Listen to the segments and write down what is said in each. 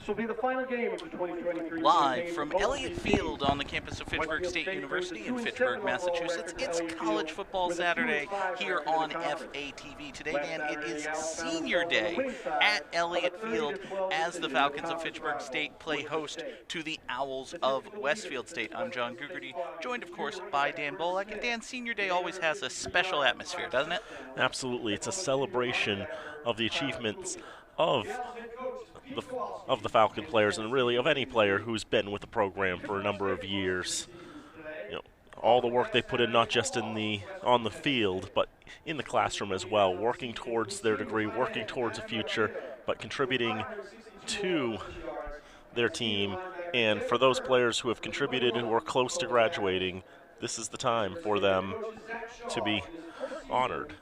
will be the final game of the 2023 Live from Elliott Field on the campus of Fitchburg State University in Fitchburg, Massachusetts, it's College Football Saturday here on FATV. Today, Dan, it is Senior Day at Elliott Field as the Falcons of Fitchburg State play host to the Owls of Westfield State. I'm John Gugerty, joined, of course, by Dan Bolek. And Dan, Senior Day always has a special atmosphere, doesn't it? Absolutely. It's a celebration of the achievements of the Falcon players, and really of any player who's been with the program for a number of years. You know, all the work they put in, not just on the field, but in the classroom as well, working towards their degree, working towards a future, but contributing to their team. And for those players who have contributed and who are close to graduating, this is the time for them to be honored.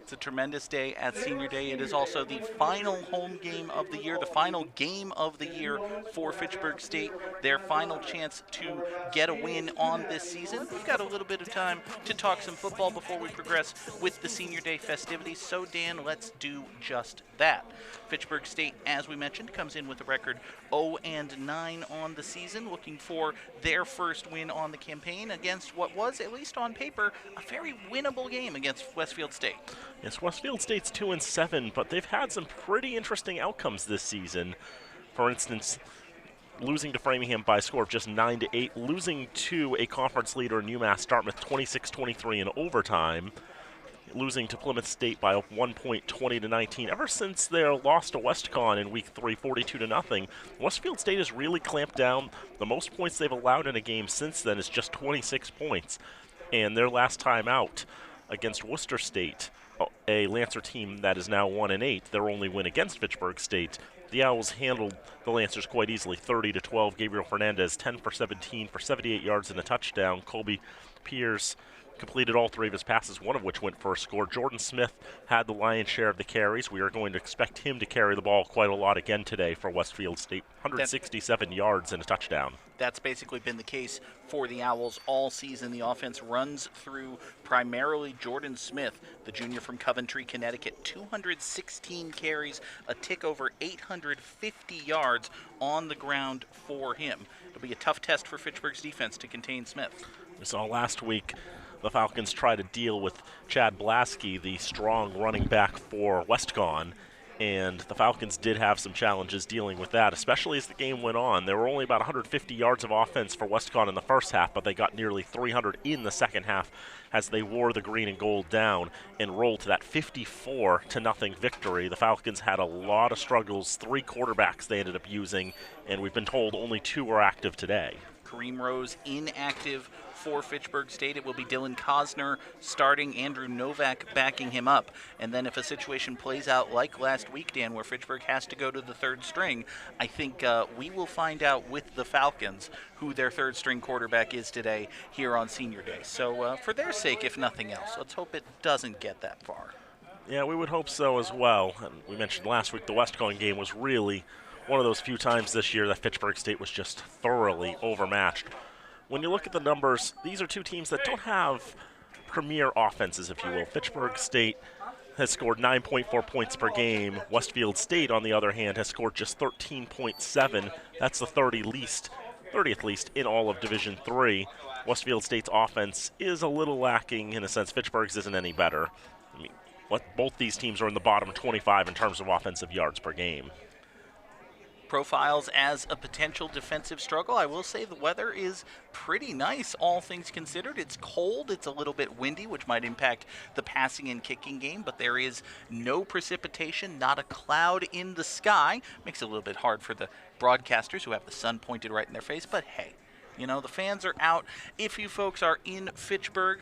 It's a tremendous day at Senior Day. It is also the final home game of the year, the final game of the year for Fitchburg State, their final chance to get a win on this season. We've got a little bit of time to talk some football before we progress with the Senior Day festivities. So, Dan, let's do just that. Fitchburg State, as we mentioned, comes in with a record 0-9 on the season, looking for their first win on the campaign against what was, at least on paper, a very winnable game against Westfield State. Yes, Westfield State's 2-7, but they've had some pretty interesting outcomes this season. For instance, losing to Framingham by a score of just 9-8, losing to a conference leader in UMass Dartmouth 26-23 in overtime, losing to Plymouth State by 1 point, 20-19. Ever since their loss to WestCon in Week 3, 42-0, Westfield State has really clamped down. The most points they've allowed in a game since then is just 26 points. And their last time out against Worcester State, a Lancer team that is now 1-8, their only win against Fitchburg State, the Owls handled the Lancers quite easily, 30-12. Gabriel Fernandez, 10 for 17 for 78 yards and a touchdown. Colby Pierce completed all three of his passes, one of which went for a score. Jordan Smith had the lion's share of the carries. We are going to expect him to carry the ball quite a lot again today for Westfield State. 167 yards and a touchdown. That's basically been the case for the Owls all season. The offense runs through primarily Jordan Smith, the junior from Coventry, Connecticut. 216 carries, a tick over 850 yards on the ground for him. It'll be a tough test for Fitchburg's defense to contain Smith. We saw last week the Falcons try to deal with Chad Blasky, the strong running back for WestCon, and the Falcons did have some challenges dealing with that, especially as the game went on. There were only about 150 yards of offense for WestCon in the first half, but they got nearly 300 in the second half as they wore the green and gold down and rolled to that 54-0 victory. The Falcons had a lot of struggles. 3 quarterbacks they ended up using, and we've been told only 2 were active today. Kareem Rose inactive for Fitchburg State. It will be Dylan Cosner starting, Andrew Novak backing him up. And then if a situation plays out like last week, Dan, where Fitchburg has to go to the third string, I think we will find out with the Falcons who their third string quarterback is today here on Senior Day. So for their sake, if nothing else, let's hope it doesn't get that far. Yeah, we would hope so as well. And we mentioned last week the WestCon game was really one of those few times this year that Fitchburg State was just thoroughly overmatched. When you look at the numbers, these are two teams that don't have premier offenses, if you will. Fitchburg State has scored 9.4 points per game. Westfield State, on the other hand, has scored just 13.7. That's the 30th least in all of Division III. Westfield State's offense is a little lacking in a sense. Fitchburg's isn't any better. I mean, both these teams are in the bottom 25 in terms of offensive yards per game. Profiles as a potential defensive struggle. I will say the weather is pretty nice, all things considered. It's cold, it's a little bit windy, which might impact the passing and kicking game, but there is no precipitation, not a cloud in the sky. Makes it a little bit hard for the broadcasters who have the sun pointed right in their face, but hey, you know, the fans are out. If you folks are in Fitchburg,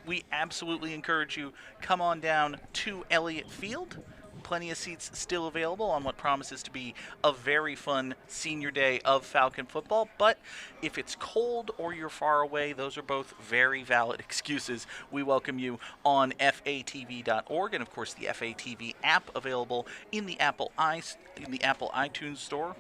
we absolutely encourage you, come on down to Elliott Field. Plenty of seats still available on what promises to be a very fun Senior Day of Falcon football. But if it's cold or you're far away, those are both very valid excuses. We welcome you on FATV.org, and of course the FATV app available in the Apple iTunes Store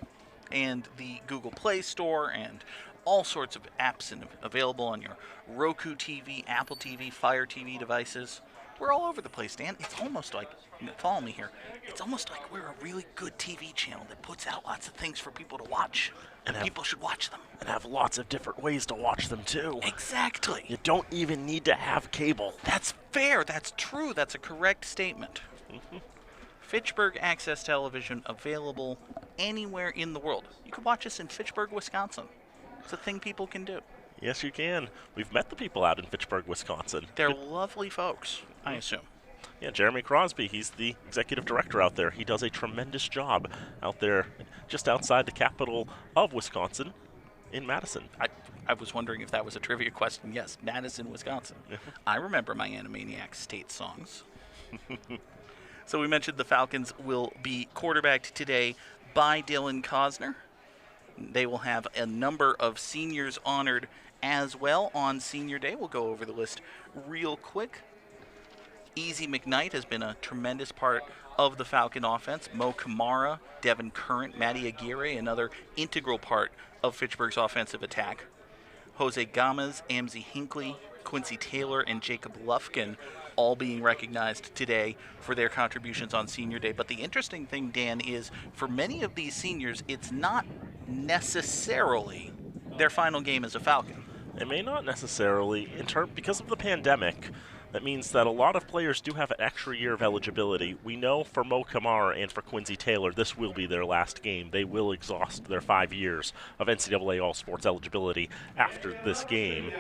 and the Google Play Store, and all sorts of apps available on your Roku TV, Apple TV, Fire TV devices. We're all over the place, Dan. It's almost like, follow me here, it's almost like we're a really good TV channel that puts out lots of things for people to watch. And people should watch them. And have lots of different ways to watch them, too. Exactly. You don't even need to have cable. That's fair. That's true. That's a correct statement. Fitchburg Access Television available anywhere in the world. You can watch us in Fitchburg, Wisconsin. It's a thing people can do. Yes, you can. We've met the people out in Fitchburg, Wisconsin. They're lovely folks, I assume. Yeah, Jeremy Crosby, he's the executive director out there. He does a tremendous job out there just outside the capital of Wisconsin in Madison. I was wondering if that was a trivia question. Yes, Madison, Wisconsin. I remember my Animaniacs state songs. So we mentioned the Falcons will be quarterbacked today by Dylan Cosner. They will have a number of seniors honored as well on Senior Day. We'll go over the list real quick. Easy McKnight has been a tremendous part of the Falcon offense. Mo Kamara, Devin Current, Matty Aguirre, another integral part of Fitchburg's offensive attack. Jose Gomez, Amzie Hinckley, Quincy Taylor, and Jacob Lufkin all being recognized today for their contributions on Senior Day. But the interesting thing, Dan, is for many of these seniors, it's not necessarily their final game as a Falcon. It may not necessarily, because of the pandemic. That means that a lot of players do have an extra year of eligibility. We know for Mo Kamara and for Quincy Taylor, this will be their last game. They will exhaust their 5 years of NCAA All-Sports eligibility after this game.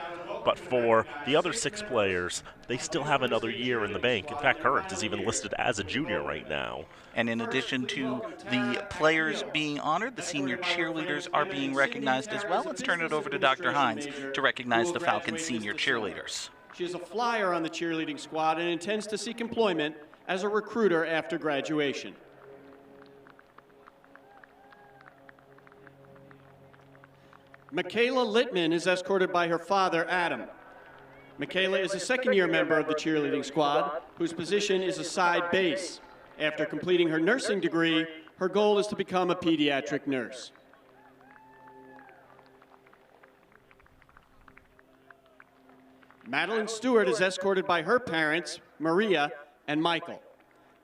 But for the other 6 players, they still have another year in the bank. In fact, Current is even listed as a junior right now. And in addition to the players being honored, the senior cheerleaders are being recognized as well. Let's turn it over to Dr. Hines to recognize the Falcons senior cheerleaders. She is a flyer on the cheerleading squad and intends to seek employment as a recruiter after graduation. Michaela Littman is escorted by her father, Adam. Michaela is a second-year member of the cheerleading squad, whose position is a side base. After completing her nursing degree, her goal is to become a pediatric nurse. Madeline Stewart is escorted by her parents, Maria and Michael.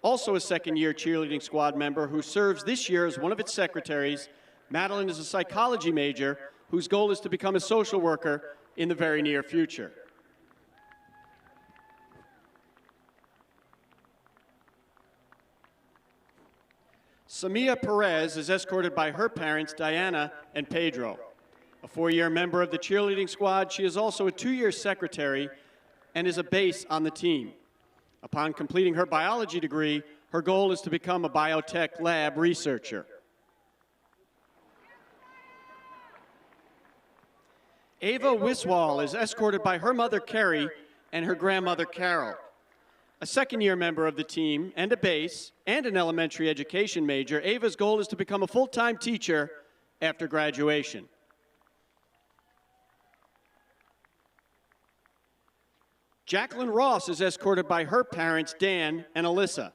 Also a second-year cheerleading squad member who serves this year as one of its secretaries, Madeline is a psychology major whose goal is to become a social worker in the very near future. Samia Perez is escorted by her parents, Diana and Pedro. A 4-year member of the cheerleading squad, she is also a 2-year secretary and is a base on the team. Upon completing her biology degree, her goal is to become a biotech lab researcher. Ava Wiswall is escorted by her mother, Carrie, and her grandmother, Carol. A second-year member of the team and a base and an elementary education major, Ava's goal is to become a full-time teacher after graduation. Jacqueline Ross is escorted by her parents, Dan and Alyssa.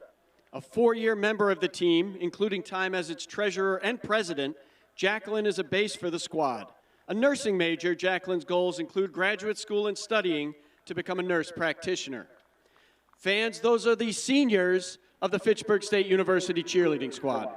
A 4-year member of the team, including time as its treasurer and president, Jacqueline is a base for the squad. A nursing major, Jacqueline's goals include graduate school and studying to become a nurse practitioner. Fans, those are the seniors of the Fitchburg State University cheerleading squad.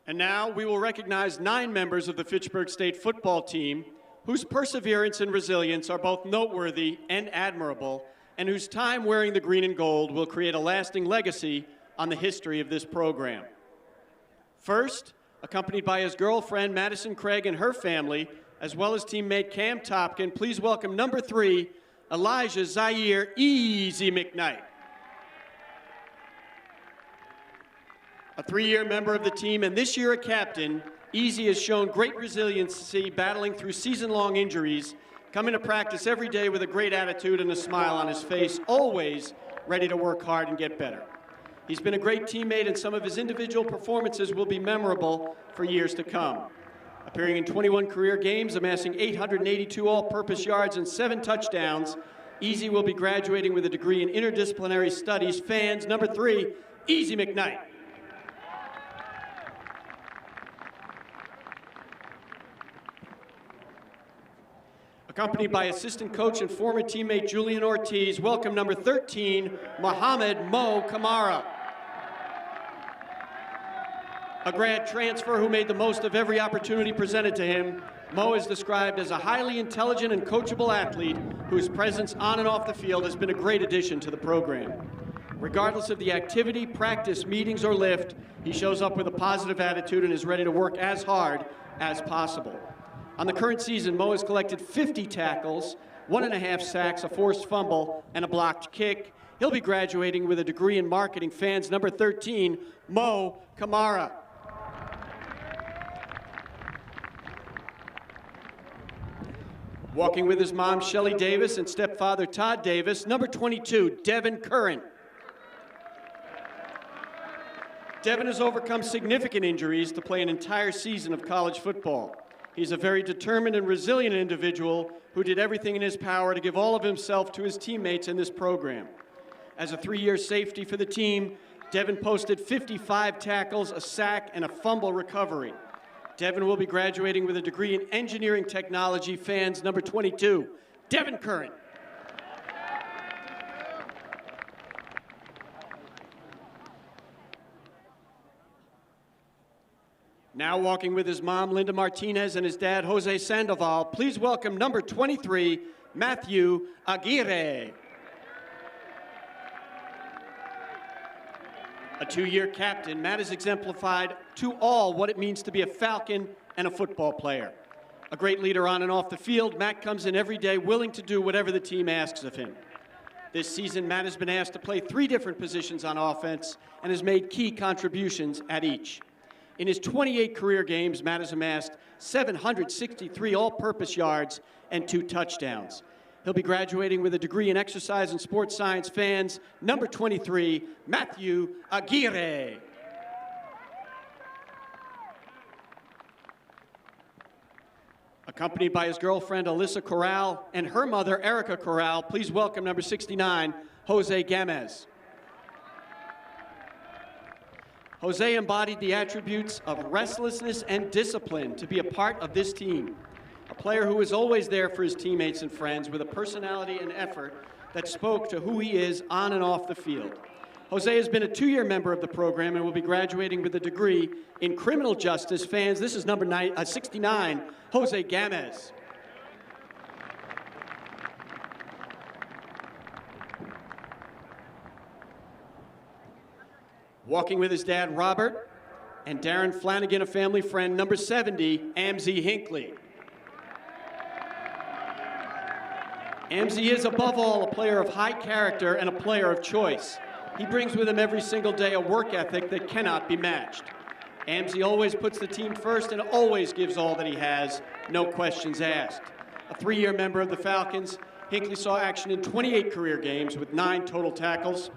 And now we will recognize 9 members of the Fitchburg State football team whose perseverance and resilience are both noteworthy and admirable, and whose time wearing the green and gold will create a lasting legacy on the history of this program. First, accompanied by his girlfriend, Madison Craig, and her family, as well as teammate Cam Topkin, please welcome number 3, Elijah Zaire Easy McKnight. A 3-year member of the team and this year a captain, Easy has shown great resiliency battling through season-long injuries, coming to practice every day with a great attitude and a smile on his face, always ready to work hard and get better. He's been a great teammate, and some of his individual performances will be memorable for years to come. Appearing in 21 career games, amassing 882 all-purpose yards and 7 touchdowns, Easy will be graduating with a degree in interdisciplinary studies. Fans, number 3, Easy McKnight. Accompanied by assistant coach and former teammate Julian Ortiz, welcome number 13, Mohamed Mo Kamara. A grad transfer who made the most of every opportunity presented to him, Mo is described as a highly intelligent and coachable athlete whose presence on and off the field has been a great addition to the program. Regardless of the activity, practice, meetings, or lift, he shows up with a positive attitude and is ready to work as hard as possible. On the current season, Mo has collected 50 tackles, 1.5 sacks, a forced fumble, and a blocked kick. He'll be graduating with a degree in marketing. Fans, number 13, Mo Kamara. Walking with his mom, Shelly Davis, and stepfather, Todd Davis, number 22, Devin Curran. Devin has overcome significant injuries to play an entire season of college football. He's a very determined and resilient individual who did everything in his power to give all of himself to his teammates in this program. As a 3-year safety for the team, Devin posted 55 tackles, a sack, and a fumble recovery. Devin will be graduating with a degree in engineering technology. Fans, number 22, Devin Curran. Now walking with his mom, Linda Martinez, and his dad, Jose Sandoval, please welcome number 23, Matthew Aguirre. A 2-year captain, Matt has exemplified to all what it means to be a Falcon and a football player. A great leader on and off the field, Matt comes in every day willing to do whatever the team asks of him. This season, Matt has been asked to play 3 different positions on offense and has made key contributions at each. In his 28 career games, Matt has amassed 763 all-purpose yards and 2 touchdowns. He'll be graduating with a degree in exercise and sports science. Fans, number 23, Matthew Aguirre. Accompanied by his girlfriend, Alyssa Corral, and her mother, Erica Corral, please welcome number 69, Jose Gamez. Jose embodied the attributes of restlessness and discipline to be a part of this team. A player who was always there for his teammates and friends with a personality and effort that spoke to who he is on and off the field. Jose has been a 2-year member of the program and will be graduating with a degree in criminal justice. Fans, this is number 69, Jose Gamez. Walking with his dad, Robert, and Darren Flanagan, a family friend, number 70, Amzie Hinckley. Amzie is, above all, a player of high character and a player of choice. He brings with him every single day a work ethic that cannot be matched. Amzie always puts the team first and always gives all that he has, no questions asked. A 3-year member of the Falcons, Hinckley saw action in 28 career games with 9 total tackles.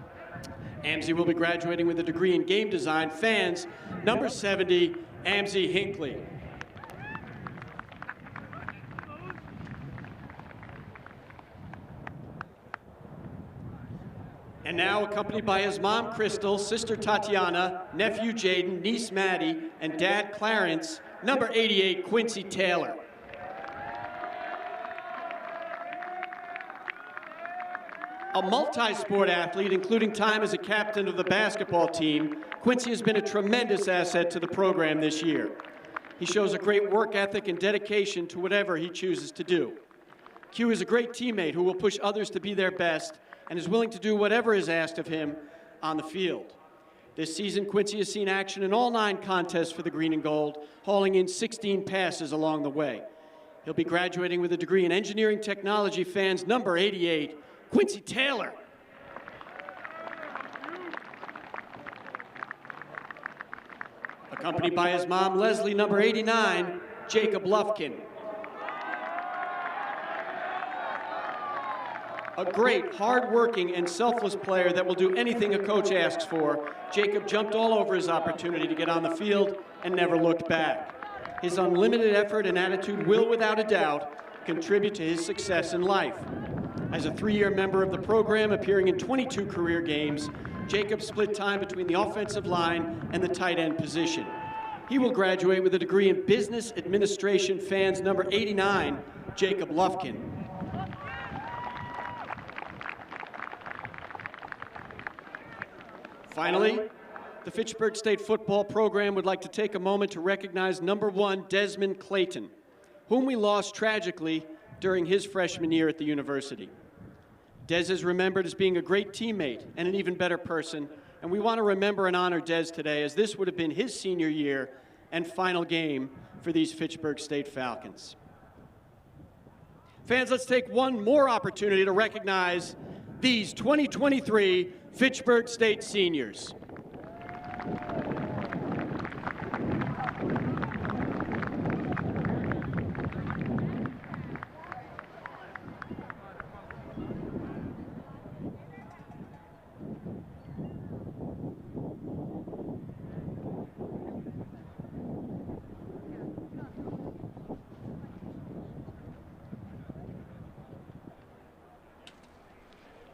Amzie will be graduating with a degree in game design. Fans, number 70, Amzie Hinckley. And now, accompanied by his mom, Crystal, sister Tatiana, nephew Jaden, niece Maddie, and dad Clarence, number 88, Quincy Taylor. A multi-sport athlete, including time as a captain of the basketball team, Quincy has been a tremendous asset to the program this year. He shows a great work ethic and dedication to whatever he chooses to do. Q is a great teammate who will push others to be their best and is willing to do whatever is asked of him on the field. This season, Quincy has seen action in all 9 contests for the Green and Gold, hauling in 16 passes along the way. He'll be graduating with a degree in engineering technology. Fans, number 88, Quincy Taylor. Accompanied by his mom, Leslie, number 89, Jacob Lufkin. A great, hard-working, and selfless player that will do anything a coach asks for, Jacob jumped all over his opportunity to get on the field and never looked back. His unlimited effort and attitude will, without a doubt, contribute to his success in life. As a 3-year member of the program, appearing in 22 career games, Jacob split time between the offensive line and the tight end position. He will graduate with a degree in Business Administration. Fans number 89, Jacob Lufkin. Finally, the Fitchburg State football program would like to take a moment to recognize number 1, Desmond Clayton, whom we lost tragically during his freshman year at the university. Des is remembered as being a great teammate and an even better person, and we want to remember and honor Des today, as this would have been his senior year and final game for these Fitchburg State Falcons. Fans, let's take one more opportunity to recognize these 2023 Fitchburg State seniors.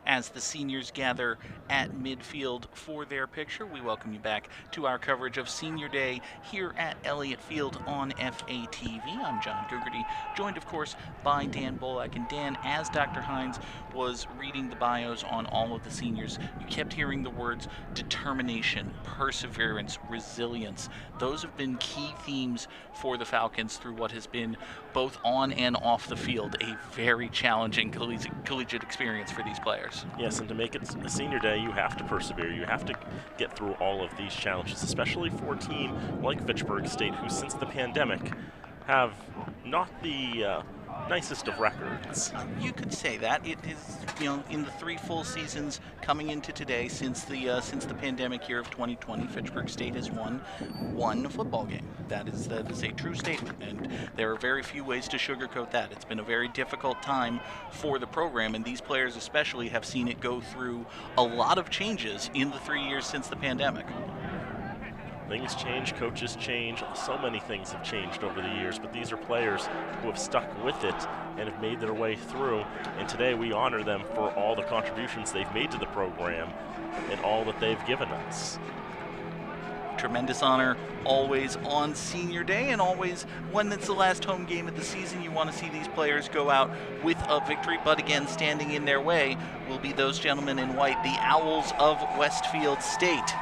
As the seniors gather at midfield for their picture, we welcome you back to our coverage of Senior Day here at Elliott Field on FATV. I'm John Gogarty, joined, of course, by Dan Bolak. And Dan, as Dr. Hines was reading the bios on all of the seniors, you kept hearing the words determination, perseverance, resilience. Those have been key themes for the Falcons through what has been, both on and off the field, a very challenging collegiate experience for these players. Yes, and to make it a senior day, you have to persevere. You have to get through all of these challenges, especially for a team like Fitchburg State, who since the pandemic have not the nicest of records. You could say that. It is, in the 3 full seasons coming into today, since the pandemic year of 2020, Fitchburg State has won 1 football game. That is a true statement, and there are very few ways to sugarcoat that. It's been a very difficult time for the program, and these players especially have seen it go through a lot of changes in the 3 years since the pandemic. Things change, coaches change, so many things have changed over the years, but these are players who have stuck with it and have made their way through, and today we honor them for all the contributions they've made to the program and all that they've given us. Tremendous honor always on Senior Day, and always when it's the last home game of the season, you want to see these players go out with a victory. But again, standing in their way will be those gentlemen in white, the Owls of Westfield State.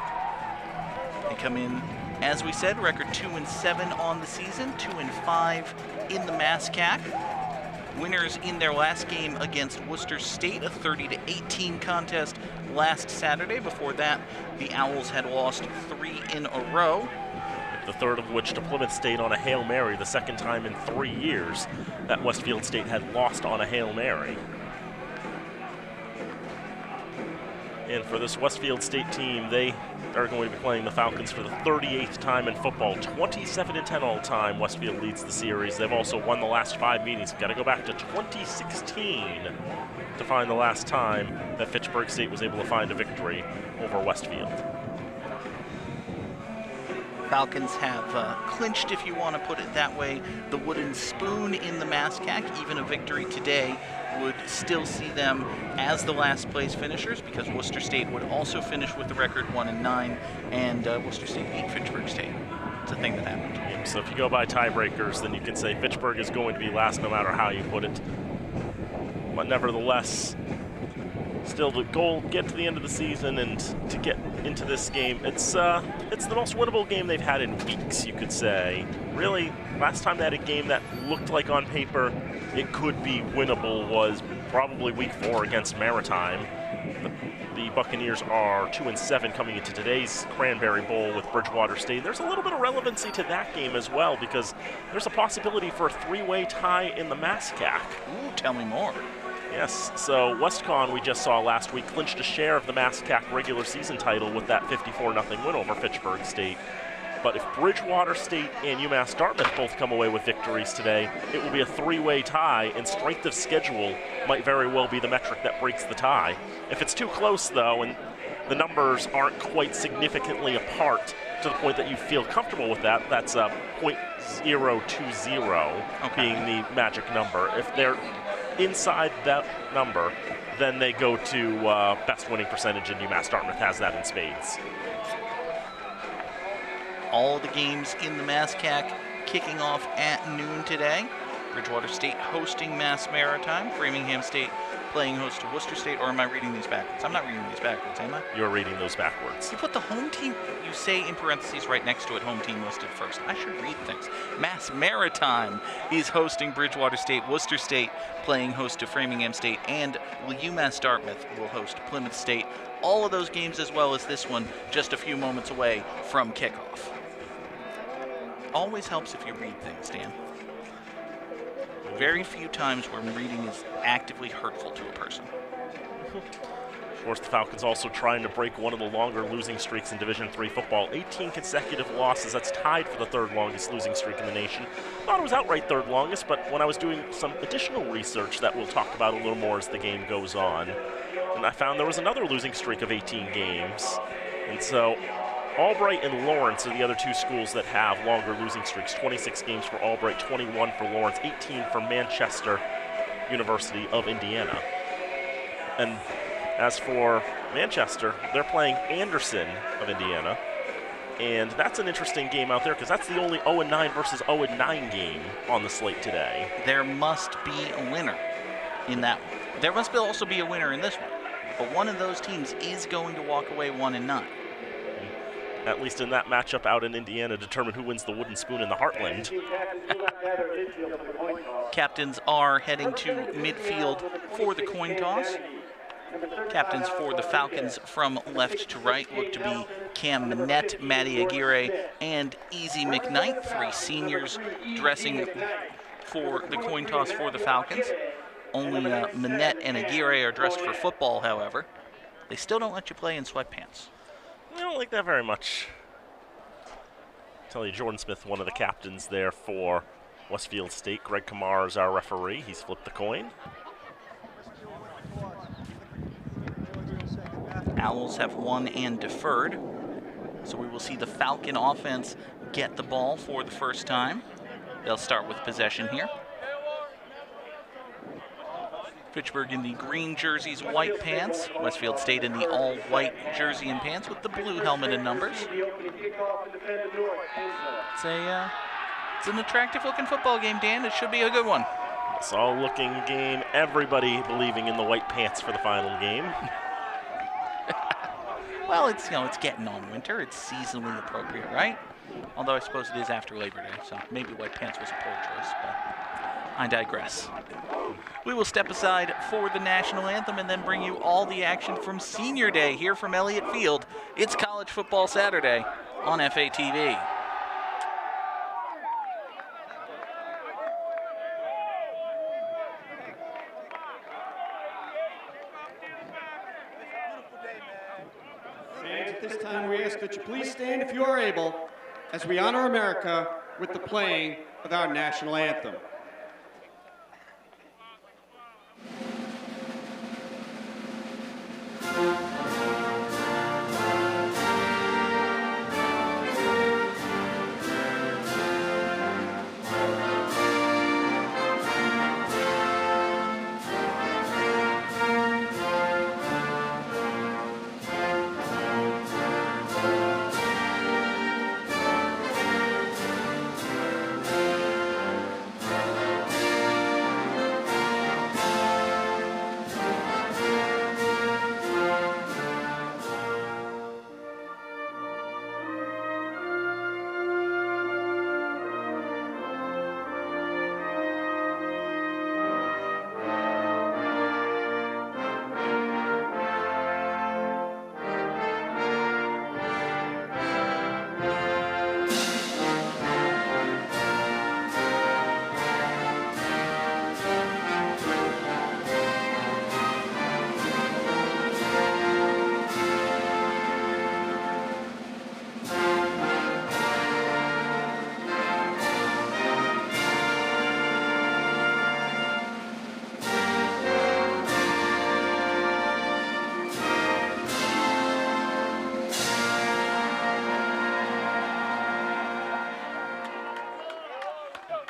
They come in, as we said, record 2-7 on the season, 2-5 in the MASCAC. Winners in their last game against Worcester State, a 30-18 contest last Saturday. Before that, the Owls had lost 3 in a row. The third of which to Plymouth State on a Hail Mary, the second time in 3 years that Westfield State had lost on a Hail Mary. And for this Westfield State team, they are going to be playing the Falcons for the 38th time in football. 27-10 all time, Westfield leads the series. They've also won the last 5 meetings. Got to go back to 2016 to find the last time that Fitchburg State was able to find a victory over Westfield. Falcons have clinched, if you want to put it that way, the wooden spoon in the MASCAC. Even a victory today would still see them as the last place finishers, because Worcester State would also finish with the record 1-9, and Worcester State beat Fitchburg State. It's a thing that happened. So if you go by tiebreakers, then you can say Fitchburg is going to be last no matter how you put it. But nevertheless, still the goal, get to the end of the season and to get into this game. It's the most winnable game they've had in weeks, you could say. Really, last time they had a game that looked like on paper it could be winnable was probably week 4 against Maritime. The Buccaneers are 2-7 coming into today's Cranberry Bowl with Bridgewater State. There's a little bit of relevancy to that game as well, because there's a possibility for a 3-way tie in the MASCAC. Ooh, tell me more. Yes, so WestCon, we just saw last week, clinched a share of the MASCAC regular season title with that 54-0 win over Fitchburg State. But if Bridgewater State and UMass Dartmouth both come away with victories today, it will be a 3-way tie, and strength of schedule might very well be the metric that breaks the tie. If it's too close, though, and the numbers aren't quite significantly apart, to the point that you feel comfortable with that, that's a .020 being the magic number. If they're inside that number, then they go to best winning percentage, and UMass Dartmouth has that in spades. All the games in the MASCAC kicking off at noon today. Bridgewater State hosting Mass Maritime. Framingham State playing host to Worcester State. Or am I reading these backwards? I'm not reading these backwards, am I? You're reading those backwards. You put the home team, you say in parentheses right next to it, home team listed first. I should read things. Mass Maritime is hosting Bridgewater State. Worcester State playing host to Framingham State. And UMass Dartmouth will host Plymouth State. All of those games, as well as this one, just a few moments away from kickoff. Always helps if you read things, Dan. Very few times where reading is actively hurtful to a person. Of course, the Falcons also trying to break one of the longer losing streaks in Division III football. 18 consecutive losses. That's tied for the third longest losing streak in the nation. Thought it was outright third longest, but when I was doing some additional research that we'll talk about a little more as the game goes on, and I found there was another losing streak of 18 games. And so Albright and Lawrence are the other two schools that have longer losing streaks. 26 games for Albright, 21 for Lawrence, 18 for Manchester University of Indiana. And as for Manchester, they're playing Anderson of Indiana. And that's an interesting game out there because that's the only 0-9 versus 0-9 game on the slate today. There must be a winner in that one. There must also be a winner in this one. But one of those teams is going to walk away 1-9. At least in that matchup out in Indiana, determine who wins the wooden spoon in the Heartland. Captains are heading to midfield for the coin toss. Captains for the Falcons from left to right look to be Cam Minette, Matty Aguirre, and Easy McKnight, three seniors dressing for the coin toss for the Falcons. Only Minette and Aguirre are dressed for football, however. They still don't let you play in sweatpants. I don't like that very much. Tell you, Jordan Smith, one of the captains there for Westfield State. Greg Kamar is our referee. He's flipped the coin. Owls have won and deferred. So we will see the Falcon offense get the ball for the first time. They'll start with possession here. Fitchburg in the green jerseys, white pants. Westfield State in the all-white jersey and pants with the blue helmet and numbers. It's an attractive-looking football game, Dan. It should be a good one. It's all-looking game. Everybody believing in the white pants for the final game. Well, it's getting on winter. It's seasonally appropriate, right? Although I suppose it is after Labor Day, so maybe white pants was a poor choice, but I digress. We will step aside for the national anthem and then bring you all the action from Senior Day here from Elliott Field. It's College Football Saturday on FATV. Fans, at this time we ask that you please stand if you are able as we honor America with the playing of our national anthem.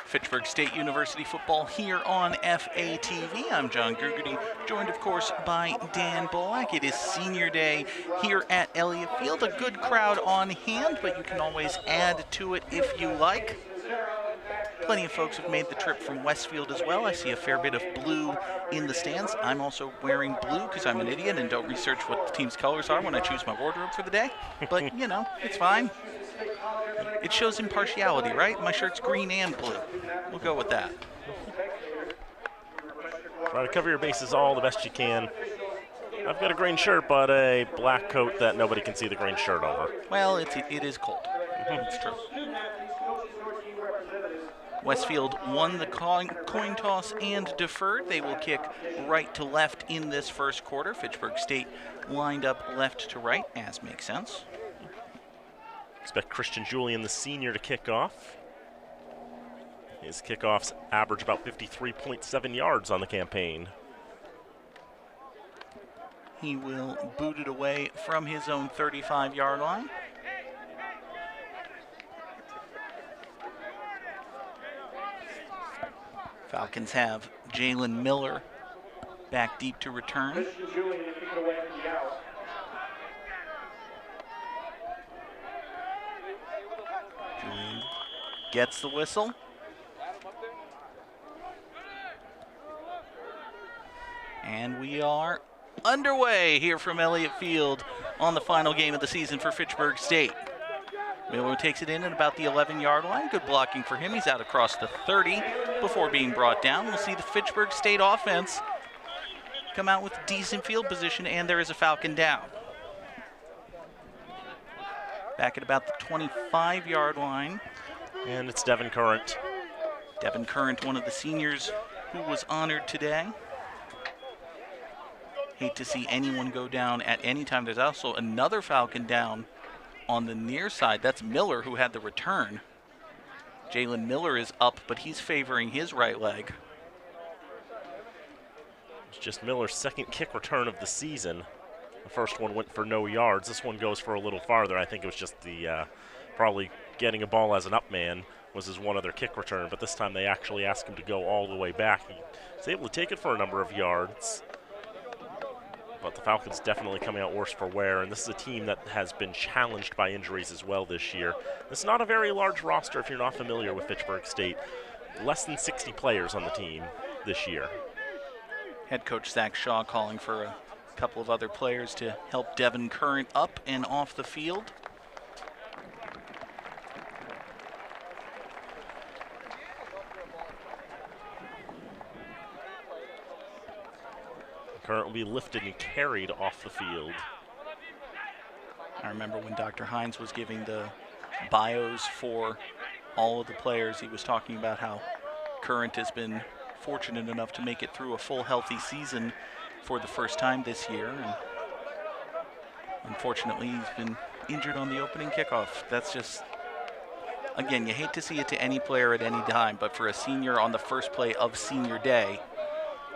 Fitchburg State University football here on FATV. I'm John Gergety, joined of course by Dan Bullock. It is senior day here at Elliott Field. A good crowd on hand, but you can always add to it if you like. Plenty of folks have made the trip from Westfield as well. I see a fair bit of blue in the stands. I'm also wearing blue because I'm an idiot and don't research what the team's colors are when I choose my wardrobe for the day. But, you know, it's fine. It shows impartiality, right? My shirt's green and blue. We'll go with that. Try to cover your bases all the best you can. I've got a green shirt, but a black coat that nobody can see the green shirt over. Well, it is cold. It's true. Westfield won the coin toss and deferred. They will kick right to left in this first quarter. Fitchburg State lined up left to right, as makes sense. Expect Christian Julian, the senior, to kick off. His kickoffs average about 53.7 yards on the campaign. He will boot it away from his own 35-yard line. Falcons have Jalen Miller back deep to return. Julian gets the whistle. And we are underway here from Elliott Field on the final game of the season for Fitchburg State. Miller takes it in at about the 11-yard line. Good blocking for him. He's out across the 30 before being brought down. We'll see the Fitchburg State offense come out with decent field position, and there is a Falcon down. Back at about the 25-yard line. And it's Devin Current. Devin Current, one of the seniors who was honored today. Hate to see anyone go down at any time. There's also another Falcon down on the near side. That's Miller, who had the return. Jalen Miller is up, but he's favoring his right leg. It's just Miller's second kick return of the season. The first one went for no yards. This one goes for a little farther. I think it was just the probably getting a ball as an up man was his one other kick return, but this time they actually asked him to go all the way back. He was able to take it for a number of yards. But the Falcons definitely coming out worse for wear, and this is a team that has been challenged by injuries as well this year. It's not a very large roster if you're not familiar with Fitchburg State. Less than 60 players on the team this year. Head coach Zach Shaw calling for a couple of other players to help Devin Current up and off the field. Current will be lifted and carried off the field. I remember when Dr. Hines was giving the bios for all of the players, he was talking about how Current has been fortunate enough to make it through a full healthy season for the first time this year. And unfortunately, he's been injured on the opening kickoff. That's just, again, you hate to see it to any player at any time, but for a senior on the first play of senior day,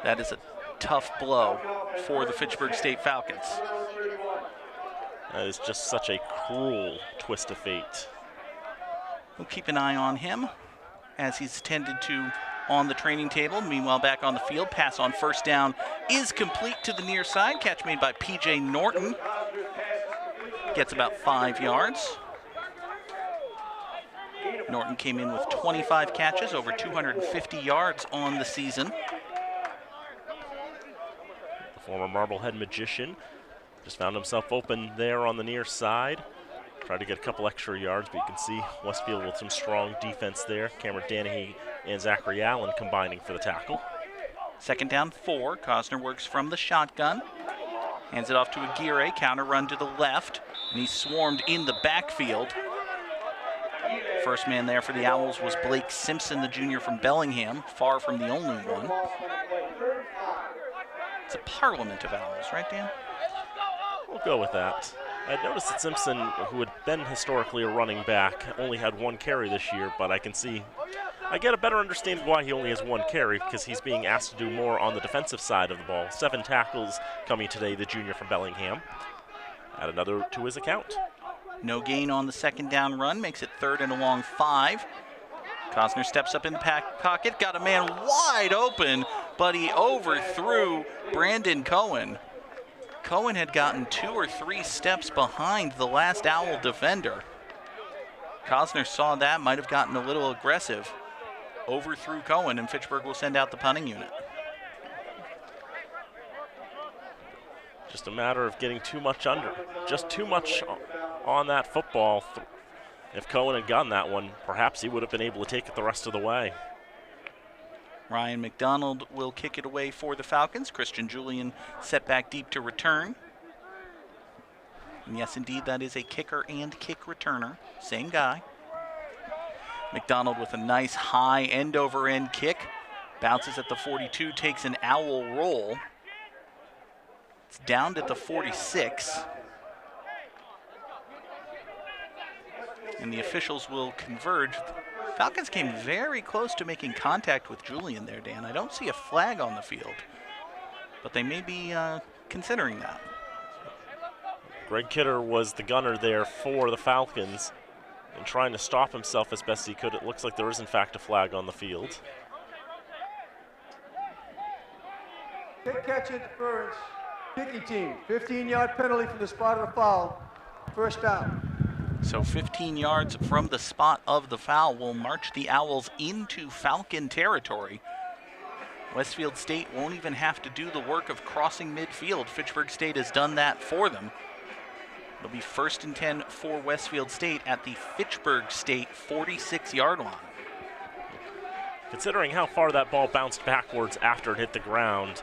that is a tough blow for the Fitchburg State Falcons. That is just such a cruel twist of fate. We'll keep an eye on him as he's tended to on the training table. Meanwhile, back on the field, pass on first down is complete to the near side. Catch made by P.J. Norton. Gets about 5 yards. Norton came in with 25 catches, over 250 yards on the season. Former Marblehead magician just found himself open there on the near side. Tried to get a couple extra yards, but you can see Westfield with some strong defense there. Cameron Danahy and Zachary Allen combining for the tackle. Second down 4. Cosner works from the shotgun. Hands it off to Aguirre. Counter run to the left. And he's swarmed in the backfield. First man there for the Owls was Blake Simpson, the junior from Bellingham. Far from the only one. It's a parliament of Owls, right, Dan? We'll go with that. I noticed that Simpson, who had been historically a running back, only had 1 carry this year, but I get a better understanding why he only has 1 carry, because he's being asked to do more on the defensive side of the ball. 7 tackles coming today, the junior from Bellingham. Add another to his account. No gain on the second down run, makes it 3rd and a long 5. Cosner steps up in the pocket, got a man wide open, but he overthrew Brandon Cohen. Cohen had gotten 2 or 3 steps behind the last Owl defender. Cosner saw that, might have gotten a little aggressive. Overthrew Cohen, and Fitchburg will send out the punting unit. Just a matter of getting too much under. Just too much on that football. If Cohen had gotten that one, perhaps he would have been able to take it the rest of the way. Ryan McDonald will kick it away for the Falcons. Christian Julian set back deep to return. And yes, indeed, that is a kicker and kick returner. Same guy. McDonald with a nice high end-over-end kick. Bounces at the 42, takes an Owl roll. It's downed at the 46. And the officials will converge. Falcons came very close to making contact with Julian there, Dan. I don't see a flag on the field, but they may be considering that. Greg Kidder was the gunner there for the Falcons and trying to stop himself as best he could. It looks like there is, in fact, a flag on the field. Kick catch interference. Kicking team, 15-yard penalty from the spot of the foul. First down. So 15 yards from the spot of the foul will march the Owls into Falcon territory. Westfield State won't even have to do the work of crossing midfield. Fitchburg State has done that for them. It'll be 1st and 10 for Westfield State at the Fitchburg State 46-yard line. Considering how far that ball bounced backwards after it hit the ground,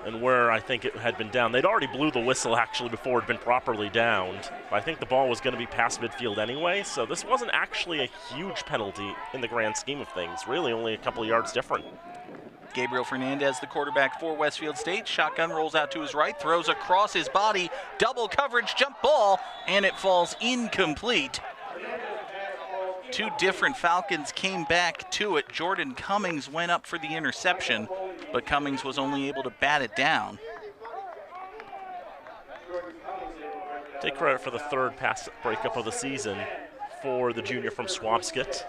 and where I think it had been down. They'd already blew the whistle actually before it had been properly downed. But I think the ball was going to be past midfield anyway, so this wasn't actually a huge penalty in the grand scheme of things. Really only a couple of yards different. Gabriel Fernandez, the quarterback for Westfield State. Shotgun rolls out to his right, throws across his body, double coverage, jump ball, and it falls incomplete. 2 different Falcons came back to it. Jordan Cummings went up for the interception, but Cummings was only able to bat it down. Take credit for the 3rd pass breakup of the season for the junior from Swampscott.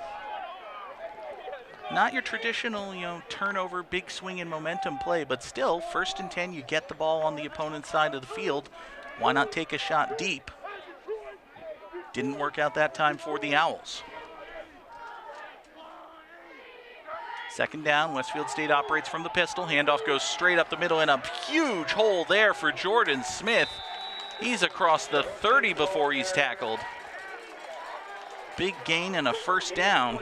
Not your traditional, turnover, big swing and momentum play, but still, 1st and 10, you get the ball on the opponent's side of the field. Why not take a shot deep? Didn't work out that time for the Owls. 2nd down, Westfield State operates from the pistol. Handoff goes straight up the middle, and a huge hole there for Jordan Smith. He's across the 30 before he's tackled. Big gain and a 1st down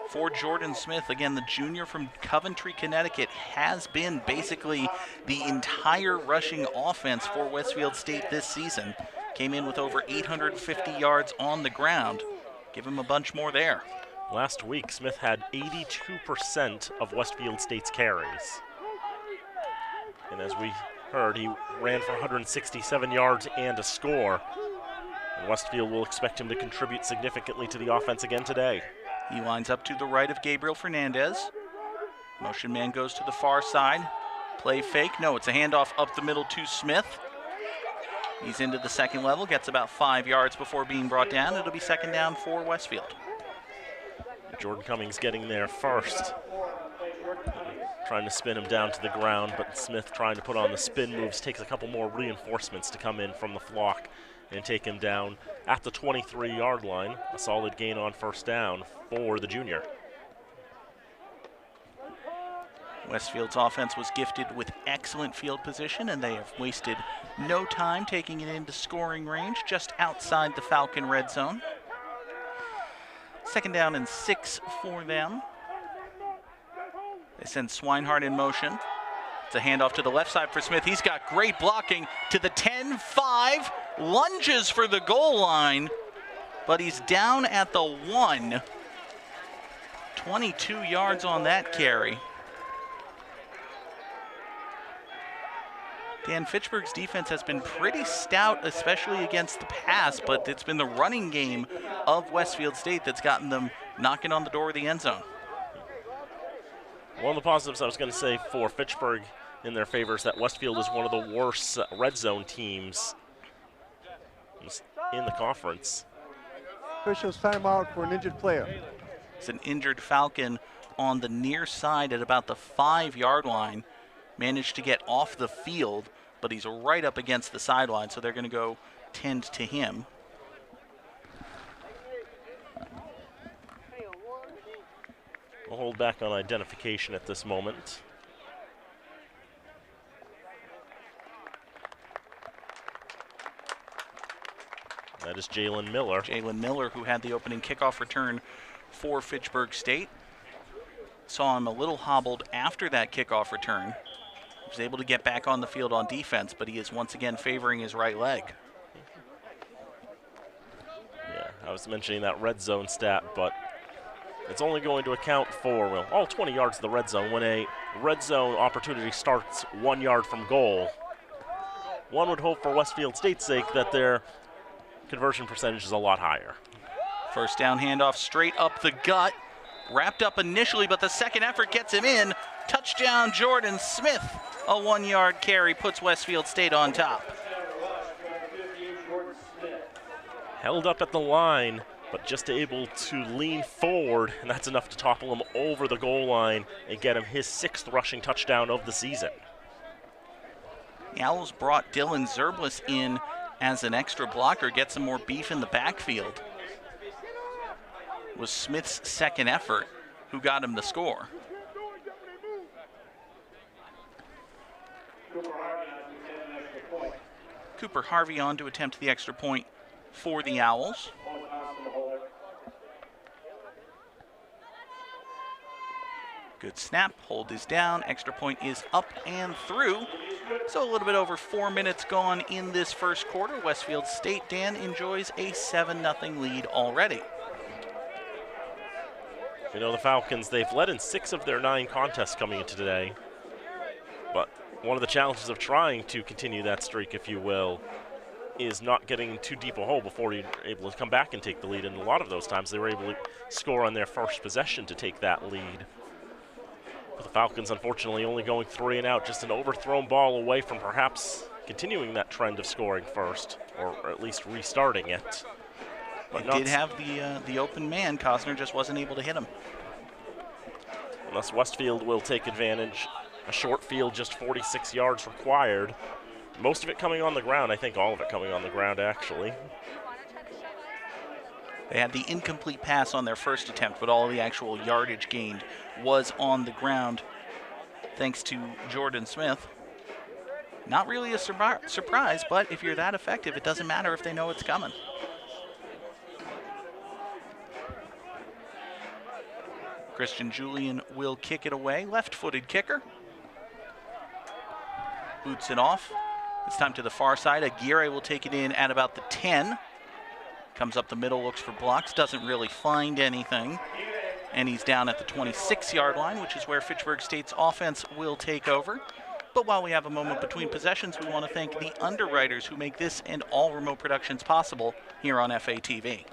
for Jordan Smith. Again, the junior from Coventry, Connecticut, has been basically the entire rushing offense for Westfield State this season. Came in with over 850 yards on the ground. Give him a bunch more there. Last week, Smith had 82% of Westfield State's carries. And as we heard, he ran for 167 yards and a score. And Westfield will expect him to contribute significantly to the offense again today. He lines up to the right of Gabriel Fernandez. Motion man goes to the far side. Play fake. No, it's a handoff up the middle to Smith. He's into the 2nd level, gets about 5 yards before being brought down. It'll be 2nd down for Westfield. Jordan Cummings getting there first. Trying to spin him down to the ground, but Smith trying to put on the spin moves, takes a couple more reinforcements to come in from the flock and take him down at the 23-yard line. A solid gain on 1st down for the junior. Westfield's offense was gifted with excellent field position, and they have wasted no time taking it into scoring range just outside the Falcon red zone. 2nd down and 6 for them. They send Swinehart in motion. It's a handoff to the left side for Smith. He's got great blocking to the 10-5. Lunges for the goal line, but he's down at the 1. 22 yards on that carry. Dan, Fitchburg's defense has been pretty stout, especially against the pass, but it's been the running game of Westfield State that's gotten them knocking on the door of the end zone. One of the positives I was going to say for Fitchburg in their favor is that Westfield is one of the worst red zone teams in the conference. Officials timeout for an injured player. It's an injured Falcon on the near side at about the 5-yard line. Managed to get off the field, but he's right up against the sideline, so they're going to go tend to him. We'll hold back on identification at this moment. That is Jalen Miller. Jalen Miller, who had the opening kickoff return for Fitchburg State. Saw him a little hobbled after that kickoff return. Was able to get back on the field on defense, but he is once again favoring his right leg. Yeah, I was mentioning that red zone stat, but it's only going to account for, well, all 20 yards of the red zone. When a red zone opportunity starts 1 yard from goal, one would hope for Westfield State's sake that their conversion percentage is a lot higher. First down handoff straight up the gut. Wrapped up initially, but the second effort gets him in. Touchdown, Jordan Smith. A 1-yard carry puts Westfield State on top. Held up at the line, but just able to lean forward, and that's enough to topple him over the goal line and get him his 6th rushing touchdown of the season. The Owls brought Dylan Zerblis in as an extra blocker, get some more beef in the backfield. It was Smith's second effort who got him the score. Cooper Harvey on to attempt the extra point for the Owls. Good snap, hold is down, extra point is up and through. So a little bit over 4 minutes gone in this first quarter. Westfield State, Dan, enjoys a 7-0 lead already. You know, the Falcons, they've led in 6 of their 9 contests coming into today. But one of the challenges of trying to continue that streak, if you will, is not getting too deep a hole before you're able to come back and take the lead. And a lot of those times they were able to score on their first possession to take that lead. But the Falcons, unfortunately, only going 3 and out, just an overthrown ball away from perhaps continuing that trend of scoring first, or at least restarting it. But did have the open man. Cosner just wasn't able to hit him. Unless Westfield will take advantage. A short field, just 46 yards required. Most of it coming on the ground. I think all of it coming on the ground, actually. They had the incomplete pass on their first attempt, but all the actual yardage gained was on the ground, thanks to Jordan Smith. Not really a surprise, but if you're that effective, it doesn't matter if they know it's coming. Christian Julian will kick it away, left-footed kicker. Boots it off. This time to the far side. Aguirre will take it in at about the 10. Comes up the middle, looks for blocks, doesn't really find anything. And he's down at the 26-yard line, which is where Fitchburg State's offense will take over. But while we have a moment between possessions, we want to thank the underwriters who make this and all remote productions possible here on FATV.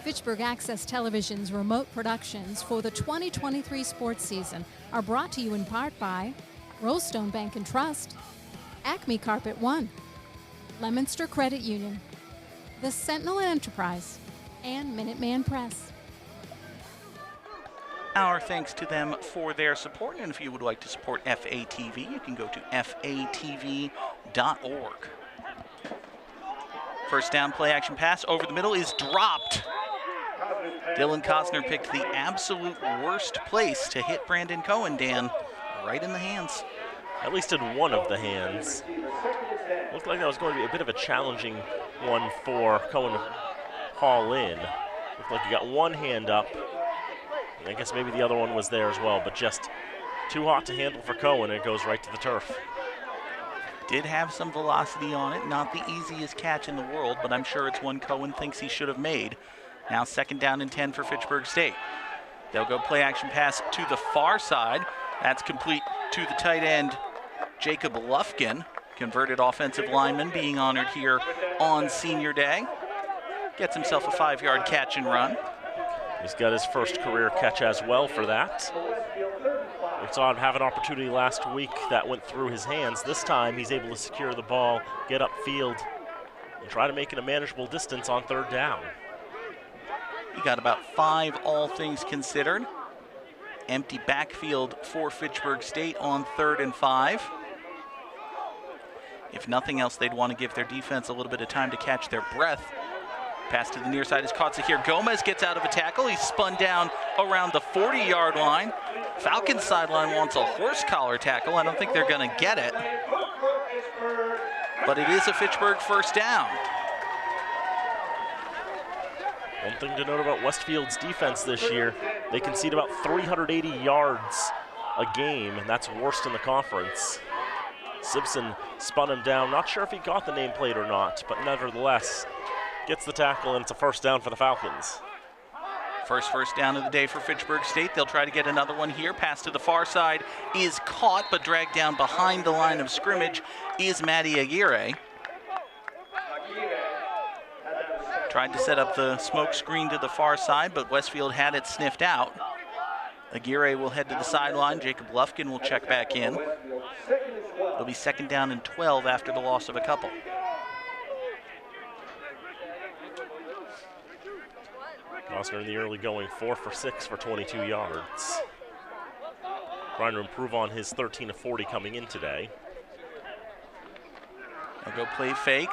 Fitchburg Access Television's remote productions for the 2023 sports season are brought to you in part by Rollstone Bank and Trust, Acme Carpet One, Lemonster Credit Union, The Sentinel Enterprise, and Minuteman Press. Our thanks to them for their support, and if you would like to support FATV, you can go to fatv.org. First down, play action pass over the middle is dropped. Dylan Cosner picked the absolute worst place to hit Brandon Cohen, Dan, right in the hands. At least in one of the hands. Looked like that was going to be a bit of a challenging one for Cohen to haul in. Looked like he got one hand up. I guess maybe the other one was there as well, but just too hot to handle for Cohen, and it goes right to the turf. Did have some velocity on it, not the easiest catch in the world, but I'm sure it's one Cohen thinks he should have made. Now second down and 10 for Fitchburg State. They'll go play action pass to the far side. That's complete to the tight end, Jacob Lufkin, converted offensive lineman being honored here on senior day. Gets himself a 5-yard catch and run. He's got his first career catch as well for that. We saw him have an opportunity last week that went through his hands. This time he's able to secure the ball, get upfield, and try to make it a manageable distance on third down. You got about 5 all things considered. Empty backfield for Fitchburg State on 3rd and 5. If nothing else, they'd want to give their defense a little bit of time to catch their breath. Pass to the near side is caught. So here Gomez gets out of a tackle. He's spun down around the 40-yard line. Falcons sideline wants a horse collar tackle. I don't think they're going to get it. But it is a Fitchburg first down. One thing to note about Westfield's defense this year, they concede about 380 yards a game, and that's worst in the conference. Simpson spun him down. Not sure if he got the nameplate or not, but nevertheless, gets the tackle, and it's a first down for the Falcons. First down of the day for Fitchburg State. They'll try to get another one here. Pass to the far side is caught, but dragged down behind the line of scrimmage is Matty Aguirre. Tried to set up the smoke screen to the far side, but Westfield had it sniffed out. Aguirre will head to the sideline. Jacob Lufkin will check back in. It'll be 2nd down and 12 after the loss of a couple. Costner in the early going 4 for 6 for 22 yards. Trying to improve on his 13 of 40 coming in today. They'll go play fake.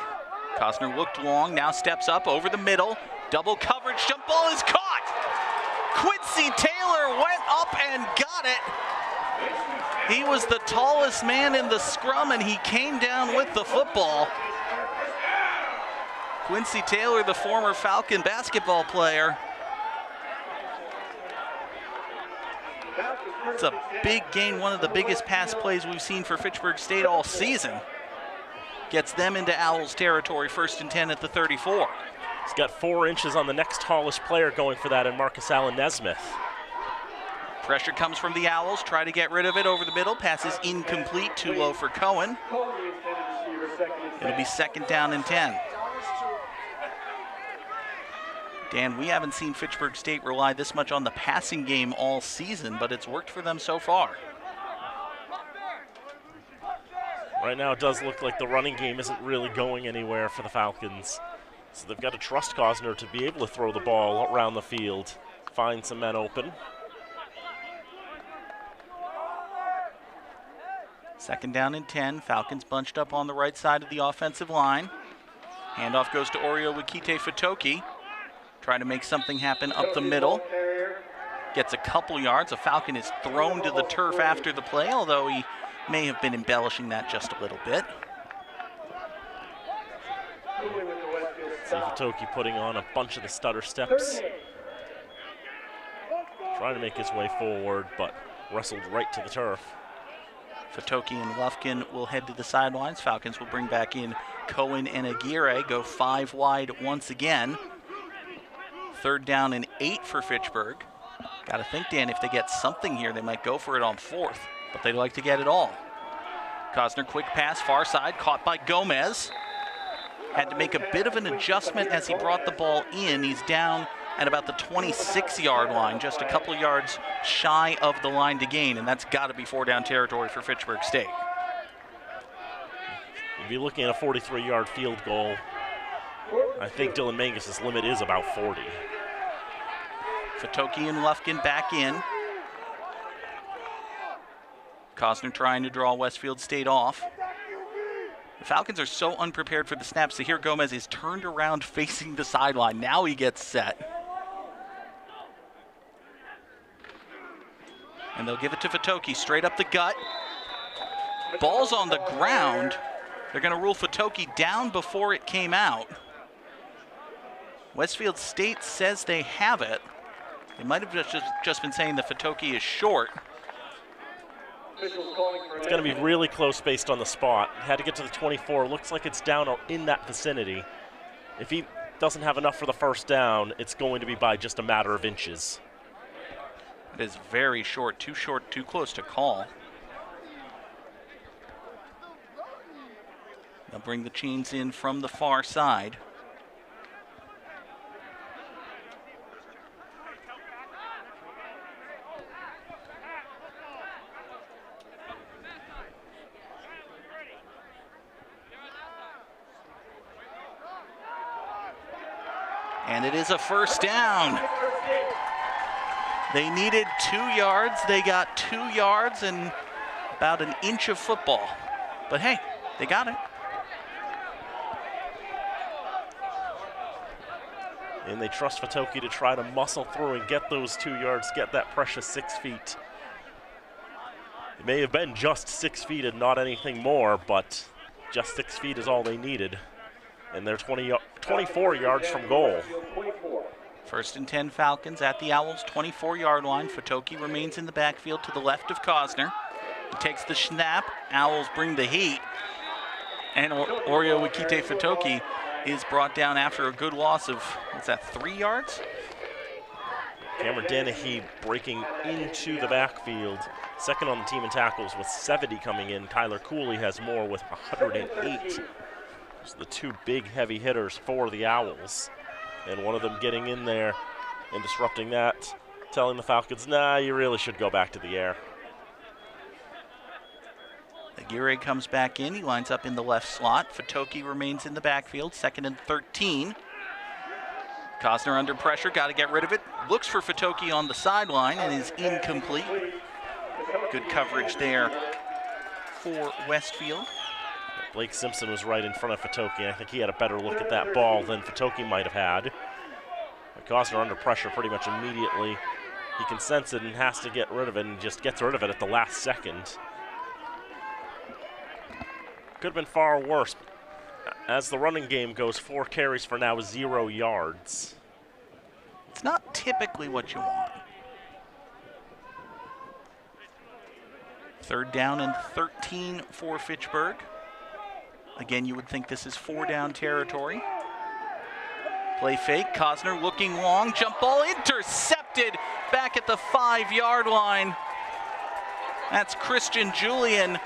Costner looked long, now steps up over the middle. Double coverage, jump ball is caught! Quincy Taylor went up and got it. He was the tallest man in the scrum, and he came down with the football. Quincy Taylor, the former Falcon basketball player. It's a big gain, one of the biggest pass plays we've seen for Fitchburg State all season. Gets them into Owls territory, 1st and 10 at the 34. He's got 4 inches on the next tallest player going for that in Marcus Allen Nesmith. Pressure comes from the Owls, try to get rid of it over the middle. Pass is incomplete, too low for Cohen. It'll be 2nd down and 10. Dan, we haven't seen Fitchburg State rely this much on the passing game all season, but it's worked for them so far. Right now it does look like the running game isn't really going anywhere for the Falcons. So they've got to trust Costner to be able to throw the ball around the field, find some men open. 2nd down and 10. Falcons bunched up on the right side of the offensive line. Handoff goes to Oreo Wakite Fatoki. Trying to make something happen up the middle. Gets a couple yards. A Falcon is thrown to the turf after the play, although he may have been embellishing that just a little bit. See Fatoki putting on a bunch of the stutter steps. Trying to make his way forward, but wrestled right to the turf. Fatoki and Lufkin will head to the sidelines. Falcons will bring back in Cohen and Aguirre, go 5 wide once again. 3rd down and 8 for Fitchburg. Got to think, Dan, if they get something here, they might go for it on 4th, but they'd like to get it all. Costner, quick pass, far side, caught by Gomez. Had to make a bit of an adjustment as he brought the ball in. He's down at about the 26-yard line, just a couple yards shy of the line to gain, and that's got to be 4-down territory for Fitchburg State. You'll be looking at a 43-yard field goal. I think Dylan Mangus's limit is about 40. Fatoki and Lufkin back in. Costner trying to draw Westfield State off. The Falcons are so unprepared for the snaps. So here Gomez is turned around facing the sideline. Now he gets set. And they'll give it to Fatoki straight up the gut. Ball's on the ground. They're going to rule Fatoki down before it came out. Westfield State says they have it. They might have just been saying that Fatoki is short. It's going to be really close based on the spot. Had to get to the 24. Looks like it's down in that vicinity. If he doesn't have enough for the first down, it's going to be by just a matter of inches. It is very short, too close to call. They'll bring the chains in from the far side. And it is a first down. They needed 2 yards. They got 2 yards and about an inch of football. But hey, they got it. And they trust Fitoki to try to muscle through and get those 2 yards, get that precious 6 feet. It may have been just 6 feet and not anything more, but just 6 feet is all they needed. And they're 24 yards from goal. First and 10 Falcons at the Owls' 24-yard line. Fitoki remains in the backfield to the left of Cosner. He takes the snap. Owls bring the heat. And Oreo Wikite Fitoki is brought down after a good loss of, what's that, 3 yards? Cameron Dennehy breaking into the backfield. Second on the team in tackles with 70 coming in. Kyler Cooley has more with 108. Those are the 2 big heavy hitters for the Owls. And one of them getting in there and disrupting that, telling the Falcons, nah, you really should go back to the air. Aguirre comes back in. He lines up in the left slot. Fitoki remains in the backfield. 2nd and 13. Cosner under pressure. Got to get rid of it. Looks for Fitoki on the sideline and is incomplete. Good coverage there for Westfield. Blake Simpson was right in front of Fitoki. I think he had a better look at that ball than Fitoki might have had. But Cosner under pressure pretty much immediately. He can sense it and has to get rid of it, and just gets rid of it at the last second. Could have been far worse. As the running game goes, 4 carries for now, 0 yards. It's not typically what you want. 3rd down and 13 for Fitchburg. Again, you would think this is 4-down territory. Play fake, Cosner looking long, jump ball intercepted back at the 5-yard line. That's Christian Julian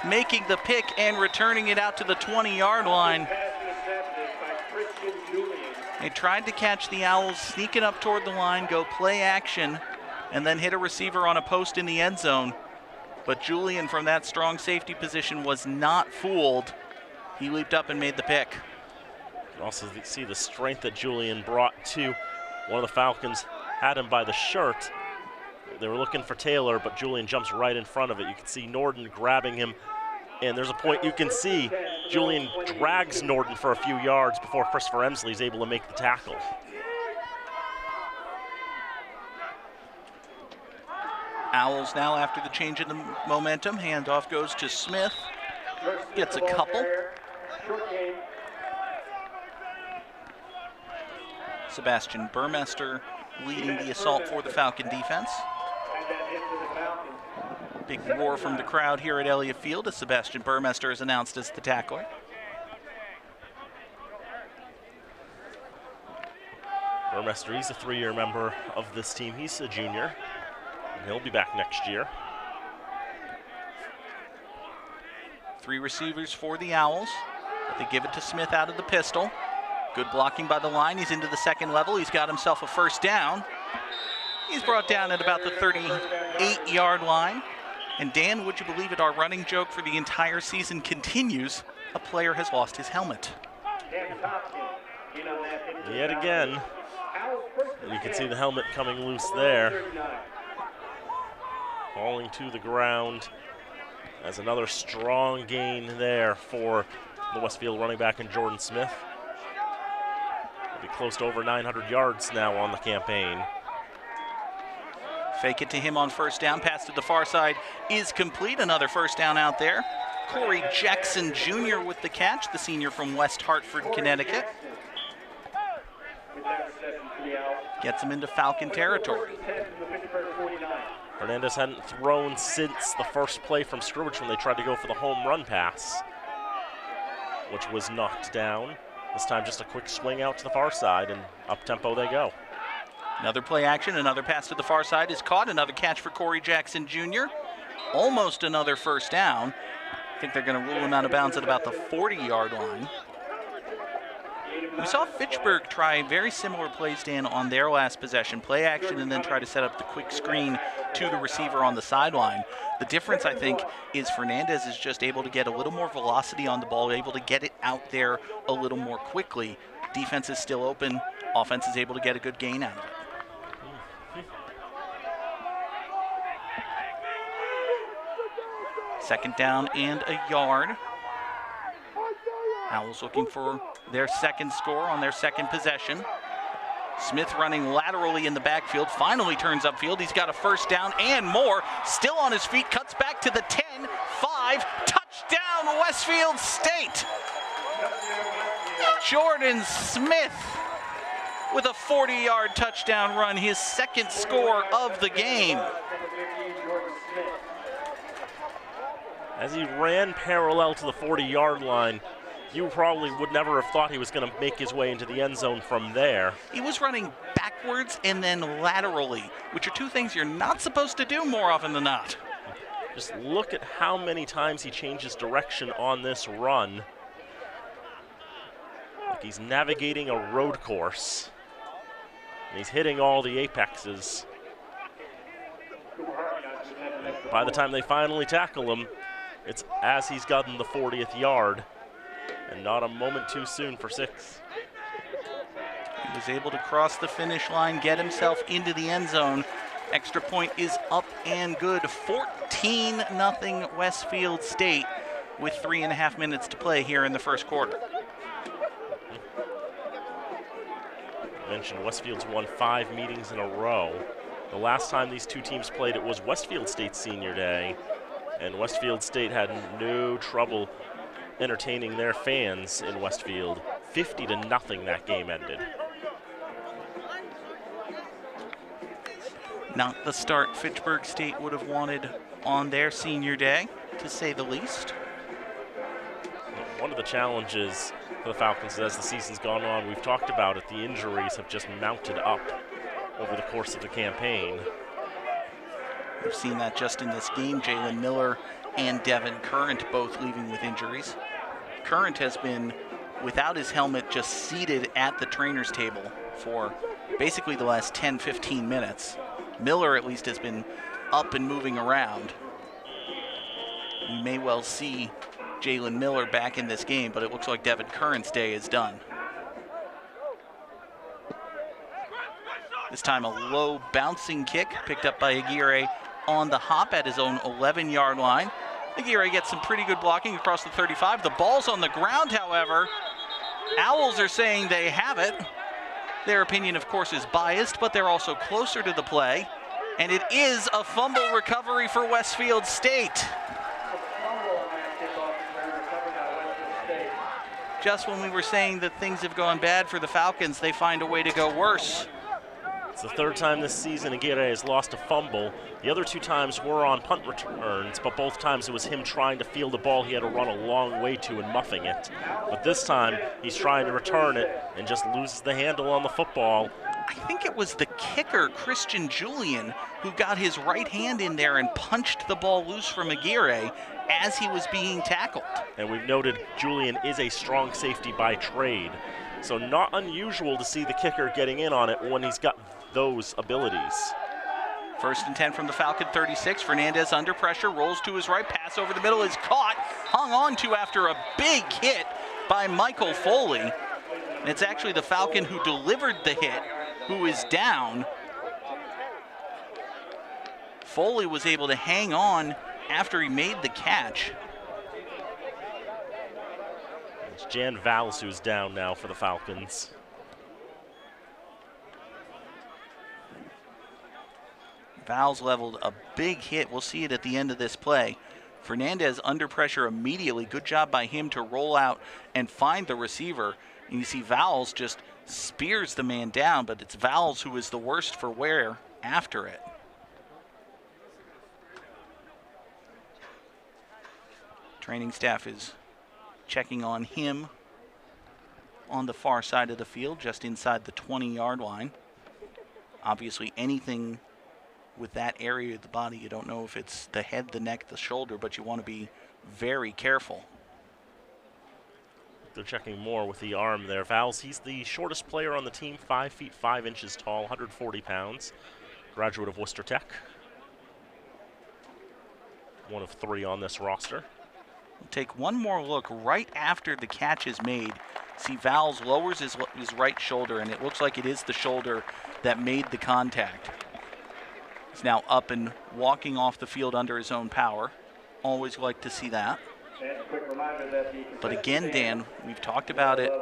making the pick and returning it out to the 20-yard line. They tried to catch the Owls sneaking up toward the line, go play action, and then hit a receiver on a post in the end zone. But Julian from that strong safety position was not fooled. He leaped up and made the pick. You can also see the strength that Julian brought to one of the Falcons. Had him by the shirt. They were looking for Taylor, but Julian jumps right in front of it. You can see Norden grabbing him. And there's a point you can see Julian drags Norden for a few yards before Christopher Emsley is able to make the tackle. Owls now after the change in the momentum. Handoff goes to Smith. Gets a couple. Sebastian Burmester leading the assault for the Falcon defense. Big roar from the crowd here at Elliott Field as Sebastian Burmester is announced as the tackler. Burmester, he's a 3-year member of this team. He's a junior, and he'll be back next year. 3 receivers for the Owls. But they give it to Smith out of the pistol. Good blocking by the line. He's into the 2nd level. He's got himself a first down. He's brought down at about the 38-yard line. And Dan, would you believe it, our running joke for the entire season continues. A player has lost his helmet. Yet again. And you can see the helmet coming loose there. Falling to the ground. As another strong gain there for the Westfield running back in Jordan Smith. He'll be close to over 900 yards now on the campaign. Fake it to him on first down. Pass to the far side is complete. Another first down out there. Corey Jackson Jr. with the catch, the senior from West Hartford, Connecticut. Gets him into Falcon territory. Hernandez hadn't thrown since the first play from scrimmage when they tried to go for the home run pass, which was knocked down. This time just a quick swing out to the far side, and up-tempo they go. Another play action, another pass to the far side is caught. Another catch for Corey Jackson Jr. Almost another first down. I think they're going to rule him out of bounds at about the 40-yard line. We saw Fitchburg try very similar plays, Dan, on their last possession. Play action and then try to set up the quick screen to the receiver on the sideline. The difference, I think, is Fernandez is just able to get a little more velocity on the ball, able to get it out there a little more quickly. Defense is still open offense is able to get a good gain out of it. Second down and a yard. Owls looking for their second score on their second possession. Smith running laterally in the backfield, finally turns upfield. He's got a first down and more. Still on his feet, cuts back to the 10, 5, touchdown Westfield State. Jordan Smith with a 40-yard touchdown run, his second score of the game. As he ran parallel to the 40-yard line, you probably would never have thought he was going to make his way into the end zone from there. He was running backwards and then laterally, which are two things you're not supposed to do more often than not. Just look at how many times he changes direction on this run. Like he's navigating a road course. And he's hitting all the apexes. And by the time they finally tackle him, it's as he's gotten the 40th yard. And not a moment too soon for 6. He was able to cross the finish line, get himself into the end zone. Extra point is up and good. 14-0 Westfield State with 3.5 minutes to play here in the first quarter. I mentioned Westfield's won 5 meetings in a row. The last time these two teams played, it was Westfield State's senior day, and Westfield State had no trouble entertaining their fans in Westfield. 50-0 that game ended. Not the start Fitchburg State would have wanted on their senior day, to say the least. One of the challenges for the Falcons as the season's gone on, we've talked about it, the injuries have just mounted up over the course of the campaign. We've seen that just in this game. Jalen Miller and Devin Current both leaving with injuries. Current has been without his helmet, just seated at the trainer's table for basically the last 10-15 minutes. Miller at least has been up and moving around. We may well see Jalen Miller back in this game, but it looks like Devin Current's day is done. This time a low bouncing kick picked up by Aguirre on the hop at his own 11-yard line. Aguirre gets some pretty good blocking across the 35. The ball's on the ground, however. Owls are saying they have it. Their opinion, of course, is biased, but they're also closer to the play. And it is a fumble recovery for Westfield State. Just when we were saying that things have gone bad for the Falcons, they find a way to go worse. It's the third time this season Aguirre has lost a fumble. The other 2 times were on punt returns, but both times it was him trying to field the ball he had to run a long way to and muffing it. But this time, he's trying to return it and just loses the handle on the football. I think it was the kicker, Christian Julian, who got his right hand in there and punched the ball loose from Aguirre as he was being tackled. And we've noted Julian is a strong safety by trade. So not unusual to see the kicker getting in on it when he's got those abilities. First and 10 from the Falcon 36. Fernandez under pressure, rolls to his right, pass over the middle is caught, hung on to after a big hit by Michael Foley. And it's actually the Falcon who delivered the hit who is down. Foley was able to hang on after he made the catch. It's Jan Valls who's down now for the Falcons. Valls leveled a big hit. We'll see it at the end of this play. Fernandez under pressure immediately. Good job by him to roll out and find the receiver. And you see Valls just spears the man down, but it's Valls who is the worst for wear after it. Training staff is checking on him on the far side of the field, just inside the 20-yard line. Obviously, anything with that area of the body, you don't know if it's the head, the neck, the shoulder, but you want to be very careful. They're checking more with the arm there. Valls, he's the shortest player on the team, 5 feet 5 inches tall, 140 pounds. Graduate of Worcester Tech. One of 3 on this roster. We'll take one more look right after the catch is made. See, Valls lowers his right shoulder, and it looks like it is the shoulder that made the contact. He's now up and walking off the field under his own power. Always like to see that. But again, Dan, we've talked about it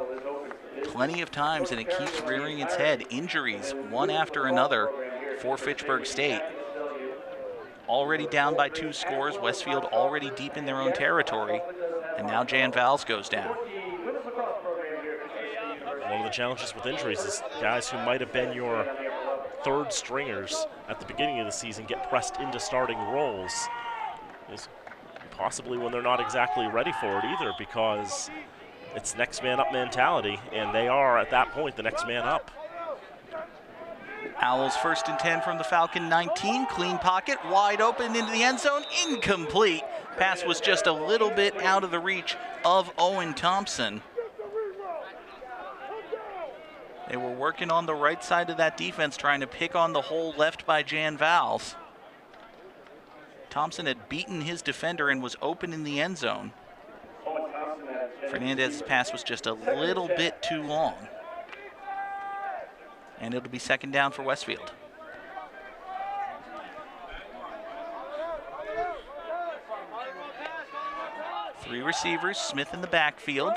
plenty of times, and it keeps rearing its head. Injuries, one after another for Fitchburg State. Already down by 2 scores. Westfield already deep in their own territory. And now Jan Valls goes down. One of the challenges with injuries is guys who might have been your third stringers at the beginning of the season get pressed into starting roles. Possibly when they're not exactly ready for it either, because it's next man up mentality, and they are at that point the next man up. Owls 1st and 10 from the Falcon 19. Clean pocket, wide open into the end zone, incomplete. Pass was just a little bit out of the reach of Owen Thompson. They were working on the right side of that defense, trying to pick on the hole left by Jan Valls. Thompson had beaten his defender and was open in the end zone. Fernandez's pass was just a little bit too long. And it'll be 2nd down for Westfield. Three receivers, Smith in the backfield.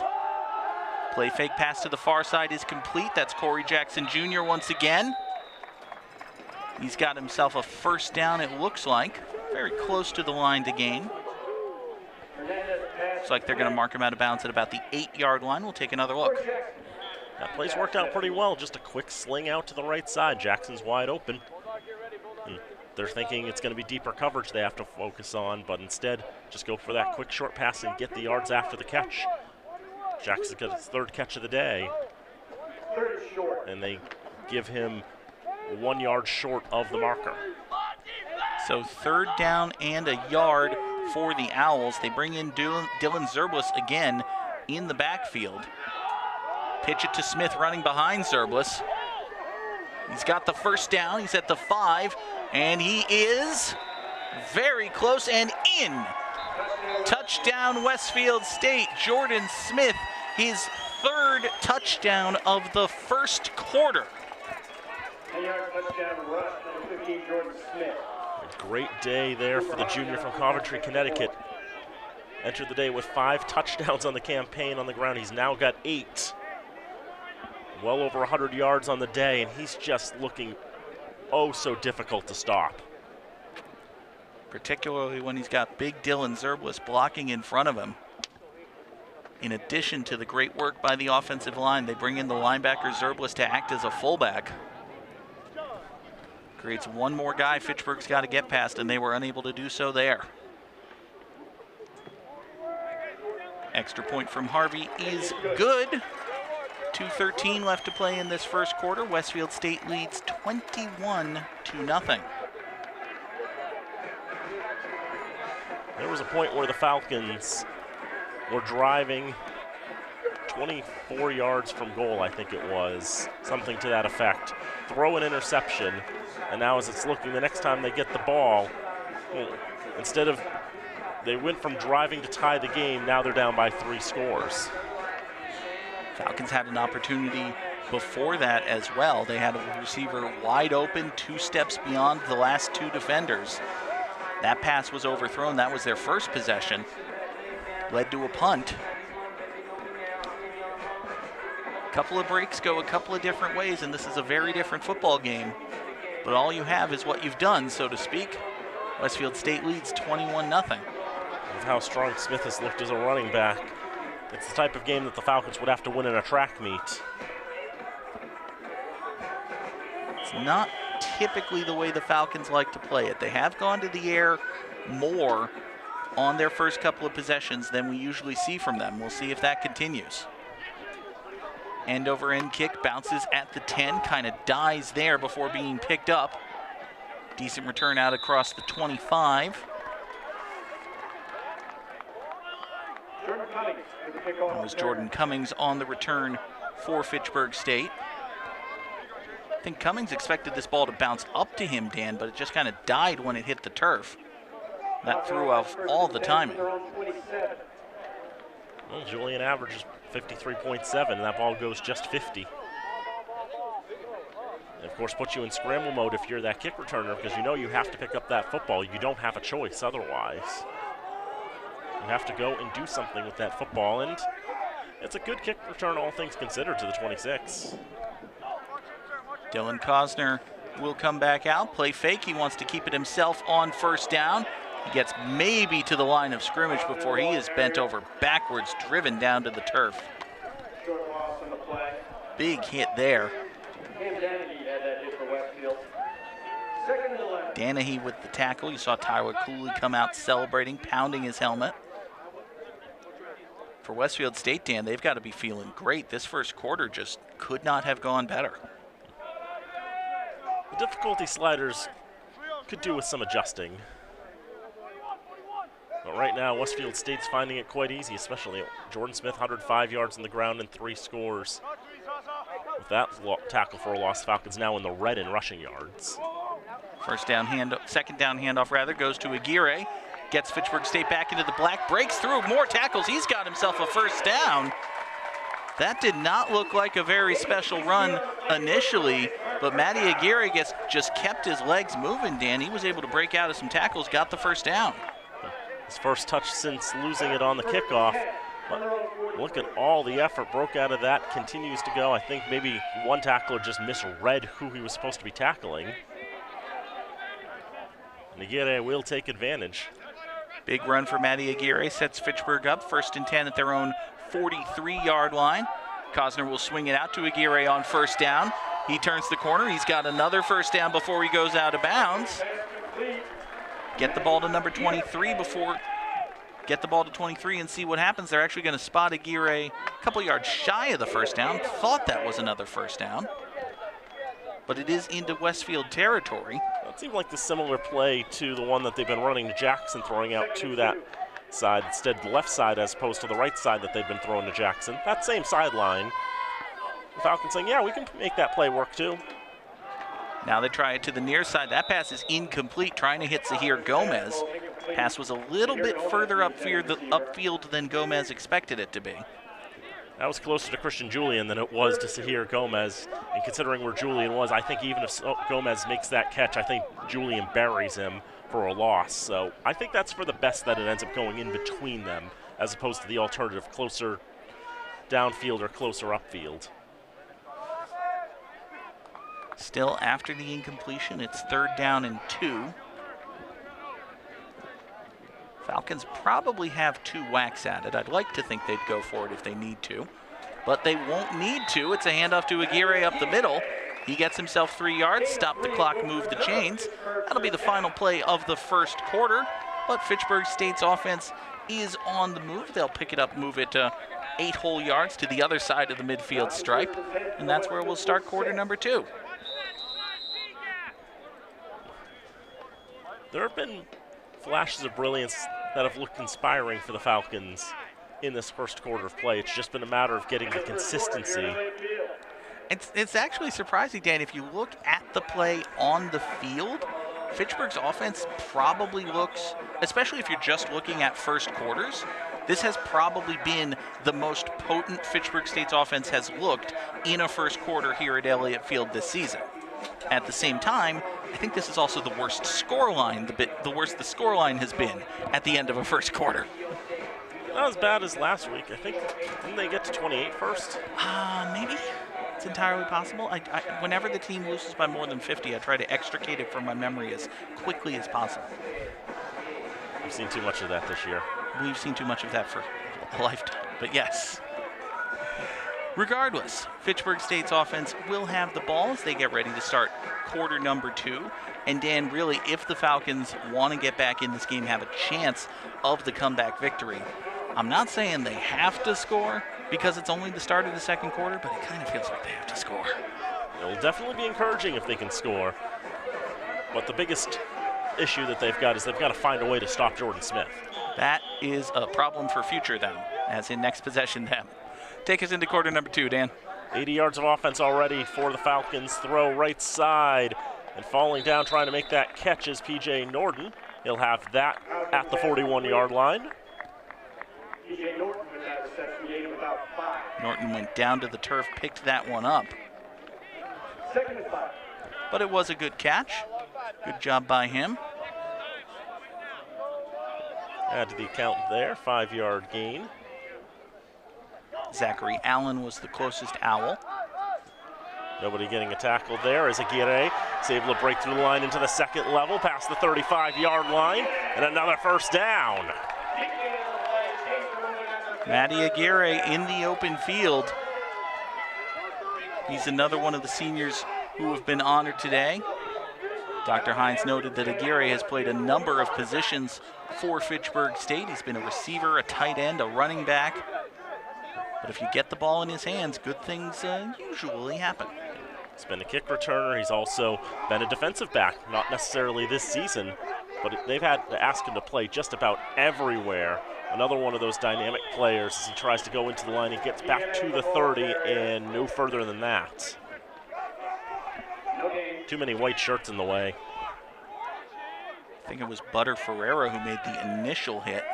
Play fake pass to the far side is complete. That's Corey Jackson Jr. once again. He's got himself a 1st down, it looks like. Very close to the line to gain. Looks like they're going to mark him out of bounds at about the 8-yard line. We'll take another look. That play's worked out pretty well. Just a quick sling out to the right side. Jackson's wide open. They're thinking it's going to be deeper coverage they have to focus on, but instead just go for that quick short pass and get the yards after the catch. Jackson got his 3rd catch of the day, and they give him 1 yard short of the marker. So 3rd down and a yard for the Owls. They bring in Dylan Zerblis again in the backfield. Pitch it to Smith running behind Zerblis. He's got the 1st down. He's at the 5, and he is very close and in. Touchdown Westfield State. Jordan Smith, his 3rd touchdown of the 1st quarter. 10-yard touchdown rush, number 15, Jordan Smith. A great day there for the junior from Coventry, Connecticut. Entered the day with 5 touchdowns on the campaign on the ground. He's now got 8. Well over 100 yards on the day, and he's just looking oh so difficult to stop. Particularly when he's got big Dylan Zerblis blocking in front of him. In addition to the great work by the offensive line, they bring in the linebacker Zerblis to act as a fullback. Creates one more guy Fitchburg's got to get past, and they were unable to do so there. Extra point from Harvey is good. 2:13 left to play in this 1st quarter. Westfield State leads 21-0. There was a point where the Falcons were driving 24 yards from goal, I think it was, something to that effect. Throw an interception, and now as it's looking, the next time they get the ball, instead of, they went from driving to tie the game, now they're down by 3 scores. Falcons had an opportunity before that as well. They had a receiver wide open, 2 steps beyond the last 2 defenders. That pass was overthrown. That was their 1st possession. Led to a punt. A couple of breaks go a couple of different ways, and this is a very different football game. But all you have is what you've done, so to speak. Westfield State leads 21-0. With how strong Smith has looked as a running back, it's the type of game that the Falcons would have to win in a track meet. It's not typically the way the Falcons like to play it. They have gone to the air more on their first couple of possessions than we usually see from them. We'll see if that continues. End over end kick, bounces at the 10, kind of dies there before being picked up. Decent return out across the 25. That was Jordan Cummings on the return for Fitchburg State. I think Cummings expected this ball to bounce up to him, Dan, but it just kind of died when it hit the turf. That threw off all the timing. Well, Julian averages 53.7, and that ball goes just 50. And of course, puts you in scramble mode if you're that kick returner, because you know you have to pick up that football. You don't have a choice otherwise. You have to go and do something with that football, and it's a good kick return, all things considered, to the 26. Dylan Cosner will come back out, play fake. He wants to keep it himself on first down. He gets maybe to the line of scrimmage before he is bent over backwards, driven down to the turf. Big hit there. Danahy with the tackle. You saw Tyler Cooley come out celebrating, pounding his helmet. For Westfield State, Dan, they've got to be feeling great. This first quarter just could not have gone better. The difficulty sliders could do with some adjusting. But right now, Westfield State's finding it quite easy, especially Jordan Smith, 105 yards on the ground and 3 scores. With that tackle for a loss, Falcons now in the red in rushing yards. Second down handoff rather, goes to Aguirre. Gets Fitchburg State back into the black, breaks through, more tackles. He's got himself a first down. That did not look like a very special run initially, but Matty Aguirre just kept his legs moving, Dan. He was able to break out of some tackles, got the first down. His first touch since losing it on the kickoff. But look at all the effort broke out of that, continues to go. I think maybe one tackler just misread who he was supposed to be tackling. And Aguirre will take advantage. Big run for Matty Aguirre, sets Fitchburg up, 1st and 10 at their own 43-yard line. Cosner will swing it out to Aguirre on first down. He turns the corner, he's got another first down before he goes out of bounds. Get the ball to number 23 get the ball to 23 and see what happens. They're actually going to spot Aguirre a couple yards shy of the first down. Thought that was another first down, but it is into Westfield territory. It seemed like the similar play to the one that they've been running to Jackson, throwing out to that side, instead the left side as opposed to the right side that they've been throwing to Jackson. That same sideline. The Falcons saying, yeah, we can make that play work too. Now they try it to the near side. That pass is incomplete, trying to hit Zahir Gomez. Pass was a little bit further upfield than Gomez expected it to be. That was closer to Christian Julian than it was to Zahir Gomez. And considering where Julian was, I think even if Gomez makes that catch, I think Julian buries him for a loss. So I think that's for the best that it ends up going in between them, as opposed to the alternative closer downfield or closer upfield. Still after the incompletion, it's 3rd down and 2. Falcons probably have 2 whacks at it. I'd like to think they'd go for it if they need to, but they won't need to. It's a handoff to Aguirre up the middle. He gets himself 3 yards, stop the clock, move the chains. That'll be the final play of the first quarter, but Fitchburg State's offense is on the move. They'll pick it up, move it 8 whole yards to the other side of the midfield stripe, and that's where we'll start quarter number 2. There have been flashes of brilliance that have looked inspiring for the Falcons in this first quarter of play. It's just been a matter of getting the consistency. It's actually surprising, Dan, if you look at the play on the field, Fitchburg's offense probably looks, especially if you're just looking at first quarters, this has probably been the most potent Fitchburg State's offense has looked in a first quarter here at Elliott Field this season. At the same time, I think this is also the worst scoreline, the worst the scoreline has been at the end of a first quarter. Not as bad as last week. I think, didn't they get to 28 first? Maybe. It's entirely possible. Whenever the team loses by more than 50, I try to extricate it from my memory as quickly as possible. We've seen too much of that this year. We've seen too much of that for a lifetime, but yes. Regardless, Fitchburg State's offense will have the ball as they get ready to start quarter number 2. And Dan, really, if the Falcons want to get back in this game, have a chance of the comeback victory, I'm not saying they have to score because it's only the start of the second quarter, but it kind of feels like they have to score. It'll definitely be encouraging if they can score. But the biggest issue that they've got is they've got to find a way to stop Jordan Smith. That is a problem for future them, as in next possession them. Take us into quarter number 2, Dan. 80 yards of offense already for the Falcons. Throw right side. And falling down trying to make that catch is P.J. Norden. He'll have that at the 41-yard line. Norton went down to the turf, picked that one up. But it was a good catch. Good job by him. Add to the account there, 5-yard gain. Zachary Allen was the closest Owl. Nobody getting a tackle there as Aguirre is able to break through the line into the second level, past the 35-yard line, and another first down. Matty Aguirre in the open field. He's another one of the seniors who have been honored today. Dr. Hines noted that Aguirre has played a number of positions for Fitchburg State. He's been a receiver, a tight end, a running back. But if you get the ball in his hands, good things usually happen. He's been a kick returner. He's also been a defensive back, not necessarily this season, but they've had to ask him to play just about everywhere. Another one of those dynamic players as he tries to go into the line. He gets back to the 30 and no further than that. Too many white shirts in the way. I think it was Butter Ferreira who made the initial hit.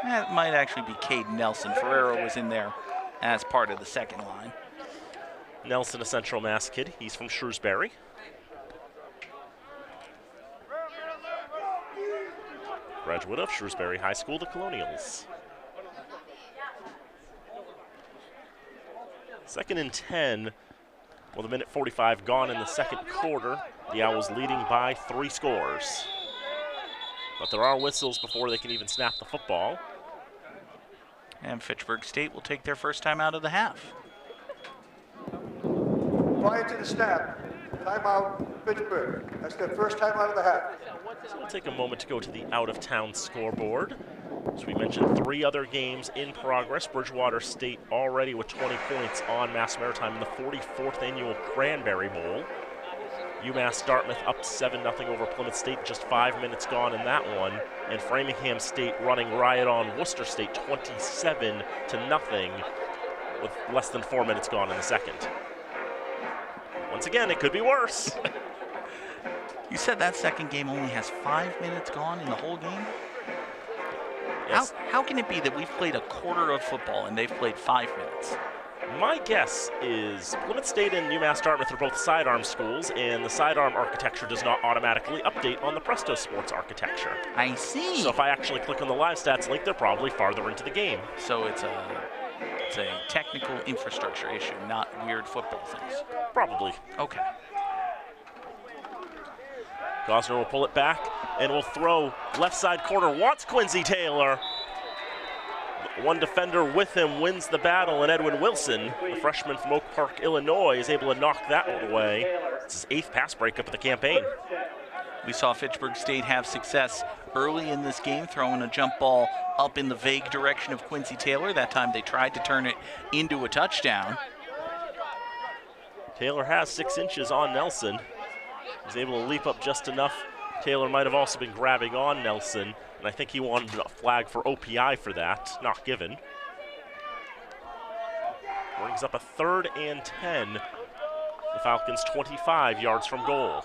That might actually be Cade Nelson. Ferreira was in there as part of the second line. Nelson, a Central Mass kid. He's from Shrewsbury. Graduate of Shrewsbury High School, the Colonials. 2nd and 10. With a minute 45 gone in the second quarter. The Owls leading by 3 scores. But there are whistles before they can even snap the football. And Fitchburg State will take their first time out of the half. Prior to the snap, timeout Fitchburg. That's their first time out of the half. So we'll take a moment to go to the out-of-town scoreboard. As we mentioned, 3 other games in progress. Bridgewater State already with 20 points on Mass Maritime in the 44th annual Cranberry Bowl. UMass Dartmouth up 7-0 over Plymouth State, just 5 minutes gone in that one. And Framingham State running riot on Worcester State 27-0 with less than 4 minutes gone in the second. Once again, it could be worse. You said that second game only has 5 minutes gone in the whole game? Yes. How can it be that we've played a quarter of football and they've played 5 minutes? My guess is Plymouth State and UMass Dartmouth are both sidearm schools, and the sidearm architecture does not automatically update on the Presto Sports architecture. I see. So if I actually click on the live stats link, they're probably farther into the game. So it's a technical infrastructure issue, not weird football things. Probably. Okay. Gosner will pull it back and will throw left side corner. Wants Quincy Taylor. One defender with him wins the battle, and Edwin Wilson, the freshman from Oak Park, Illinois, is able to knock that one away. It's his 8th pass breakup of the campaign. We saw Fitchburg State have success early in this game, throwing a jump ball up in the vague direction of Quincy Taylor. That time they tried to turn it into a touchdown. Taylor has 6 inches on Nelson. He's able to leap up just enough. Taylor might have also been grabbing on Nelson, and I think he wanted a flag for OPI for that, not given. Brings up a 3rd and 10. The Falcons 25 yards from goal.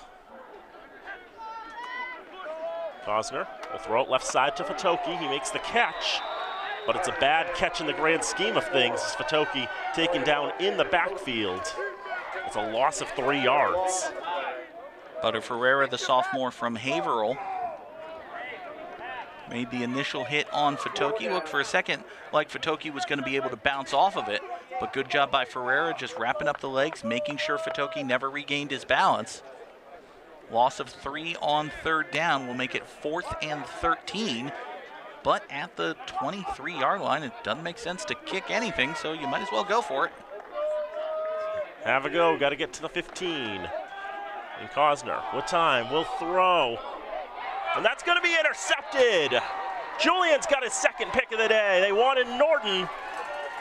Gosner will throw it left side to Fatoki. He makes the catch, but it's a bad catch in the grand scheme of things. As Fatoki taken down in the backfield. It's a loss of 3 yards. Butter Ferreira, the sophomore from Haverhill, made the initial hit on Fatoki. Looked for a second like Fatoki was going to be able to bounce off of it, but good job by Ferreira just wrapping up the legs, making sure Fatoki never regained his balance. Loss of 3 on 3rd down will make it 4th and 13, but at the 23-yard line, it doesn't make sense to kick anything, so you might as well go for it. Have a go, got to get to the 15. And Cosner with time will throw. And that's going to be intercepted. Julian's got his 2nd pick of the day. They wanted Norton.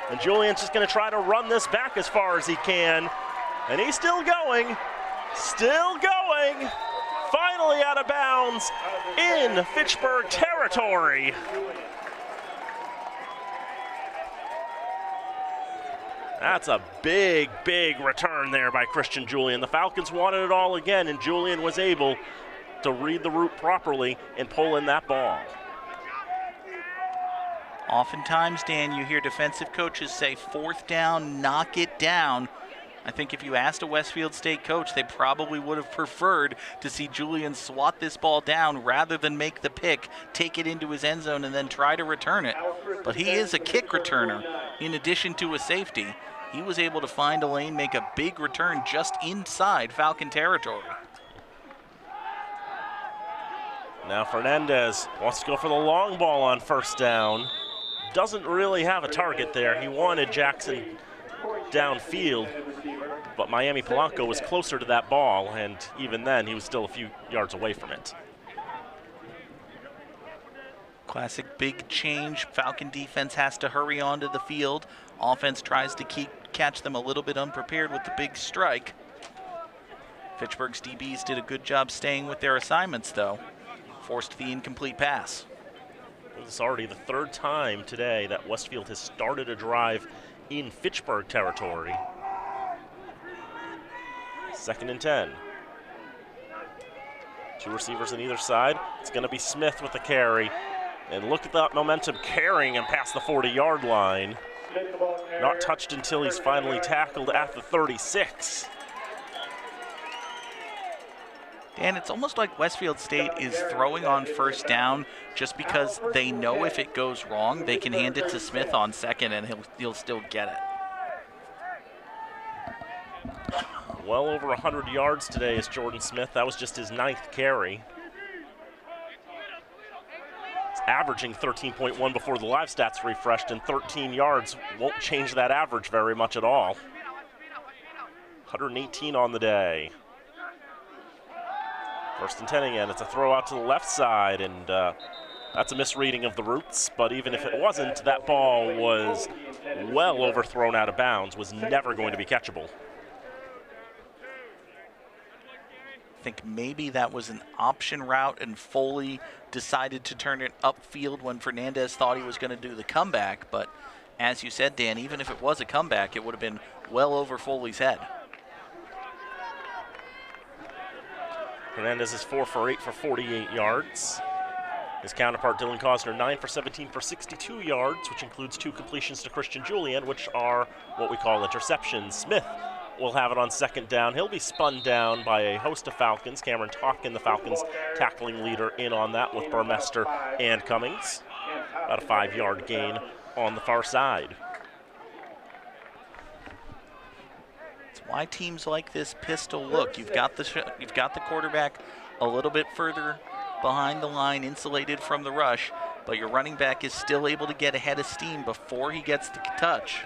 And Julian's just going to try to run this back as far as he can. And he's still going. Still going. Finally out of bounds in Fitchburg territory. That's a big, big return there by Christian Julian. The Falcons wanted it all again, and Julian was able to read the route properly and pull in that ball. Oftentimes, Dan, you hear defensive coaches say 4th down, knock it down. I think if you asked a Westfield State coach, they probably would have preferred to see Julian swat this ball down rather than make the pick, take it into his end zone, and then try to return it. But he is a kick returner in addition to a safety. He was able to find a lane, make a big return just inside Falcon territory. Now Fernandez wants to go for the long ball on 1st down. Doesn't really have a target there. He wanted Jackson downfield, but Miami Polanco was closer to that ball, and even then he was still a few yards away from it. Classic big change. Falcon defense has to hurry onto the field. Offense tries to catch them a little bit unprepared with the big strike. Fitchburg's DBs did a good job staying with their assignments, though. Forced the incomplete pass. This is already the 3rd time today that Westfield has started a drive in Fitchburg territory. 2nd and 10. 2 receivers on either side. It's going to be Smith with the carry. And look at that momentum carrying him past the 40-yard line. Not touched until he's finally tackled at the 36. Dan, it's almost like Westfield State is throwing on 1st down just because they know if it goes wrong, they can hand it to Smith on 2nd and he'll still get it. Well over 100 yards today is Jordan Smith. That was just his 9th carry. He's averaging 13.1 before the live stats refreshed, and 13 yards won't change that average very much at all. 118 on the day. 1st and 10 again. It's a throw out to the left side, and that's a misreading of the routes. But even if it wasn't, that ball was well overthrown out of bounds, was never going to be catchable. I think maybe that was an option route, and Foley decided to turn it upfield when Fernandez thought he was going to do the comeback. But as you said, Dan, even if it was a comeback, it would have been well over Foley's head. Hernandez is 4 for 8 for 48 yards. His counterpart, Dylan Cosner, 9 for 17 for 62 yards, which includes 2 completions to Christian Julian, which are what we call interceptions. Smith will have it on 2nd down. He'll be spun down by a host of Falcons. Cameron Talkin, the Falcons tackling leader, in on that with Burmester and Cummings. About a 5-yard gain on the far side. Why teams like this pistol look. You've got the quarterback a little bit further behind the line, insulated from the rush, but your running back is still able to get ahead of steam before he gets the touch.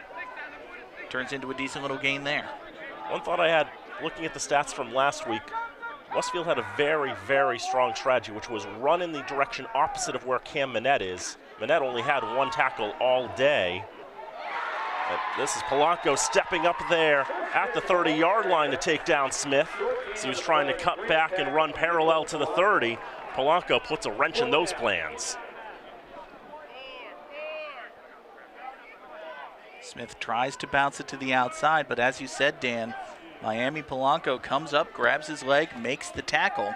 Turns into a decent little gain there. One thought I had looking at the stats from last week, Westfield had a very, very strong strategy, which was run in the direction opposite of where Cam Manette is. Manette only had 1 tackle all day. This is Polanco stepping up there at the 30-yard line to take down Smith. So he was trying to cut back and run parallel to the 30. Polanco puts a wrench in those plans. Smith tries to bounce it to the outside, but as you said, Dan, Miami Polanco comes up, grabs his leg, makes the tackle.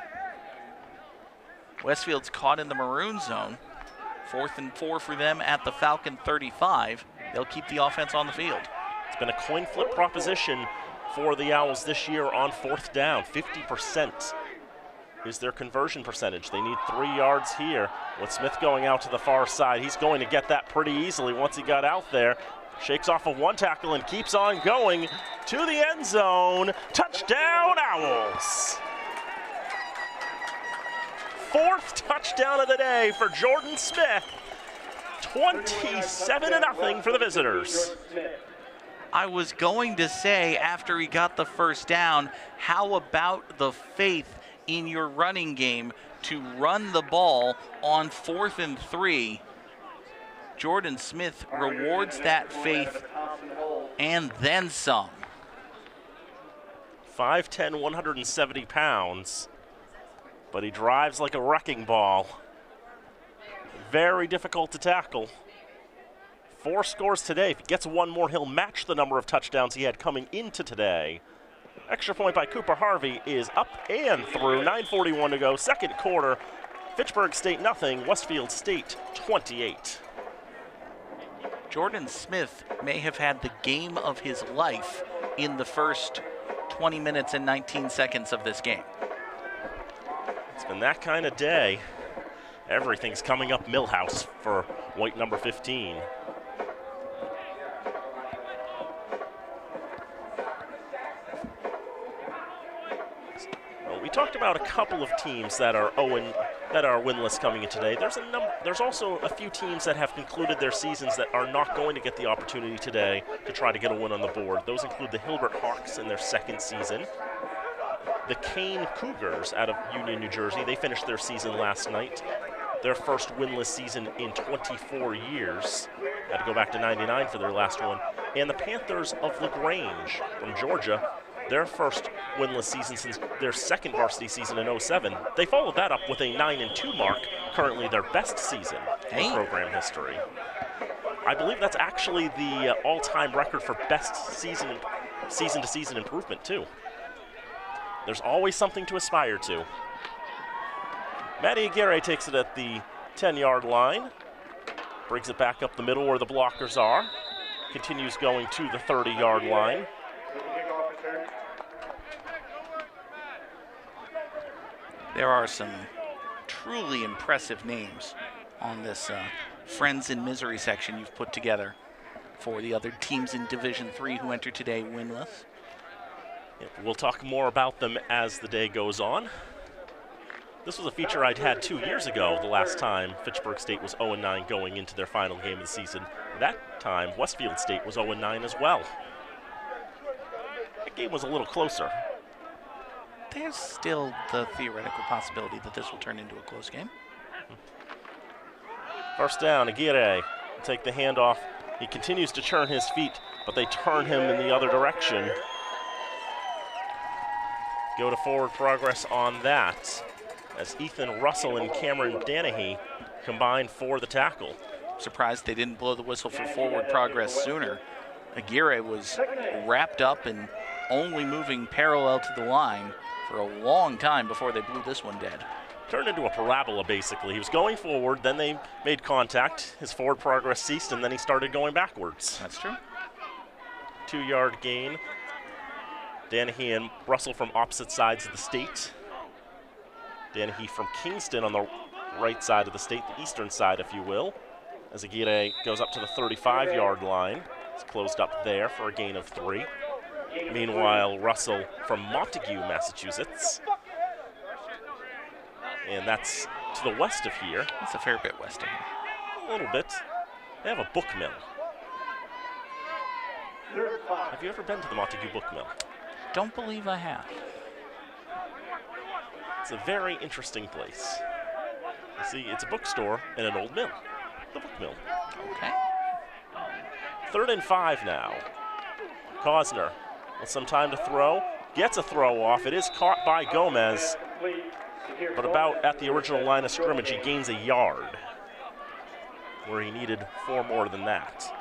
Westfield's caught in the maroon zone. 4th and 4 for them at the Falcon 35. They'll keep the offense on the field. It's been a coin flip proposition for the Owls this year on 4th down. 50% is their conversion percentage. They need 3 yards here. With Smith going out to the far side, he's going to get that pretty easily once he got out there. Shakes off of 1 tackle and keeps on going to the end zone. Touchdown, Owls! 4th touchdown of the day for Jordan Smith. 27-0 for the visitors. I was going to say, after he got the 1st down, how about the faith in your running game to run the ball on 4th and 3? Jordan Smith rewards that faith and then some. 5'10", 170 pounds, but he drives like a wrecking ball. Very difficult to tackle. 4 scores today. If he gets 1 more, he'll match the number of touchdowns he had coming into today. Extra point by Cooper Harvey is up and through. 9:41 to go, 2nd quarter. Fitchburg State 0, Westfield State 28. Jordan Smith may have had the game of his life in the first 20 minutes and 19 seconds of this game. It's been that kind of day. Everything's coming up Millhouse for white number 15. Well, we talked about a couple of teams that are winless coming in today. There's also a few teams that have concluded their seasons that are not going to get the opportunity today to try to get a win on the board. Those include the Hilbert Hawks in their second season. The Kane Cougars out of Union, New Jersey, they finished their season last night. Their first winless season in 24 years. Had to go back to 99 for their last one. And the Panthers of LaGrange from Georgia, their first winless season since their second varsity season in 07. They followed that up with a 9-2 mark, currently their best season in program history. I believe that's actually the all-time record for best season-to-season improvement, too. There's always something to aspire to. Matty Aguirre takes it at the 10-yard line. Brings it back up the middle where the blockers are. Continues going to the 30-yard line. There are some truly impressive names on this Friends in Misery section you've put together for the other teams in Division III who enter today winless. We'll talk more about them as the day goes on. This was a feature I'd had 2 years ago, the last time Fitchburg State was 0-9 going into their final game of the season. That time, Westfield State was 0-9 as well. That game was a little closer. There's still the theoretical possibility that this will turn into a close game. First down, Aguirre will take the handoff. He continues to churn his feet, but they turn him in the other direction. Go to forward progress on that, as Ethan Russell and Cameron Danahy combine for the tackle. Surprised they didn't blow the whistle for forward progress sooner. Aguirre was wrapped up and only moving parallel to the line for a long time before they blew this one dead. Turned into a parabola, basically. He was going forward, then they made contact. His forward progress ceased, and then he started going backwards. That's true. 2-yard gain. Danahy and Russell from opposite sides of the state. Danahy from Kingston on the right side of the state, the eastern side, if you will, as Aguirre goes up to the 35-yard line. It's closed up there for a gain of 3. Meanwhile, Russell from Montague, Massachusetts. And that's to the west of here. That's a fair bit west of here. A little bit. They have a book mill. Have you ever been to the Montague Book Mill? Don't believe I have. It's a very interesting place. You see, it's a bookstore and an old mill. The book mill. Okay. 3rd and 5 now. Cosner with some time to throw. Gets a throw off. It is caught by Gomez. But about at the original line of scrimmage, he gains a yard, where he needed 4 more than that.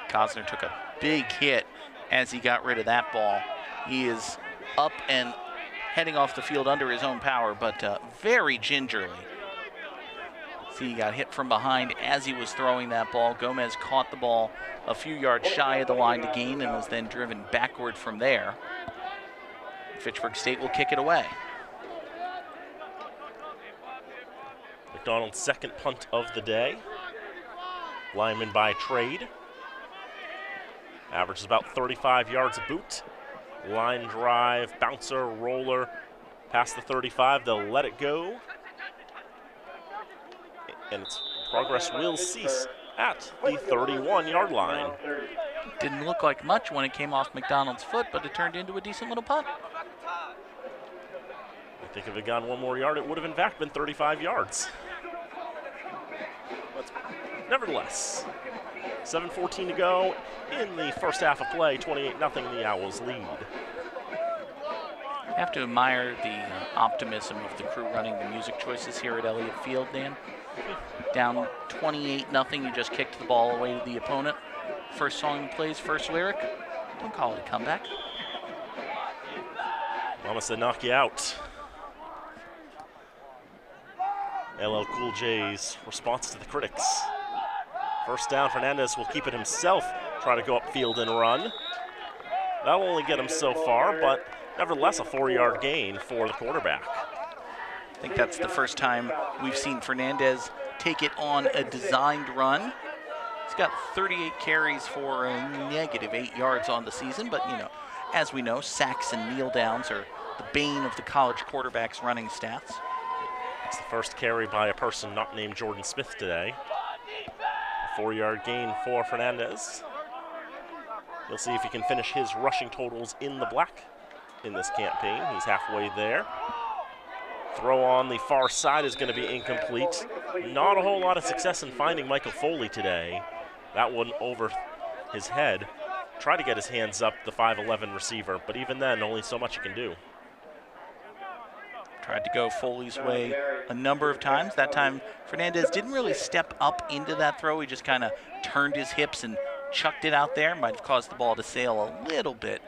Cosner took a big hit as he got rid of that ball. He is up and heading off the field under his own power, but very gingerly. See, he got hit from behind as he was throwing that ball. Gomez caught the ball a few yards shy of the line to gain and was then driven backward from there. Fitchburg State will kick it away. McDonald's second punt of the day. Lineman by trade. Averages about 35 yards a boot. Line drive, bouncer, roller. Past the 35, they'll let it go. And its progress will cease at the 31-yard line. Didn't look like much when it came off McDonald's foot, but it turned into a decent little punt. I think if it gone 1 more yard, it would have in fact been 35 yards. But nevertheless, 7:14 to go in the first half of play, 28-0, the Owls lead. I have to admire the optimism of the crew running the music choices here at Elliott Field, Dan. Down 28-0, you just kicked the ball away to the opponent. First song plays, first lyric. Don't call it a comeback. Mama said knock you out. LL Cool J's response to the critics. First down, Fernandez will keep it himself, try to go upfield and run. That'll only get him so far, but nevertheless a 4-yard gain for the quarterback. I think that's the first time we've seen Fernandez take it on a designed run. He's got 38 carries for a negative 8 yards on the season, but you know, as we know, sacks and kneel downs are the bane of the college quarterback's running stats. It's the first carry by a person not named Jordan Smith today. A 4-yard gain for Fernandez. He'll see if he can finish his rushing totals in the black in this campaign. He's halfway there. Throw on the far side is going to be incomplete. Not a whole lot of success in finding Michael Foley today. That one over his head. Tried to get his hands up, the 5'11" receiver, but even then, only so much he can do. Tried to go Foley's way a number of times. That time, Fernandez didn't really step up into that throw. He just kind of turned his hips and chucked it out there. Might have caused the ball to sail a little bit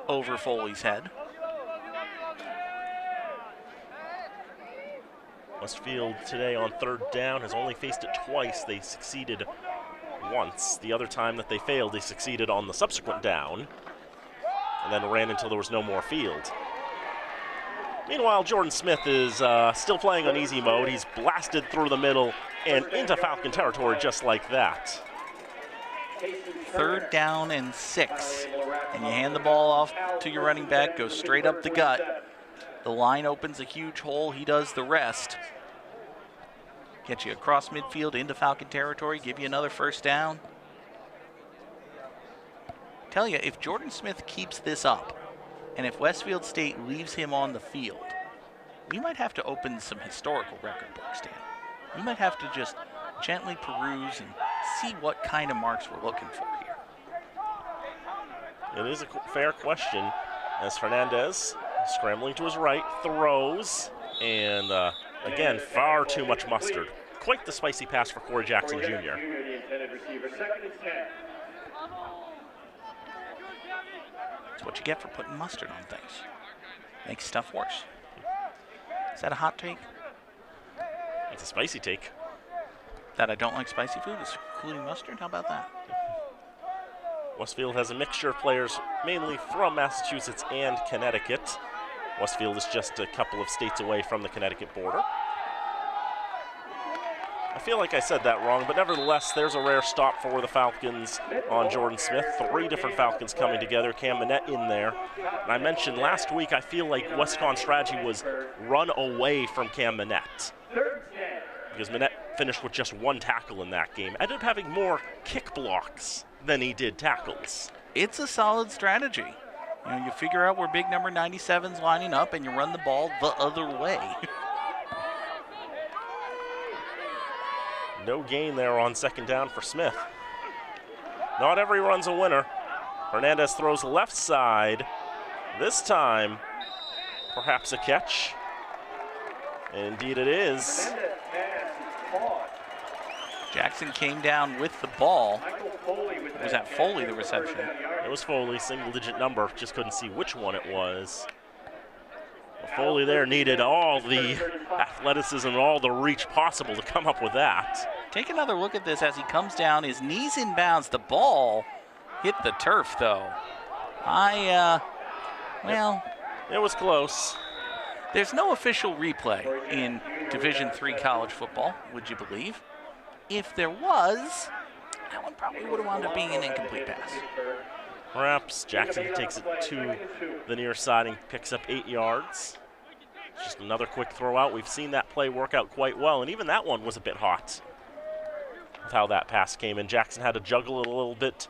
over Foley's head. Westfield today on 3rd down has only faced it twice. They succeeded once. The other time that they failed, they succeeded on the subsequent down and then ran until there was no more field. Meanwhile, Jordan Smith is still playing on easy mode. He's blasted through the middle and into Falcon territory just like that. 3rd down and 6. And you hand the ball off to your running back, go straight up the gut. The line opens a huge hole, he does the rest. Get you across midfield into Falcon territory, give you another 1st down. Tell you, if Jordan Smith keeps this up, and if Westfield State leaves him on the field, we might have to open some historical record books, Dan. We might have to just gently peruse and see what kind of marks we're looking for here. It is a fair question as Fernandez, scrambling to his right, throws, and again, far too much mustard. Quite the spicy pass for Corey Jackson Jr. That's what you get for putting mustard on things. Makes stuff worse. Is that a hot take? It's a spicy take. That I don't like spicy food, including mustard? How about that? Westfield has a mixture of players mainly from Massachusetts and Connecticut. Westfield is just a couple of states away from the Connecticut border. I feel like I said that wrong, but nevertheless, there's a rare stop for the Falcons on Jordan Smith. 3 different Falcons coming together, Cam Manette in there. And I mentioned last week, I feel like WestCon's strategy was run away from Cam Manette, because Manette finished with just 1 tackle in that game. Ended up having more kick blocks than he did tackles. It's a solid strategy. You know, you figure out where big number 97's lining up and you run the ball the other way. No gain there on 2nd down for Smith. Not every run's a winner. Hernandez throws left side. This time, perhaps a catch. And indeed it is. Jackson came down with the ball. Was that Foley, the reception? It was Foley, single-digit number. Just couldn't see which one it was. Well, Foley there needed all the athleticism and all the reach possible to come up with that. Take another look at this as he comes down. His knees in bounds. The ball hit the turf, though. Well, it was close. There's no official replay in Division III college football, would you believe? If there was, that one probably would have wound up being an incomplete pass. Perhaps Jackson takes it to the near side and picks up 8 yards. Just another quick throw out. We've seen that play work out quite well, and even that one was a bit hot with how that pass came in. Jackson had to juggle it a little bit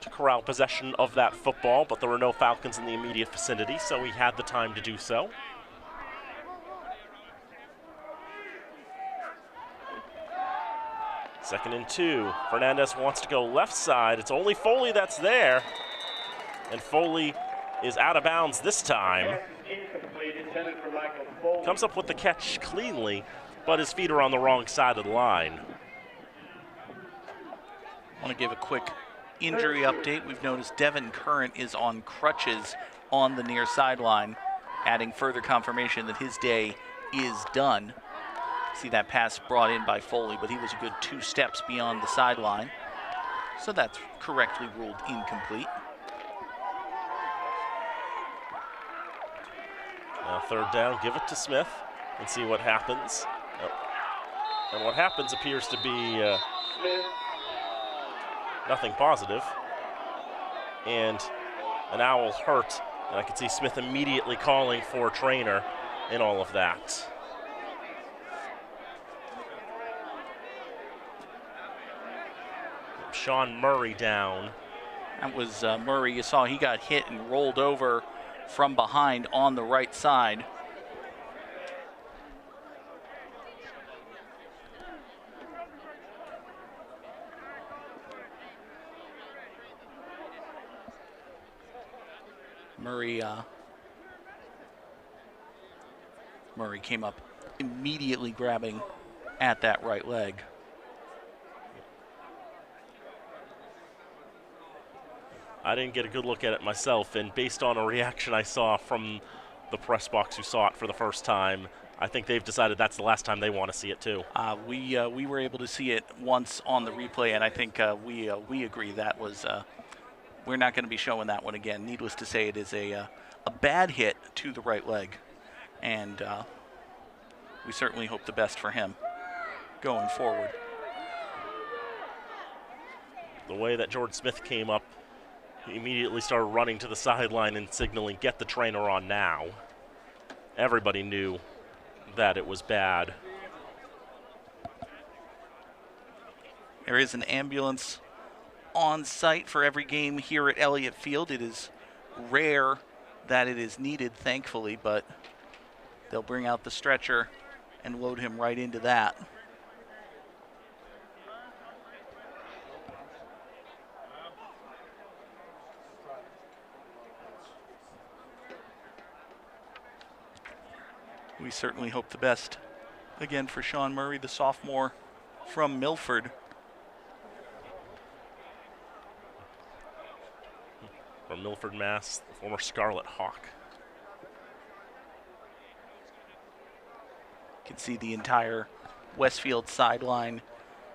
to corral possession of that football, but there were no Falcons in the immediate vicinity, so he had the time to do so. Second and 2. Fernandez wants to go left side. It's only Foley that's there. And Foley is out of bounds this time. Comes up with the catch cleanly, but his feet are on the wrong side of the line. I want to give a quick injury update. We've noticed Devin Current is on crutches on the near sideline, adding further confirmation that his day is done. See that pass brought in by Foley, but he was a good 2 steps beyond the sideline. So that's correctly ruled incomplete. Now 3rd down, give it to Smith and see what happens. And what happens appears to be nothing positive. And an owl hurt, and I could see Smith immediately calling for a trainer in all of that. Sean Murray down. That was Murray. You saw he got hit and rolled over from behind on the right side. Murray came up immediately grabbing at that right leg. I didn't get a good look at it myself, and based on a reaction I saw from the press box who saw it for the first time, I think they've decided that's the last time they want to see it too. We were able to see it once on the replay, and I think we agree that was we're not going to be showing that one again. Needless to say, it is a bad hit to the right leg, and we certainly hope the best for him going forward. The way that Jordan Smith came up, he immediately started running to the sideline and signaling, "Get the trainer on now." Everybody knew that it was bad. There is an ambulance on site for every game here at Elliott Field. It is rare that it is needed, thankfully, but they'll bring out the stretcher and load him right into that. We certainly hope the best again for Sean Murray, the sophomore from Milford. From Milford, Mass., the former Scarlet Hawk. You can see the entire Westfield sideline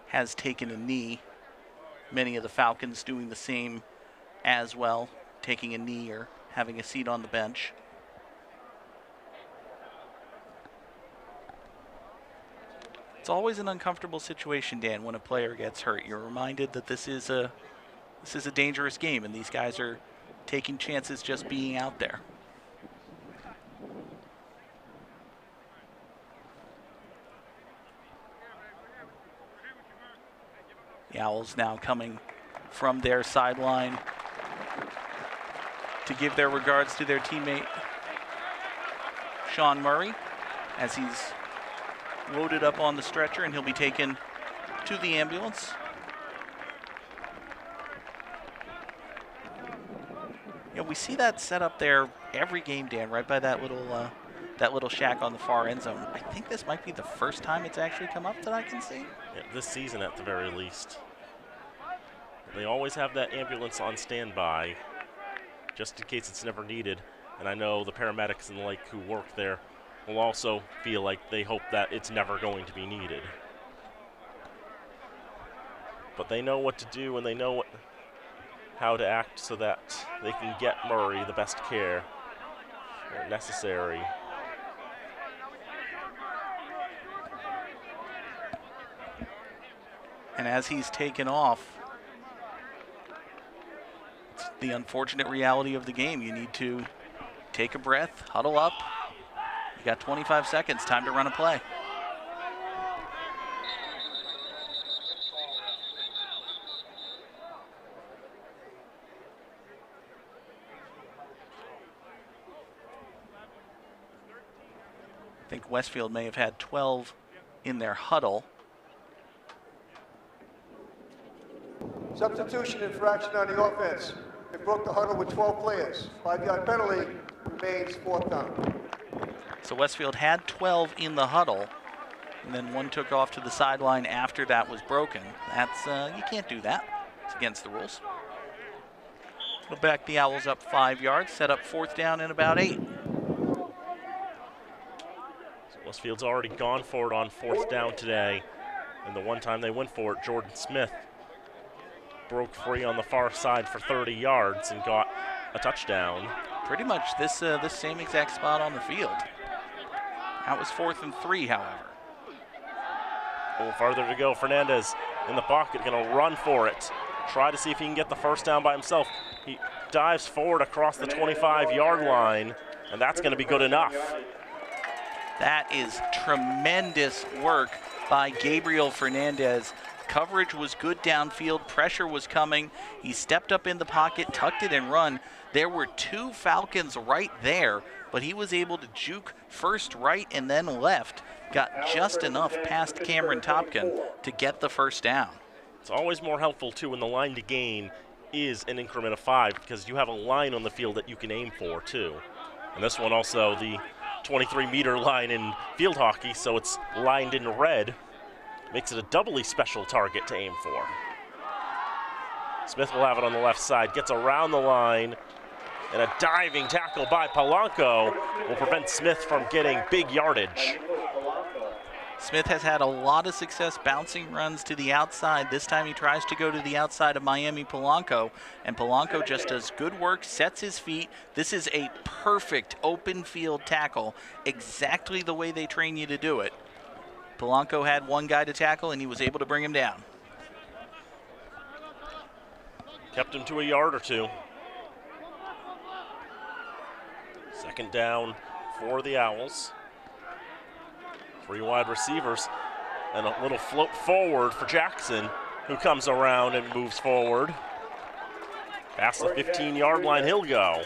has taken a knee. Many of the Falcons doing the same as well, taking a knee or having a seat on the bench. It's always an uncomfortable situation, Dan, when a player gets hurt. You're reminded that this is a dangerous game, and these guys are taking chances just being out there. The Owls now coming from their sideline to give their regards to their teammate Sean Murray as he's loaded up on the stretcher, and he'll be taken to the ambulance. Yeah, we see that set up there every game, Dan, right by that little shack on the far end zone. I think this might be the first time it's actually come up that I can see. Yeah, this season at the very least. They always have that ambulance on standby just in case it's never needed. And I know the paramedics and the like who work there will also feel like they hope that it's never going to be needed. But they know what to do, and they know how to act so that they can get Murray the best care necessary. And as he's taken off, it's the unfortunate reality of the game. You need to take a breath, huddle up. You got 25 seconds, time to run a play. I think Westfield may have had 12 in their huddle. Substitution infraction on the offense. They broke the huddle with 12 players. 5-yard penalty, remains 4th down. So Westfield had 12 in the huddle, and then one took off to the sideline after that was broken. That's you can't do that. It's against the rules. We'll back the Owls up 5 yards, set up 4th down and about 8. So Westfield's already gone for it on 4th down today, and the one time they went for it, Jordan Smith broke free on the far side for 30 yards and got a touchdown. Pretty much this same exact spot on the field. That was 4th and 3, however. A little farther to go. Fernandez in the pocket, going to run for it. Try to see if he can get the first down by himself. He dives forward across the 25-yard line, and that's going to be good enough. That is tremendous work by Gabriel Fernandez. Coverage was good downfield. Pressure was coming. He stepped up in the pocket, tucked it, and run. There were 2 Falcons right there, but he was able to juke first right and then left. Got just enough past Cameron Topkin to get the first down. It's always more helpful, too, when the line to gain is an increment of 5 because you have a line on the field that you can aim for, too. And this one also, the 23-meter line in field hockey, so it's lined in red. Makes it a doubly special target to aim for. Smith will have it on the left side, gets around the line, and a diving tackle by Polanco will prevent Smith from getting big yardage. Smith has had a lot of success bouncing runs to the outside. This time he tries to go to the outside of Miami Polanco, and Polanco just does good work, sets his feet. This is a perfect open field tackle, exactly the way they train you to do it. Polanco had one guy to tackle, and he was able to bring him down. Kept him to a yard or two. Second down for the Owls. 3 wide receivers, and a little float forward for Jackson, who comes around and moves forward. Past the 15-yard line, he'll go.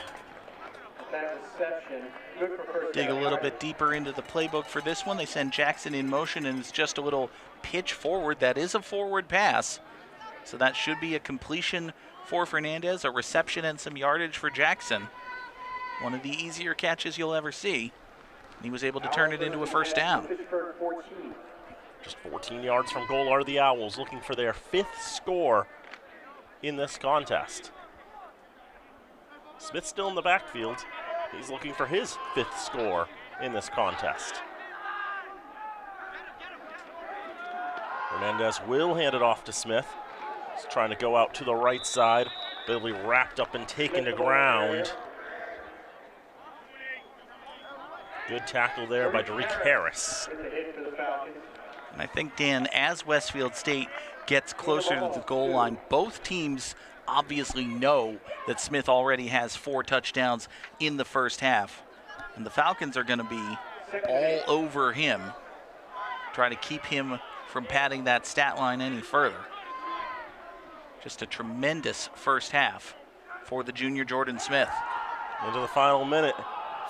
Dig a little bit deeper into the playbook for this one. They send Jackson in motion, and it's just a little pitch forward. That is a forward pass, so that should be a completion for Fernandez, a reception and some yardage for Jackson. One of the easier catches you'll ever see. He was able to turn it into a first down. Just 14 yards from goal are the Owls, looking for their 5th score in this contest. Smith still in the backfield. He's looking for his 5th score in this contest. Fernandez will hand it off to Smith. He's trying to go out to the right side, but he'll be wrapped up and taken to ground. Good tackle there by Derek Harris. And I think, Dan, as Westfield State gets closer to the goal line, both teams obviously know that Smith already has 4 touchdowns in the first half. And the Falcons are going to be all over him, trying to keep him from padding that stat line any further. Just a tremendous first half for the junior Jordan Smith. Into the final minute,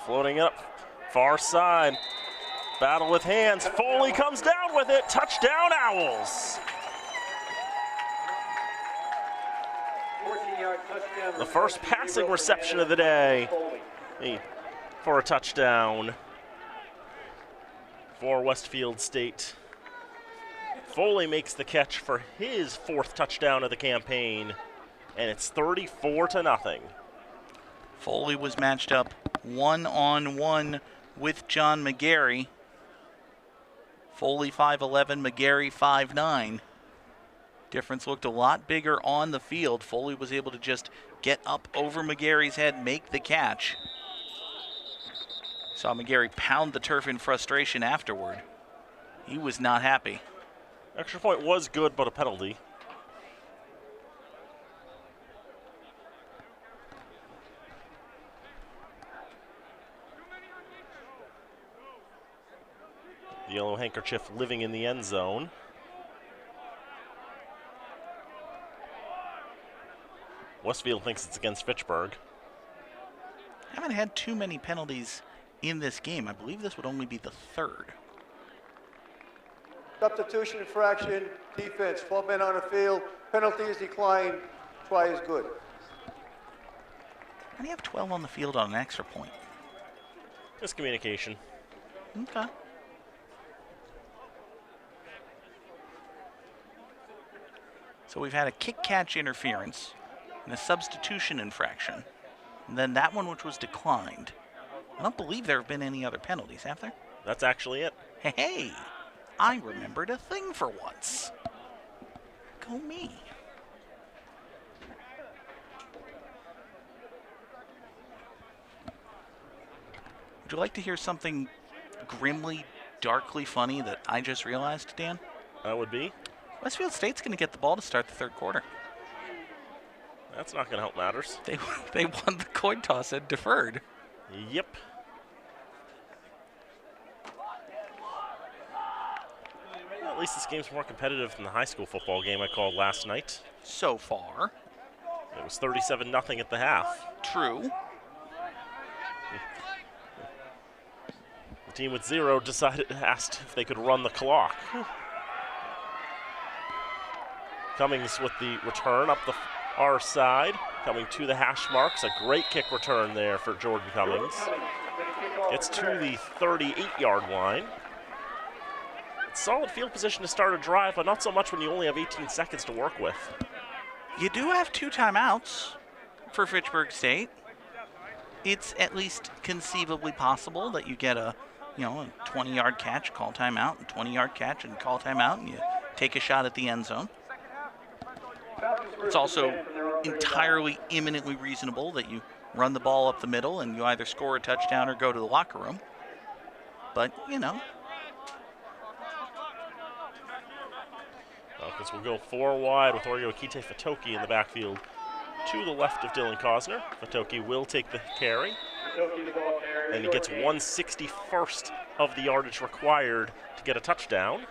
floating up. Far side, battle with hands. Foley comes down with it. Touchdown, Owls. The first passing reception of the day for a touchdown for Westfield State. Foley makes the catch for his 4th touchdown of the campaign, and it's 34-0. Foley was matched up 1-on-1 with John McGarry. Foley 5'11", McGarry 5'9". Difference looked a lot bigger on the field. Foley was able to just get up over McGarry's head, make the catch. Saw McGarry pound the turf in frustration afterward. He was not happy. Extra point was good, but a penalty. The yellow handkerchief living in the end zone. Westfield thinks it's against Fitchburg. Haven't had too many penalties in this game. I believe this would only be the 3rd. Substitution infraction, defense, 12 men on the field, penalty is declined, try is good. How do you have 12 on the field on an extra point? Just communication. Okay. So we've had a kick-catch interference and a substitution infraction, and then that one which was declined. I don't believe there have been any other penalties, have there? That's actually it. Hey, I remembered a thing for once. Go me. Would you like to hear something grimly, darkly funny that I just realized, Dan? That would be? Westfield State's going to get the ball to start the third quarter. That's not going to help matters. They won the coin toss and deferred. Yep. Well, at least this game's more competitive than the high school football game I called last night. So far. It was 37-0 at the half. True. The team with 0 asked if they could run the clock. Cummings with the return up the far side, coming to the hash marks. A great kick return there for Jordan Cummings. Gets to the 38-yard line. Solid field position to start a drive, but not so much when you only have 18 seconds to work with. You do have 2 timeouts for Fitchburg State. It's at least conceivably possible that you get a 20-yard catch, call timeout, and 20-yard catch and call timeout, and you take a shot at the end zone. It's also entirely imminently reasonable that you run the ball up the middle and you either score a touchdown or go to the locker room. But, Falcons will go 4 wide with Oreo Akite Fatoki in the backfield to the left of Dylan Cosner. Fatoki will take the carry. And he gets 1/61st of the yardage required to get a touchdown.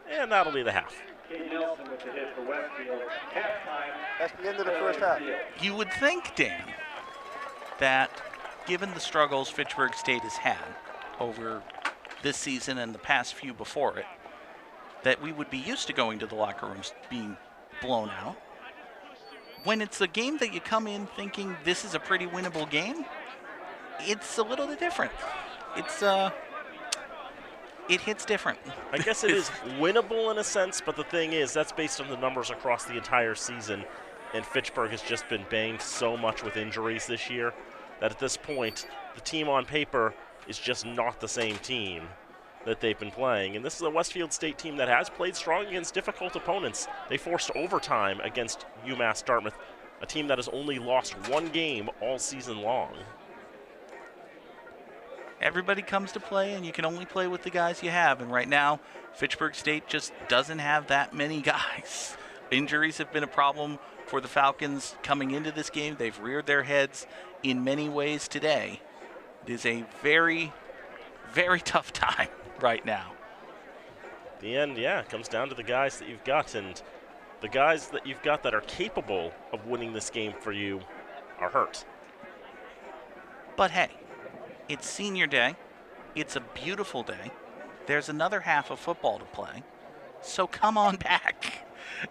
And that'll be the half. That's the end of the first half. you would think, Dan, that given the struggles Fitchburg State has had over this season and the past few before it, that we would be used to going to the locker rooms being blown out. When it's a game that you come in thinking this is a pretty winnable game, it's a little bit different. It hits different. I guess it is winnable in a sense, but the thing is, that's based on the numbers across the entire season, and Fitchburg has just been banged so much with injuries this year that at this point, the team on paper is just not the same team that they've been playing. And this is a Westfield State team that has played strong against difficult opponents. They forced overtime against UMass Dartmouth, a team that has only lost 1 game all season long. Everybody comes to play, and you can only play with the guys you have. And right now, Fitchburg State just doesn't have that many guys. Injuries have been a problem for the Falcons coming into this game. They've reared their heads in many ways today. It is a very, very tough time right now. The end, yeah, it comes down to the guys that you've got, and the guys that you've got that are capable of winning this game for you are hurt. But hey, it's senior day. It's a beautiful day. There's another half of football to play. So come on back.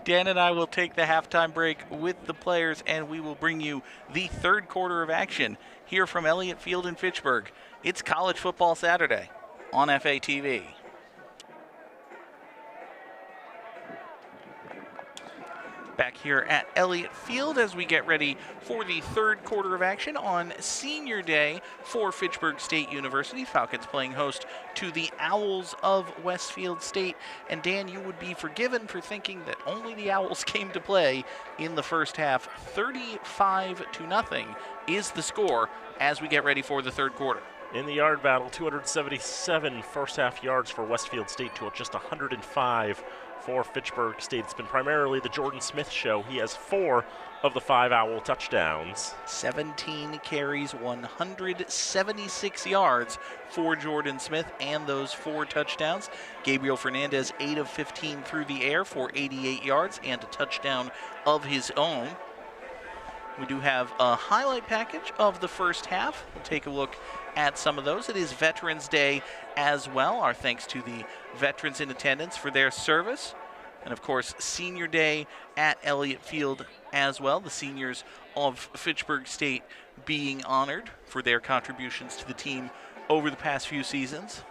Dan and I will take the halftime break with the players, and we will bring you the third quarter of action here from Elliott Field in Fitchburg. It's College Football Saturday on FATV. Back here at Elliott Field as we get ready for the third quarter of action on senior day for Fitchburg State University. Falcons playing host to the Owls of Westfield State. And Dan, you would be forgiven for thinking that only the Owls came to play in the first half. 35-0 is the score as we get ready for the third quarter. In the yard battle, 277 first half yards for Westfield State to just 105 for Fitchburg State. It's been primarily the Jordan Smith show. He has 4 of the 5 Owl touchdowns. 17 carries, 176 yards for Jordan Smith and those 4 touchdowns. Gabriel Fernandez, 8 of 15 through the air for 88 yards and a touchdown of his own. We do have a highlight package of the first half. We'll take a look at some of those. It is Veterans Day as well. Our thanks to the veterans in attendance for their service. And of course, Senior Day at Elliott Field as well. The seniors of Fitchburg State being honored for their contributions to the team over the past few seasons.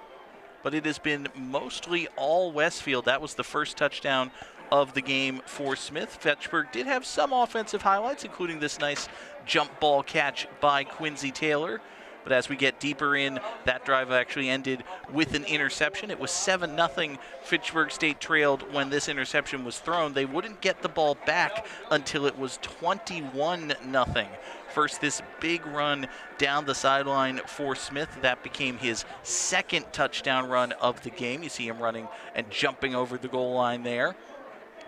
But it has been mostly all Westfield. That was the first touchdown of the game for Smith. Fitchburg did have some offensive highlights, including this nice jump ball catch by Quincy Taylor. But as we get deeper in, that drive actually ended with an interception. It was 7-0. Fitchburg State trailed when this interception was thrown. They wouldn't get the ball back until it was 21-0. First, this big run down the sideline for Smith. That became his second touchdown run of the game. You see him running and jumping over the goal line there.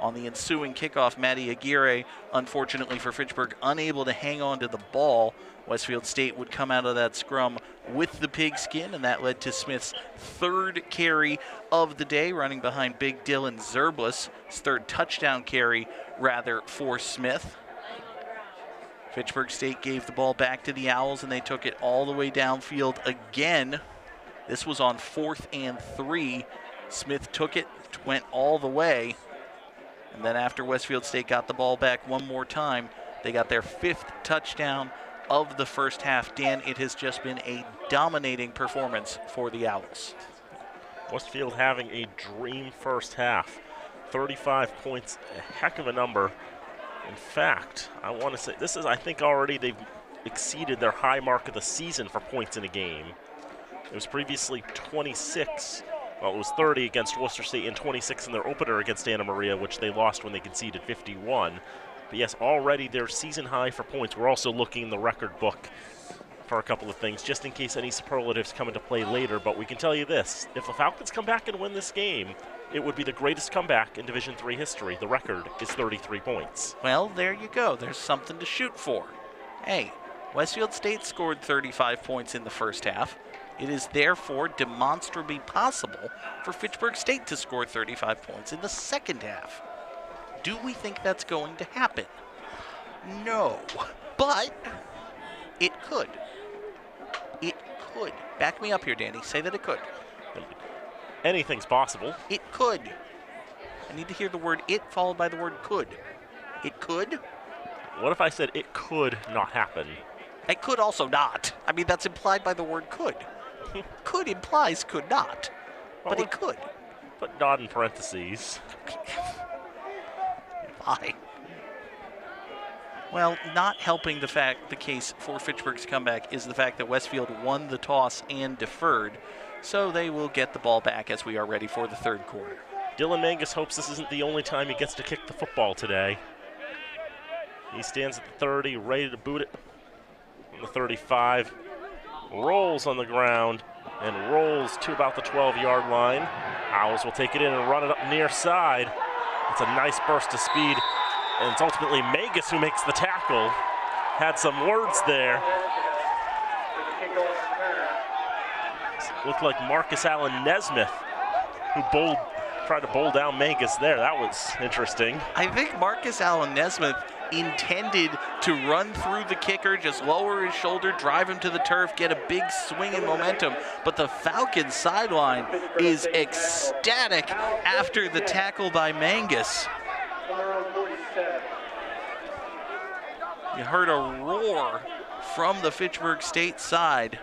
On the ensuing kickoff, Matty Aguirre, unfortunately for Fitchburg, unable to hang on to the ball. Westfield State would come out of that scrum with the pigskin, and that led to Smith's third carry of the day, running behind big Dylan Zerblis. His third touchdown carry, rather, for Smith. Fitchburg State gave the ball back to the Owls, and they took it all the way downfield again. This was on 4th and 3. Smith took it, went all the way. And then after Westfield State got the ball back one more time, they got their 5th touchdown of the first half. Dan, it has just been a dominating performance for the Owls. Westfield having a dream first half. 35 points, a heck of a number. In fact, I want to say, this is, I think already they've exceeded their high mark of the season for points in a game. It was previously 26. Well, it was 30 against Worcester State and 26 in their opener against Anna Maria, which they lost when they conceded 51. But yes, already their season high for points. We're also looking in the record book for a couple of things, just in case any superlatives come into play later. But we can tell you this, if the Falcons come back and win this game, it would be the greatest comeback in Division III history. The record is 33 points. Well, there you go. There's something to shoot for. Hey, Westfield State scored 35 points in the first half. It is therefore demonstrably possible for Fitchburg State to score 35 points in the second half. Do we think that's going to happen? No, but it could. It could. Back me up here, Danny. Say that it could. Anything's possible. It could. I need to hear the word it followed by the word could. It could? What if I said it could not happen? It could also not. I mean, that's implied by the word could. Could implies could not, but it could. But not in parentheses. Fine. Well, not helping the case for Fitchburg's comeback is the fact that Westfield won the toss and deferred, so they will get the ball back as we are ready for the third quarter. Dylan Mangus hopes this isn't the only time he gets to kick the football today. He stands at the 30, ready to boot it. On the 35, rolls on the ground and rolls to about the 12-yard line. Owls will take it in and run it up near side. It's a nice burst of speed, and it's ultimately Mangus who makes the tackle. Had some words there. Looked like Marcus Allen Nesmith who tried to bowl down Mangus there. That was interesting. I think Marcus Allen Nesmith intended to run through the kicker, just lower his shoulder, drive him to the turf, get a big swing in momentum, but the Falcons sideline is ecstatic after the tackle by Mangus. You heard a roar from the Fitchburg State side.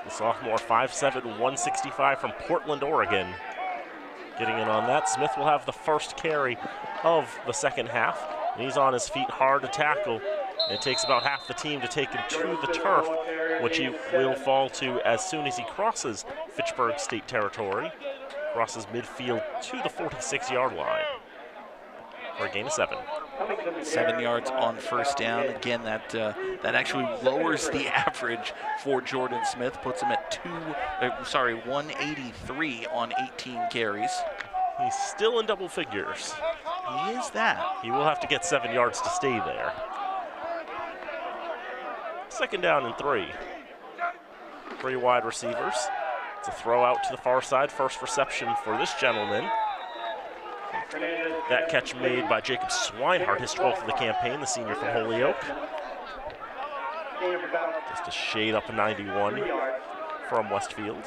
The sophomore, 5'7", 165 from Portland, Oregon. Getting in on that. Smith will have the first carry of the second half. And he's on his feet, hard to tackle. And it takes about half the team to take him to the turf, which he will fall to as soon as he crosses Fitchburg State territory. Crosses midfield to the 46-yard line for a gain of 7. 7 yards on first down. Again, that actually lowers the average for Jordan Smith, puts him at 183 on 18 carries. He's still in double figures. He is that. He will have to get 7 yards to stay there. Second down and 3. 3 wide receivers. It's a throw out to the far side. First reception for this gentleman. That catch made by Jacob Swinehart, his 12th of the campaign, the senior from Holyoke. Just a shade up a 91 from Westfield.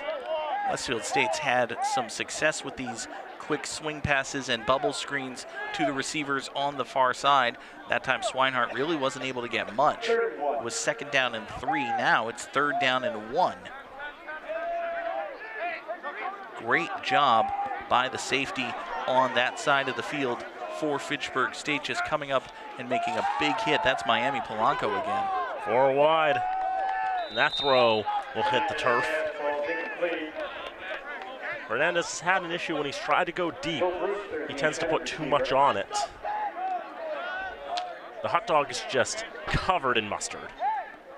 Westfield State's had some success with these quick swing passes and bubble screens to the receivers on the far side. That time Swinehart really wasn't able to get much. It was second down and 3. Now it's third down and 1. Great job by the safety on that side of the field for Fitchburg State, just coming up and making a big hit. That's Miami Polanco again. 4 wide. And that throw will hit the turf. Fernandez has had an issue when he's tried to go deep. He tends to put too much on it. The hot dog is just covered in mustard.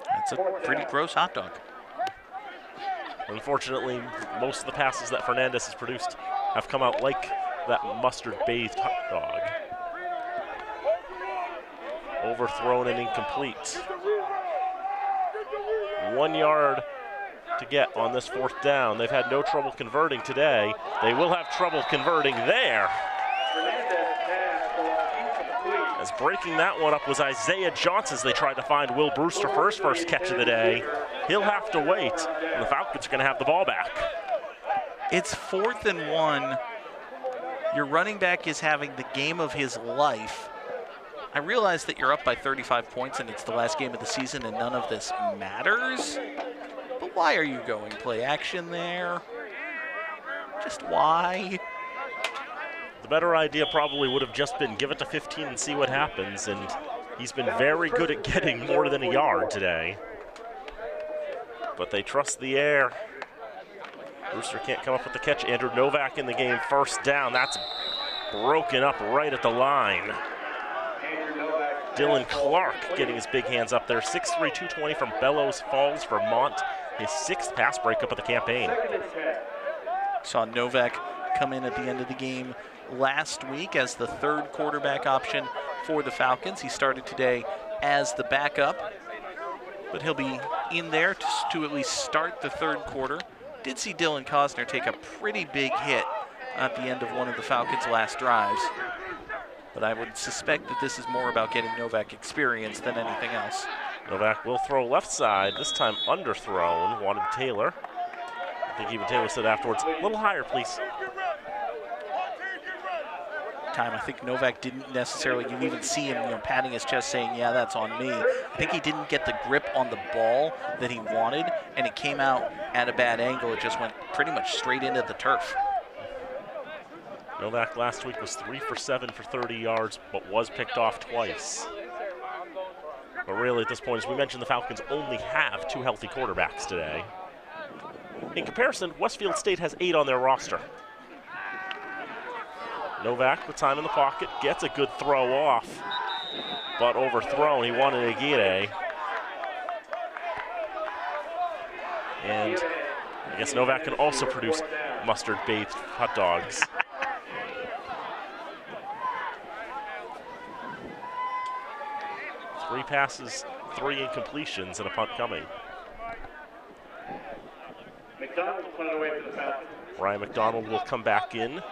That's a pretty gross hot dog. Unfortunately, most of the passes that Fernandez has produced have come out like that mustard-bathed hot dog. Overthrown and incomplete. 1 yard to get on this 4th down. They've had no trouble converting today. They will have trouble converting there. As breaking that one up was Isaiah Johnson as they tried to find Will Brewster for his first catch of the day. He'll have to wait, and the Falcons are going to have the ball back. It's 4th and 1. Your running back is having the game of his life. I realize that you're up by 35 points and it's the last game of the season and none of this matters. But why are you going play action there? Just why? The better idea probably would have just been give it to 15 and see what happens, and he's been very good at getting more than a yard today. But they trust the air. Brewster can't come up with the catch. Andrew Novak in the game, 1st down. That's broken up right at the line. Dylan Clark getting his big hands up there. 6'3", 220 from Bellows Falls, Vermont. His 6th pass breakup of the campaign. Saw Novak come in at the end of the game last week as the 3rd quarterback option for the Falcons. He started today as the backup, but he'll be in there to at least start the 3rd quarter. Did see Dylan Cosner take a pretty big hit at the end of one of the Falcons' last drives, but I would suspect that this is more about getting Novak experience than anything else. Novak will throw left side, this time underthrown. Wanted Taylor. I think even Taylor said afterwards, a little higher, please. I think Novak didn't necessarily, you even see him patting his chest saying, yeah, that's on me. I think he didn't get the grip on the ball that he wanted, and it came out at a bad angle. It just went pretty much straight into the turf. Novak last week was 3 for 7 for 30 yards, but was picked off twice. But really at this point, as we mentioned, the Falcons only have 2 healthy quarterbacks today. In comparison, Westfield State has 8 on their roster. Novak with time in the pocket, gets a good throw off, but overthrown. He wanted Aguirre. And I guess Novak can also produce mustard-bathed hot dogs. Three passes, 3 incompletions, and a punt coming. McDonald will put it away for the Falcons. Ryan McDonald will come back in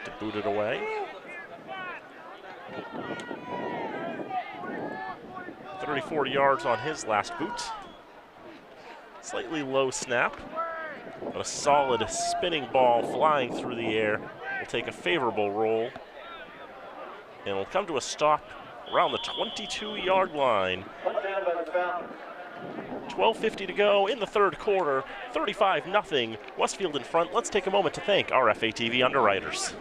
to boot it away. 34 yards on his last boot. Slightly low snap, but a solid spinning ball flying through the air will take a favorable roll. And will come to a stop around the 22-yard line. 12:50 to go in the 3rd quarter, 35-0, Westfield in front. Let's take a moment to thank our FATV underwriters.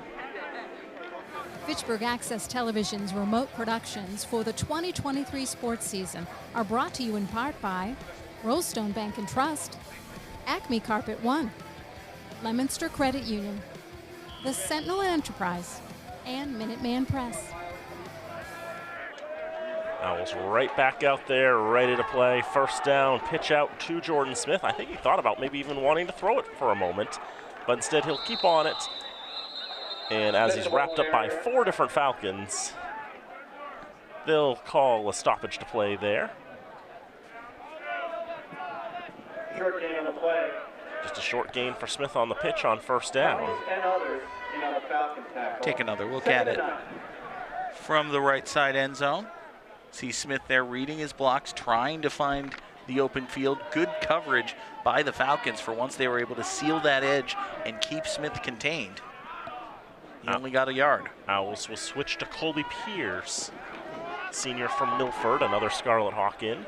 Fitchburg Access Television's remote productions for the 2023 sports season are brought to you in part by Rollstone Bank and Trust, Acme Carpet One, Leominster Credit Union, the Sentinel Enterprise, and Minuteman Press. Owls right back out there, ready to play. 1st down, pitch out to Jordan Smith. I think he thought about maybe even wanting to throw it for a moment, but instead he'll keep on it. And as he's wrapped up by 4 different Falcons, they'll call a stoppage to play there. Short gain on the play. Just a short gain for Smith on the pitch on 1st down. Take another look at it from the right side end zone. See Smith there reading his blocks, trying to find the open field. Good coverage by the Falcons for once they were able to seal that edge and keep Smith contained. He only got a yard. Owls will switch to Colby Pierce, senior from Milford, another Scarlet Hawk in.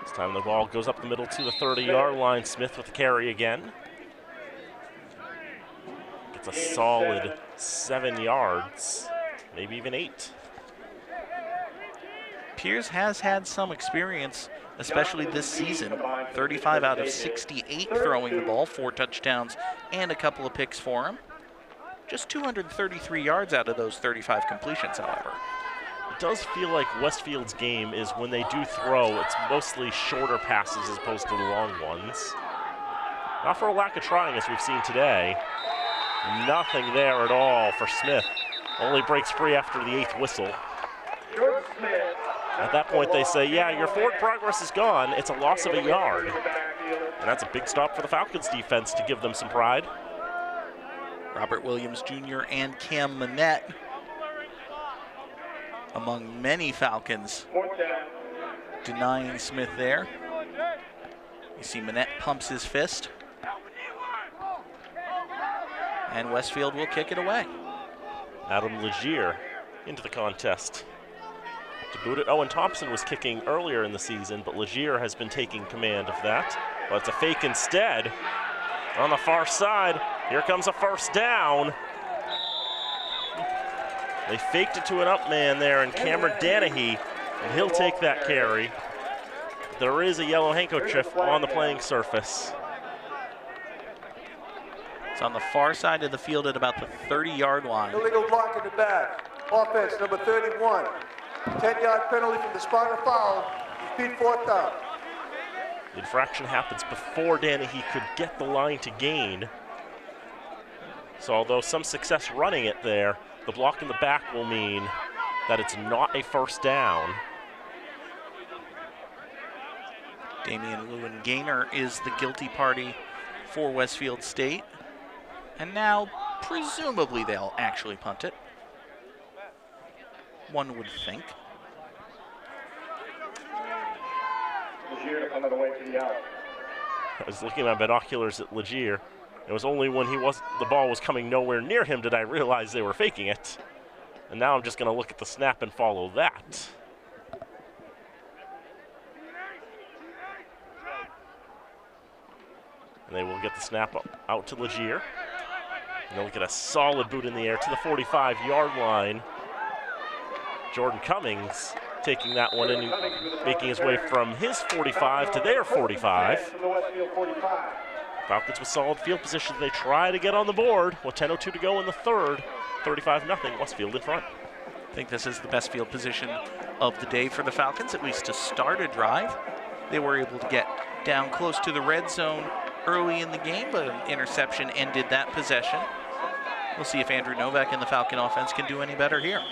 This time the ball goes up the middle to the 30-yard line. Smith with the carry again. Gets a solid 7 yards, maybe even 8. Piers has had some experience, especially this season. 35 out of 68 throwing the ball, 4 touchdowns and a couple of picks for him. Just 233 yards out of those 35 completions, however. It does feel like Westfield's game is when they do throw, it's mostly shorter passes as opposed to the long ones. Not for a lack of trying, as we've seen today. Nothing there at all for Smith. Only breaks free after the 8th whistle. At that point, they say, yeah, your forward progress is gone. It's a loss of a yard. And that's a big stop for the Falcons defense to give them some pride. Robert Williams Jr. and Cam Manette among many Falcons denying Smith there. You see Manette pumps his fist. And Westfield will kick it away. Adam Legier into the contest to boot it. Owen Thompson was kicking earlier in the season, but Legier has been taking command of that. But it's a fake instead. On the far side, here comes a first down. They faked it to an up man there, and Cameron Danahy, and he'll take that carry. There is a yellow handkerchief on the playing surface. It's on the far side of the field at about the 30-yard line. Illegal block in the back. Offense, number 31. 10-yard penalty from the spot of foul. Repeat 4th down. The infraction happens before Danahy could get the line to gain. So although some success running it there, the block in the back will mean that it's not a first down. Damian Lewin Gaynor is the guilty party for Westfield State. And now, presumably, they'll actually punt it. One would think. Legier on the way to the out. I was looking at my binoculars at Legier. It was only when the ball was coming nowhere near him did I realize they were faking it. And now I'm just going to look at the snap and follow that. And they will get the snap out to Legier. And they'll get a solid boot in the air to the 45-yard line. Jordan Cummings taking that one and making his way from his 45 to their 45. Falcons with solid field position. They try to get on the board with 10:02 to go in the third. 35-0, Westfield in front. I think this is the best field position of the day for the Falcons, at least to start a drive. They were able to get down close to the red zone early in the game, but an interception ended that possession. We'll see if Andrew Novak and the Falcon offense can do any better here.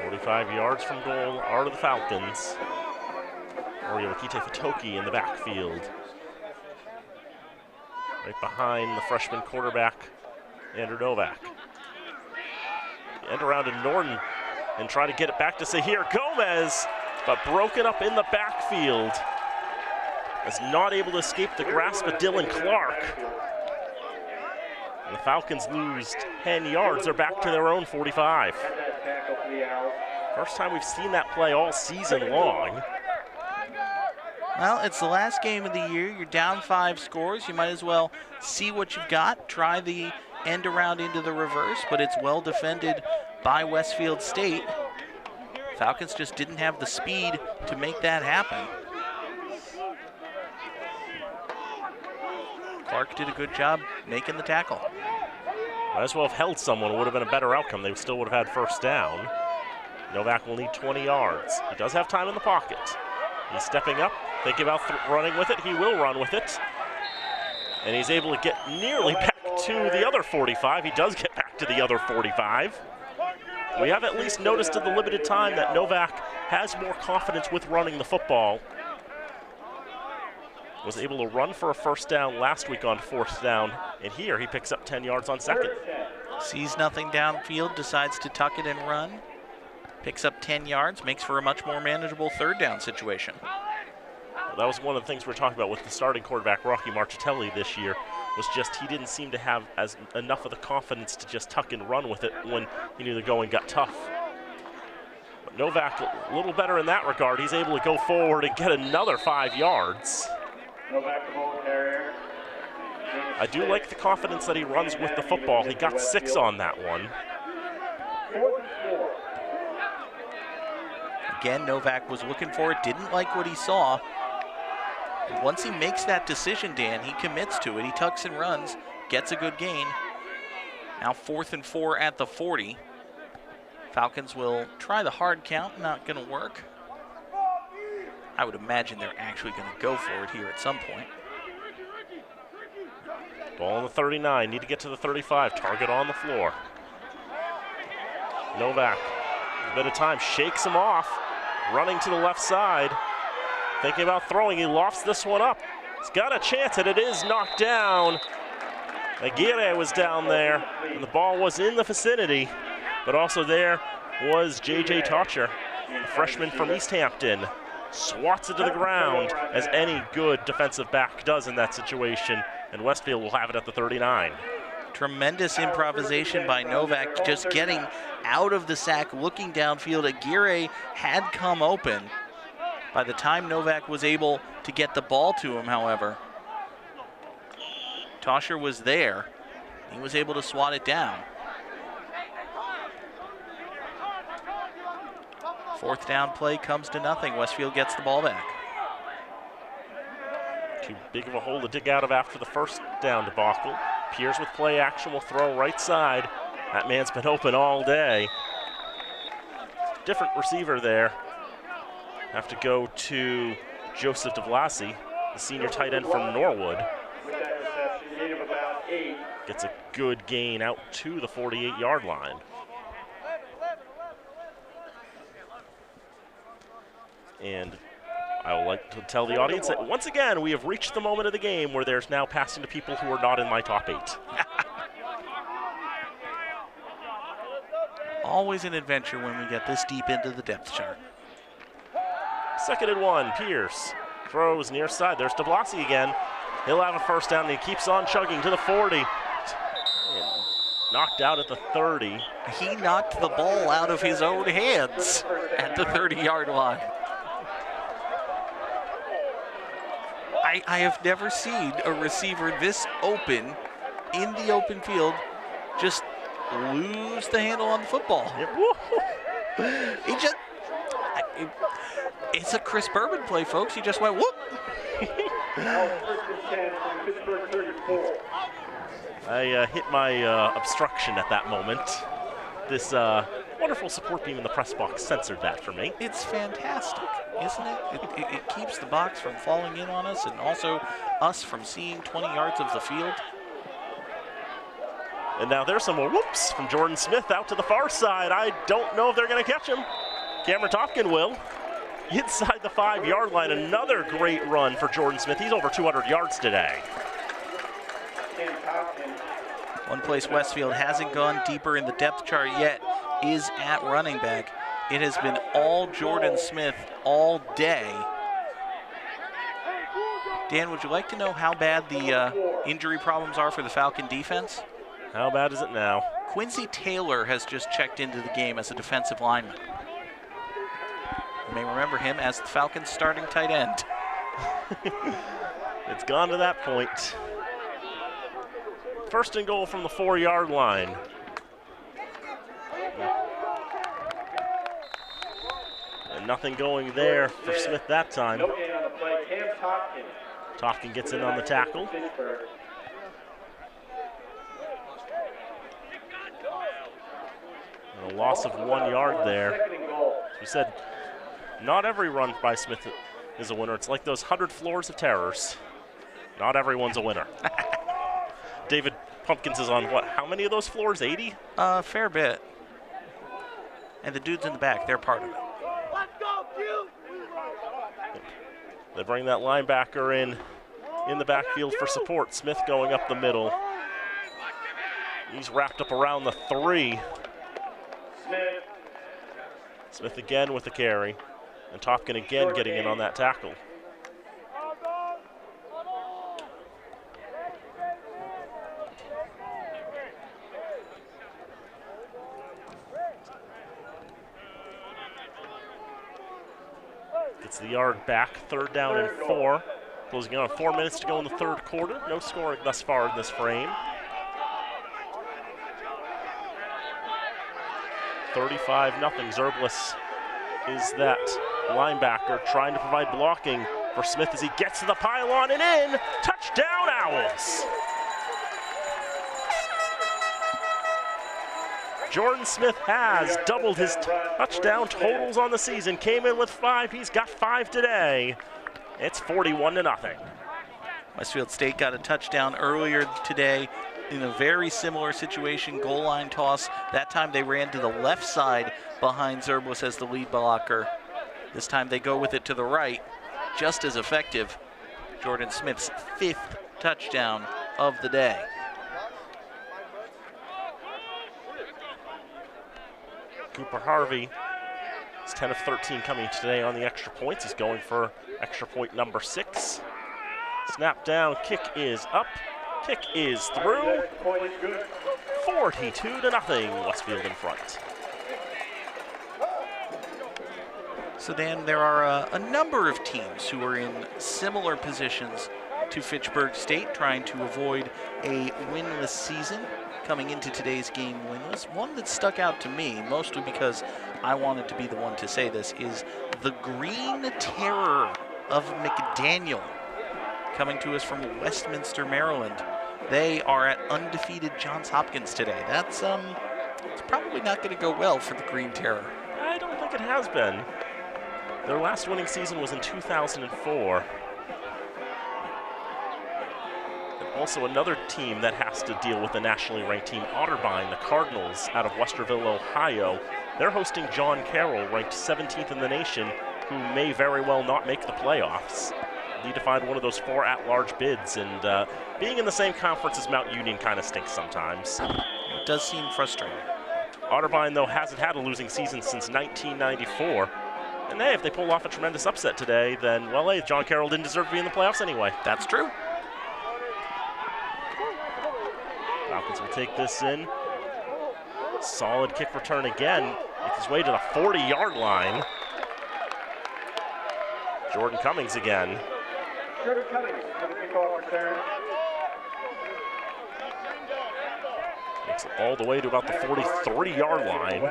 "45 yards from goal are the Falcons. Oriolakite Fatoki in the backfield. Right behind the freshman quarterback, Andrew Novak. End around to Norton and try to get it back to Sahir Gomez, but broken up in the backfield. Is not able to escape the grasp of Dylan Clark. And the Falcons lose 10 yards. They're back to their own 45. First time we've seen that play all season long. Well, it's the last game of the year. You're down 5 scores. You might as well see what you've got. Try the end around into the reverse, but it's well defended by Westfield State. Falcons just didn't have the speed to make that happen. Clark did a good job making the tackle. Might as well have held someone. It would have been a better outcome. They still would have had first down. Novak will need 20 yards. He does have time in the pocket. He's stepping up, thinking about running with it. He will run with it. And he's able to get nearly back to the other 45. He does get back to the other 45. We have at least noticed in the limited time that Novak has more confidence with running the football. Was able to run for a first down last week on 4th down, and here he picks up 10 yards on 2nd. Sees nothing downfield, decides to tuck it and run. Picks up 10 yards, makes for a much more manageable 3rd down situation. Well, that was one of the things we were talking about with the starting quarterback, Rocky Marchitelli, this year, was just he didn't seem to have enough of the confidence to just tuck and run with it when he knew the going got tough. But Novak, a little better in that regard. He's able to go forward and get another 5 yards. I do like the confidence that he runs with the football. He got 6 on that one. Again, Novak was looking for it, didn't like what he saw. And once he makes that decision, Dan, he commits to it. He tucks and runs, gets a good gain. Now 4th and 4 at the 40. Falcons will try the hard count, not going to work. I would imagine they're actually going to go for it here at some point. Ball on the 39, need to get to the 35, target on the floor. Novak, a bit of time, shakes him off, running to the left side. Thinking about throwing, he lofts this one up. He's got a chance, and it is knocked down. Aguirre was down there, and the ball was in the vicinity, but also there was J.J. Totcher, a freshman from East Hampton. Swats it to the ground, as any good defensive back does in that situation, and Westfield will have it at the 39. Tremendous improvisation by Novak, just getting out of the sack, looking downfield. Aguirre had come open. By the time Novak was able to get the ball to him, however, Tosher was there. He was able to swat it down. 4th down play comes to nothing. Westfield gets the ball back. Too big of a hole to dig out of after the first down debacle. Piers with play action will throw right side. That man's been open all day. Different receiver there. Have to go to Joseph DeVlasi, the senior tight end from Norwood. Gets a good gain out to the 48-yard line. And I would like to tell the audience that once again, we have reached the moment of the game where there's now passing to people who are not in my top 8. Always an adventure when we get this deep into the depth chart. 2nd and 1, Pierce throws near side. There's DeBlasi again. He'll have a first down, and he keeps on chugging to the 40. And knocked out at the 30. He knocked the ball out of his own hands at the 30-yard line. I have never seen a receiver this open, in the open field, just lose the handle on the football. He just, it's a Chris Berman play, folks. He just went whoop. I hit my obstruction at that moment. This wonderful support beam in the press box censored that for me. It's fantastic, isn't it? It keeps the box from falling in on us, and also us from seeing 20 yards of the field. And now there's some more whoops from Jordan Smith out to the far side. I don't know if they're going to catch him. Cameron Topkin will. Inside the 5-yard line, another great run for Jordan Smith. He's over 200 yards today. One place Westfield hasn't gone deeper in the depth chart yet is at running back. It has been all Jordan Smith all day. Dan, would you like to know how bad the injury problems are for the Falcon defense? How bad is it now? Quincy Taylor has just checked into the game as a defensive lineman. You may remember him as the Falcons' starting tight end. It's gone to that point. 1st and goal from the 4-yard line. And nothing going there for Smith that time. Topkin gets in on the tackle. And a loss of 1 yard there. As we said, not every run by Smith is a winner. It's like those 100 floors of terrors. Not everyone's a winner. David Pumpkins is on what? How many of those floors? 80? Fair bit. And the dudes in the back, they're part of it. They bring that linebacker in the backfield for support. Smith going up the middle. He's wrapped up around the 3. Smith again with the carry. And Topkin again getting in on that tackle. Gets the yard back, 3rd down and 4. Closing on 4 minutes to go in the 3rd quarter. No scoring thus far in this frame. 35-0. Zerblis is that linebacker trying to provide blocking for Smith as he gets to the pylon and in. Touchdown, Owls! Jordan Smith has doubled his touchdown totals on the season. Came in with 5. He's got 5 today. It's 41-0. Westfield State got a touchdown earlier today in a very similar situation, goal line toss. That time they ran to the left side behind Zerblis as the lead blocker. This time they go with it to the right, just as effective. Jordan Smith's 5th touchdown of the day. Cooper Harvey is 10 of 13 coming today on the extra points. He's going for extra point number 6. Snap down, kick is up, kick is through. 42-0, Westfield in front. So Dan, there are a number of teams who are in similar positions to Fitchburg State, trying to avoid a winless season. Coming into today's game winless. One that stuck out to me, mostly because I wanted to be the one to say this, is the Green Terror of McDaniel, coming to us from Westminster, Maryland. They are at undefeated Johns Hopkins today. That's it's probably not going to go well for the Green Terror. I don't think it has been. Their last winning season was in 2004. Also another team that has to deal with the nationally ranked team, Otterbein, the Cardinals out of Westerville, Ohio. They're hosting John Carroll, ranked 17th in the nation, who may very well not make the playoffs. Need to find one of those 4 at-large bids, and being in the same conference as Mount Union kind of stinks sometimes. It does seem frustrating. Otterbein, though, hasn't had a losing season since 1994. And hey, if they pull off a tremendous upset today, then, well, hey, John Carroll didn't deserve to be in the playoffs anyway. That's true. Falcons will take this in. Solid kick return again. Makes his way to the 40-yard line. Jordan Cummings again. Jordan Cummings for the kickoff return. Makes it all the way to about the 43-yard line.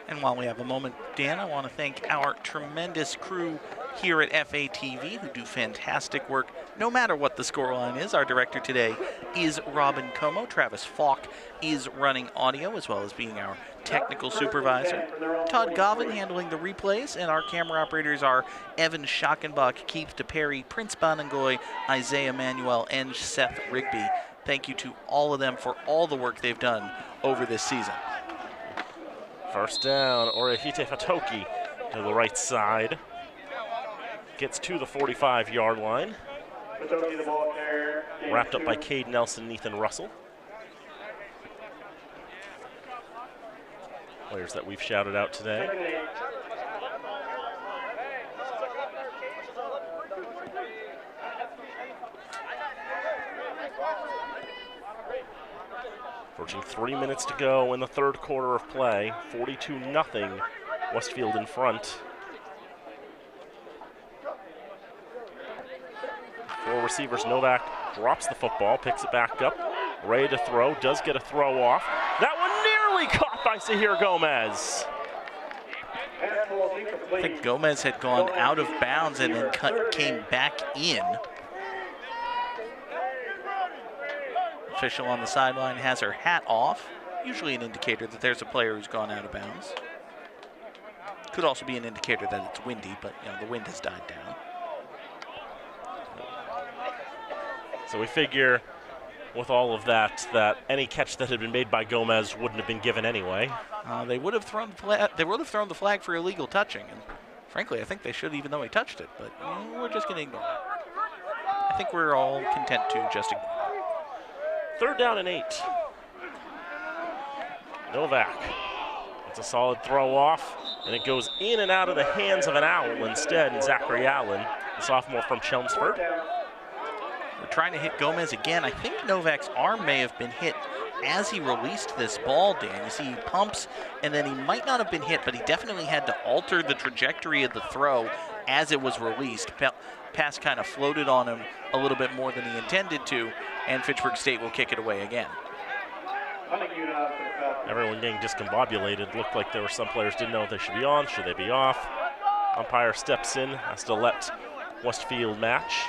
And while we have a moment, Dan, I want to thank our tremendous crew here at FATV who do fantastic work no matter what the scoreline is. Our director today is Robin Como. Travis Falk is running audio as well as being our technical supervisor. Todd Govan handling the replays, and our camera operators are Evan Schockenbach, Keith DePerry, Prince Banangoy, Isaiah Manuel, and Seth Rigby. Thank you to all of them for all the work they've done over this season. First down, Orehite Fatoki to the right side. Gets to the 45-yard line. Wrapped up by Cade Nelson and Ethan Russell. Players that we've shouted out today. Approaching 3 minutes to go in the third quarter of play. 42-0, Westfield in front. 4 receivers. Novak drops the football, picks it back up, ready to throw, does get a throw off. That one nearly caught by Zahir Gomez. I think Gomez had gone out of bounds and then came back in. Official on the sideline has her hat off, usually an indicator that there's a player who's gone out of bounds. Could also be an indicator that it's windy, but you know, the wind has died down. So we figure with all of that, that any catch that had been made by Gomez wouldn't have been given anyway. They would have thrown the flag for illegal touching, and frankly, I think they should, even though he touched it. But we're just going to ignore it. I think we're all content to just ignore it. Third down and 8. Novak. It's a solid throw off, and it goes in and out of the hands of an Owl instead, and Zachary Allen, the sophomore from Chelmsford. We're trying to hit Gomez again. I think Novak's arm may have been hit as he released this ball, Dan, you see he pumps, and then he might not have been hit, but he definitely had to alter the trajectory of the throw as it was released. Pass kind of floated on him a little bit more than he intended to, and Fitchburg State will kick it away again. Everyone getting discombobulated. Looked like there were some players didn't know if they should be on, should they be off. Umpire steps in, has to let Westfield match.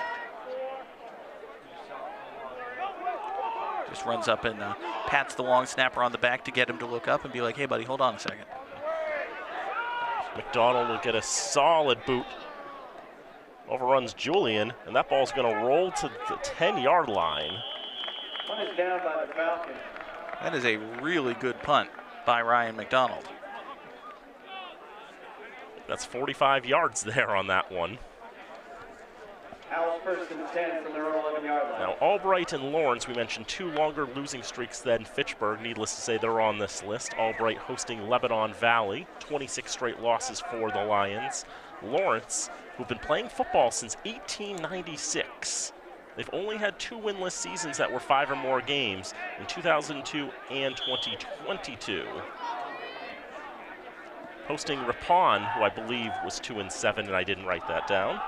Just runs up and pats the long snapper on the back to get him to look up and be like, hey, buddy, hold on a second. McDonald will get a solid boot. Overruns Julian, and that ball's going to roll to the 10-yard line. One is down by the Falcons. That is a really good punt by Ryan McDonald. That's 45 yards there on that one. Owls first and 10 from their own 11-yard line. Now, Albright and Lawrence, we mentioned 2 longer losing streaks than Fitchburg. Needless to say, they're on this list. Albright hosting Lebanon Valley, 26 straight losses for the Lions. Lawrence, who've been playing football since 1896. They've only had 2 winless seasons that were 5 or more games in 2002 and 2022. Hosting Ripon, who I believe was 2-7, and I didn't write that down.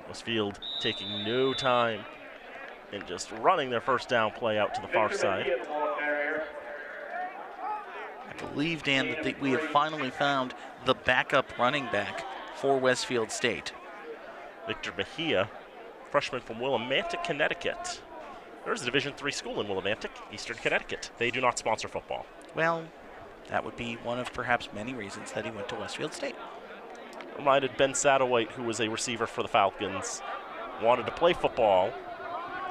Westfield taking no time and just running their first down play out to the far side. I believe, Dan, that we have finally found the backup running back for Westfield State. Victor Mejia, freshman from Willimantic, Connecticut. There's a Division III school in Willimantic, Eastern Connecticut. They do not sponsor football. Well, that would be one of perhaps many reasons that he went to Westfield State. Reminded Ben Satterwhite, who was a receiver for the Falcons, wanted to play football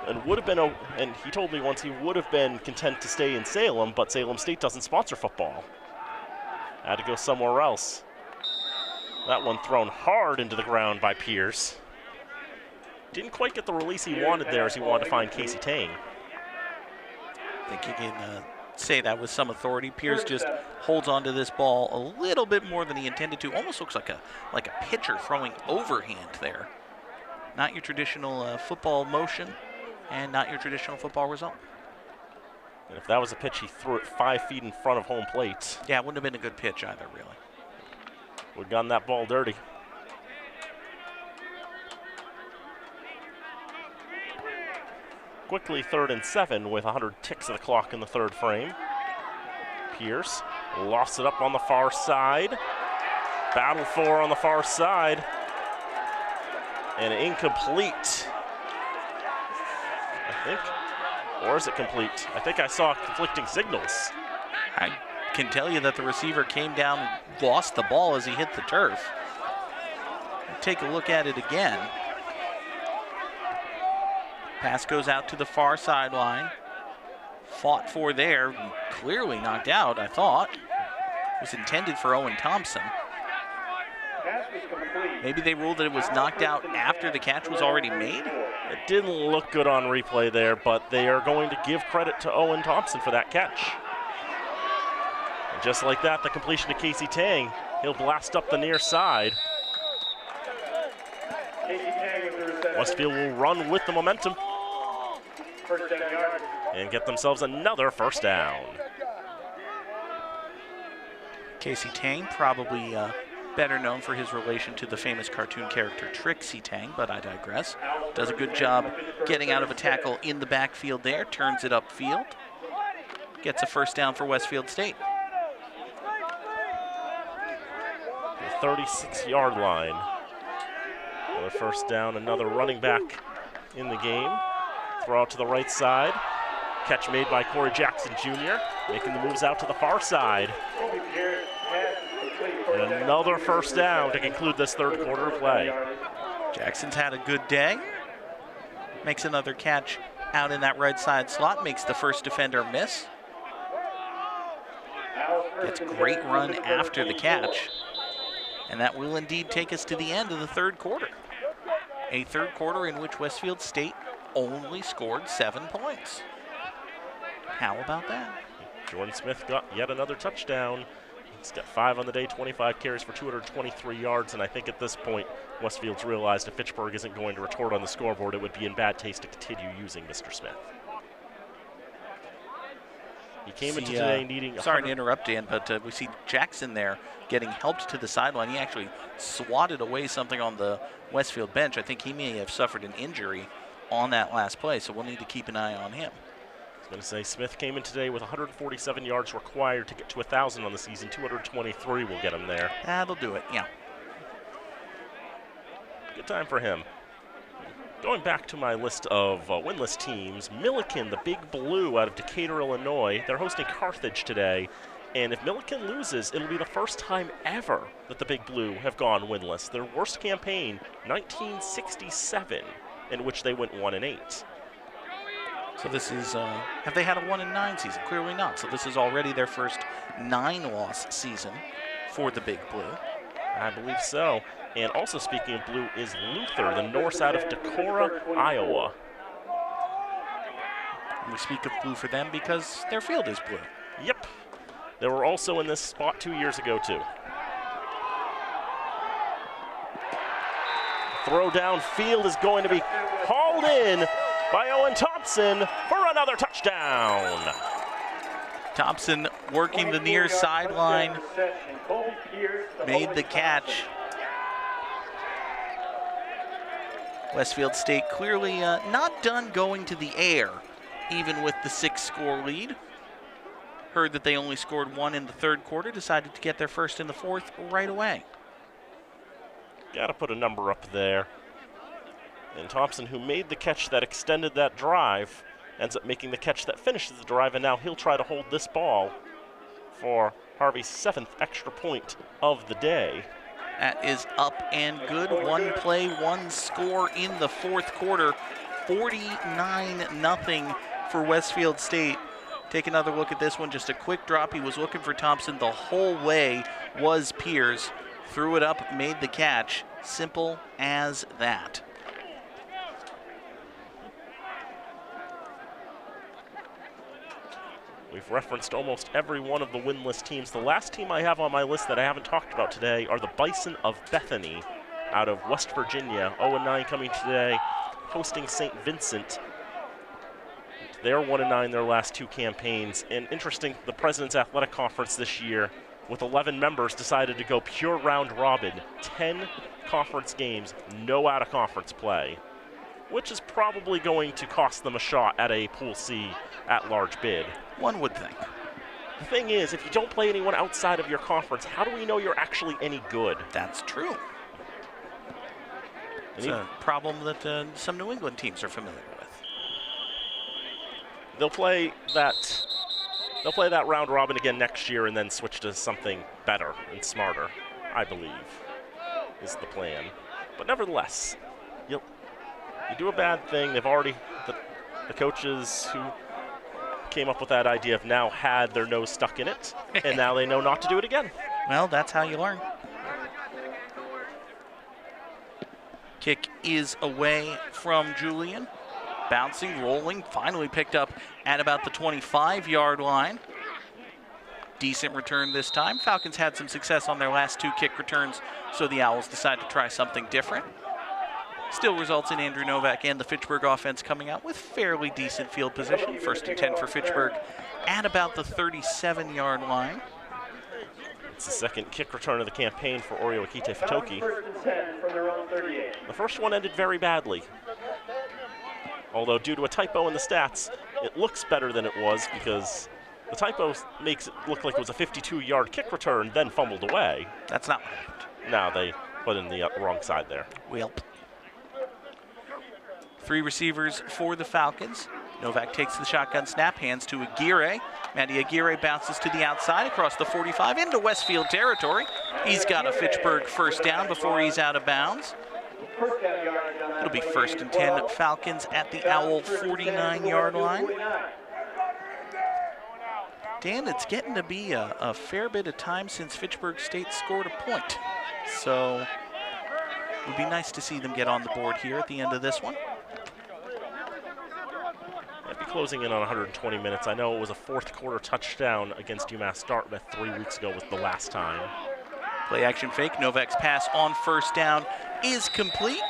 and would have been, and he told me once he would have been content to stay in Salem, but Salem State doesn't sponsor football. Had to go somewhere else. That one thrown hard into the ground by Pierce. Didn't quite get the release he wanted there as he wanted to find Casey Tang. I think you can say that with some authority. Pierce just holds onto this ball a little bit more than he intended to. Almost looks like a pitcher throwing overhand there. Not your traditional football motion and not your traditional football result. And if that was a pitch, he threw it 5 feet in front of home plate. Yeah, it wouldn't have been a good pitch either, really. Would have gotten that ball dirty. Quickly 3rd and 7 with 100 ticks of the clock in the 3rd frame. Pierce lost it up on the far side. Battle for on the far side. And incomplete. I think. Or is it complete? I think I saw conflicting signals. I can tell you that the receiver came down and lost the ball as he hit the turf. Take a look at it again. Pass goes out to the far sideline. Fought for there, clearly knocked out, I thought. It was intended for Owen Thompson. Maybe they ruled that it was knocked out after the catch was already made? It didn't look good on replay there, but they are going to give credit to Owen Thompson for that catch. And just like that, the completion to Casey Tang. He'll blast up the near side. Westfield will run with the momentum and get themselves another first down. Casey Tang, probably better known for his relation to the famous cartoon character Trixie Tang, but I digress. Does a good job getting out of a tackle in the backfield there, turns it upfield. Gets a first down for Westfield State. The 36-yard line. Another first down, another running back in the game. Throw out to the right side. Catch made by Corey Jackson Jr., making the moves out to the far side. And another first down to conclude this 3rd quarter of play. Jackson's had a good day. Makes another catch out in that right side slot, makes the first defender miss. Gets a great run after the catch. And that will indeed take us to the end of the 3rd quarter. A 3rd quarter in which Westfield State only scored 7 points. How about that? Jordan Smith got yet another touchdown. He's got 5 on the day, 25 carries for 223 yards, and I think at this point, Westfield's realized if Fitchburg isn't going to retort on the scoreboard, it would be in bad taste to continue using Mr. Smith. He came into today needing. Sorry to interrupt, Dan, but we see Jackson there getting helped to the sideline. He actually swatted away something on the Westfield bench. I think he may have suffered an injury on that last play, so we'll need to keep an eye on him. I was going to say Smith came in today with 147 yards required to get to 1,000 on the season. 223 will get him there. That'll do it, yeah. Good time for him. Going back to my list of winless teams, Milliken, the Big Blue out of Decatur, Illinois, they're hosting Carthage today. And if Milliken loses, it'll be the first time ever that the Big Blue have gone winless. Their worst campaign, 1967, in which they went 1-8. So this is, have they had a 1-9 season? Clearly not. So this is already their first 9-loss season for the Big Blue. I believe so. And also speaking of blue is Luther, the Norse out of Decorah, Iowa. And we speak of blue for them because their field is blue. Yep. They were also in this spot 2 years ago, too. Throw downfield is going to be hauled in by Owen Thompson for another touchdown. Thompson working the near sideline, made the catch. Westfield State clearly not done going to the air, even with the 6-score lead. Heard that they only scored 1 in the third quarter, decided to get their first in the fourth right away. Got to put a number up there. And Thompson, who made the catch that extended that drive, ends up making the catch that finishes the drive, and now he'll try to hold this ball for Harvey's 7th extra point of the day. That is up and good. 1 play, 1 score in the fourth quarter. 49-0 for Westfield State. Take another look at this one. Just a quick drop. He was looking for Thompson the whole way. Was Pierce. Threw it up, made the catch. Simple as that. We've referenced almost every one of the winless teams. The last team I have on my list that I haven't talked about today are the Bison of Bethany out of West Virginia. 0-9 coming today, hosting St. Vincent. They're 1-9 their last 2 campaigns. And interesting, the President's Athletic Conference this year, with 11 members, decided to go pure round robin. 10 conference games, no out-of-conference play, which is probably going to cost them a shot at a Pool C at-large bid. One would think. The thing is, if you don't play anyone outside of your conference, how do we know you're actually any good? That's true. It's a problem that some New England teams are familiar with. They'll play that round robin again next year and then switch to something better and smarter, I believe, is the plan. But nevertheless, you do a bad thing. They've already, the coaches who came up with that idea have now had their nose stuck in it, and now they know not to do it again. Well, that's how you learn. Kick is away from Julian. Bouncing, rolling, finally picked up at about the 25-yard line. Decent return this time. Falcons had some success on their last 2 kick returns, so the Owls decide to try something different. Still results in Andrew Novak and the Fitchburg offense coming out with fairly decent field position. 1st and 10 for Fitchburg at about the 37-yard line. It's the 2nd kick return of the campaign for Oreo Akite Fitoki. The first one ended very badly. Although due to a typo in the stats, it looks better than it was because the typo makes it look like it was a 52-yard kick return, then fumbled away. That's not what happened. No, they put in the wrong side there. Welp. 3 receivers for the Falcons. Novak takes the shotgun snap, hands to Aguirre. Matty Aguirre bounces to the outside across the 45 into Westfield territory. He's got a Fitchburg first down before he's out of bounds. It'll be 1st and 10 Falcons at the Owl 49-yard line. Dan, it's getting to be a fair bit of time since Fitchburg State scored a point. So it would be nice to see them get on the board here at the end of this one. I'd be closing in on 120 minutes. I know it was a 4th quarter touchdown against UMass Dartmouth 3 weeks ago was the last time. Play action fake. Novak's pass on 1st down is complete.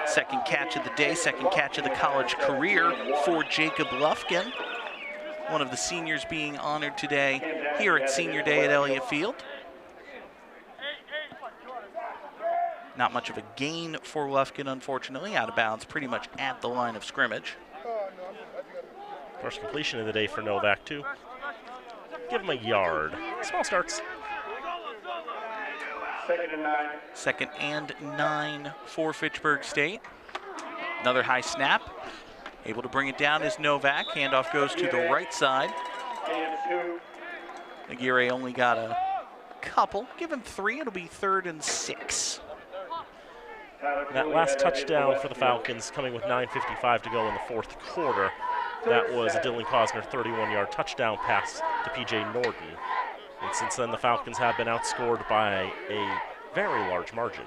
2nd catch of the day, 2nd catch of the college career for Jacob Lufkin. one of the seniors being honored today here at Senior Day at Elliott Field. Not much of a gain for Lufkin, unfortunately. Out of bounds pretty much at the line of scrimmage. First completion of the day for Novak, too. Give him a yard. Small starts. 2nd and 9. 2nd and 9 for Fitchburg State. Another high snap. Able to bring it down is Novak. Handoff goes to the right side. Aguirre only got a couple. Give him 3. It'll be 3rd and 6. That last touchdown for the Falcons coming with 9:55 to go in the 4th quarter. That was a Dylan Cosner 31-yard touchdown pass to P.J. Norton. And since then, the Falcons have been outscored by a very large margin.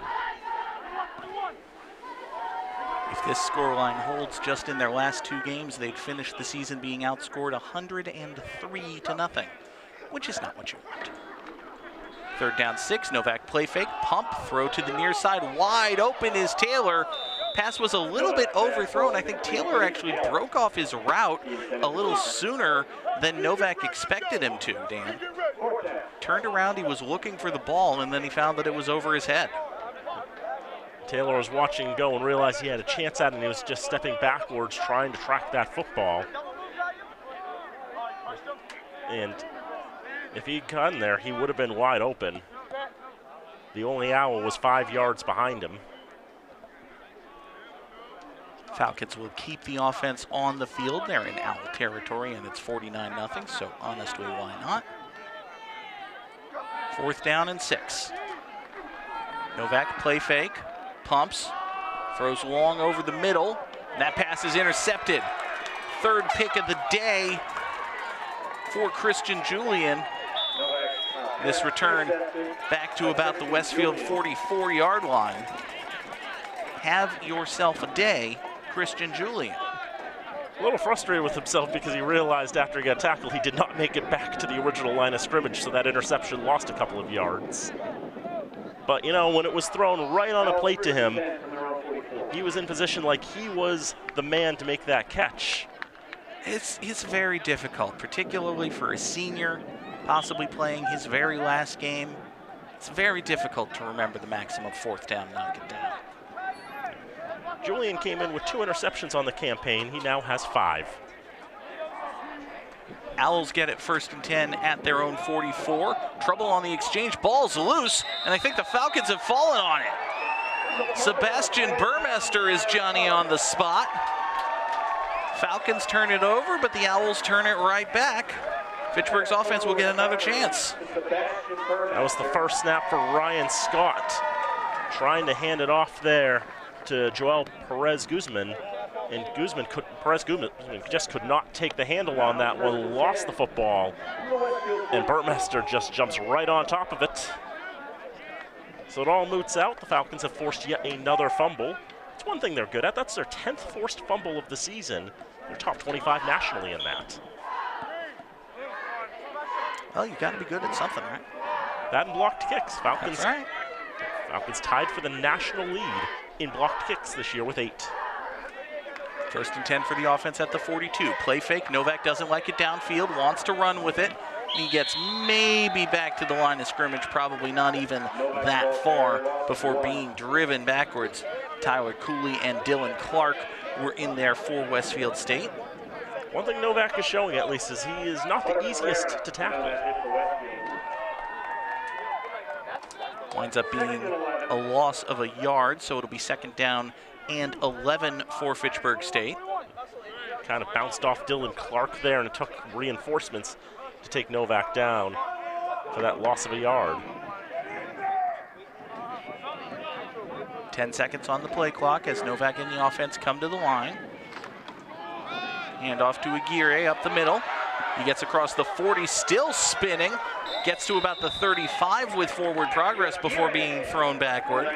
If this scoreline holds just in their last 2 games, they'd finish the season being outscored 103-0, which is not what you want. 3rd down 6, Novak play fake, pump, throw to the near side, wide open is Taylor. Pass was a little bit overthrown. I think Taylor actually broke off his route a little sooner than Novak expected him to, Dan. Turned around, he was looking for the ball, and then he found that it was over his head. Taylor was watching go and realized he had a chance at it, and he was just stepping backwards trying to track that football. And if he'd gotten there, he would have been wide open. The only owl was 5 yards behind him. Falcons will keep the offense on the field. They're in owl territory, and it's 49-0, so honestly, why not? 4th down and 6. Novak play fake, pumps, throws long over the middle. That pass is intercepted. 3rd pick of the day for Christian Julian. This return back to about the Westfield 44-yard line. Have yourself a day, Christian Julian. A little frustrated with himself because he realized after he got tackled he did not make it back to the original line of scrimmage, so that interception lost a couple of yards. But, you know, when it was thrown right on a plate to him, he was in position like he was the man to make that catch. It's very difficult, particularly for a senior, possibly playing his very last game. It's very difficult to remember the maximum 4th down, knock it down. Julian came in with 2 interceptions on the campaign. He now has 5. Owls get it 1st and 10 at their own 44. Trouble on the exchange, ball's loose, and I think the Falcons have fallen on it. Sebastian Burmester is Johnny on the spot. Falcons turn it over, but the Owls turn it right back. Fitchburg's offense will get another chance. That was the first snap for Ryan Scott, trying to hand it off there to Joel Perez Guzman, and Perez Guzman just could not take the handle on that one, lost the football, and Burmester just jumps right on top of it. So it all moots out. The Falcons have forced yet another fumble. It's one thing they're good at. That's their 10th forced fumble of the season. They're top 25 nationally in that. Well, you've got to be good at something, right? That and blocked kicks. That's right. Falcons tied for the national lead in blocked kicks this year with 8. 1st and 10 for the offense at the 42. Play fake. Novak doesn't like it downfield, wants to run with it. He gets maybe back to the line of scrimmage, probably not even that far before being driven backwards. Tyler Cooley and Dylan Clark were in there for Westfield State. One thing Novak is showing, at least, is he is not the easiest to tackle. Winds up being a loss of a yard, so it'll be 2nd down and 11 for Fitchburg State. Kind of bounced off Dylan Clark there, and it took reinforcements to take Novak down for that loss of a yard. 10 seconds on the play clock as Novak and the offense come to the line. Hand off to Aguirre up the middle. He gets across the 40, still spinning. Gets to about the 35 with forward progress before being thrown backward.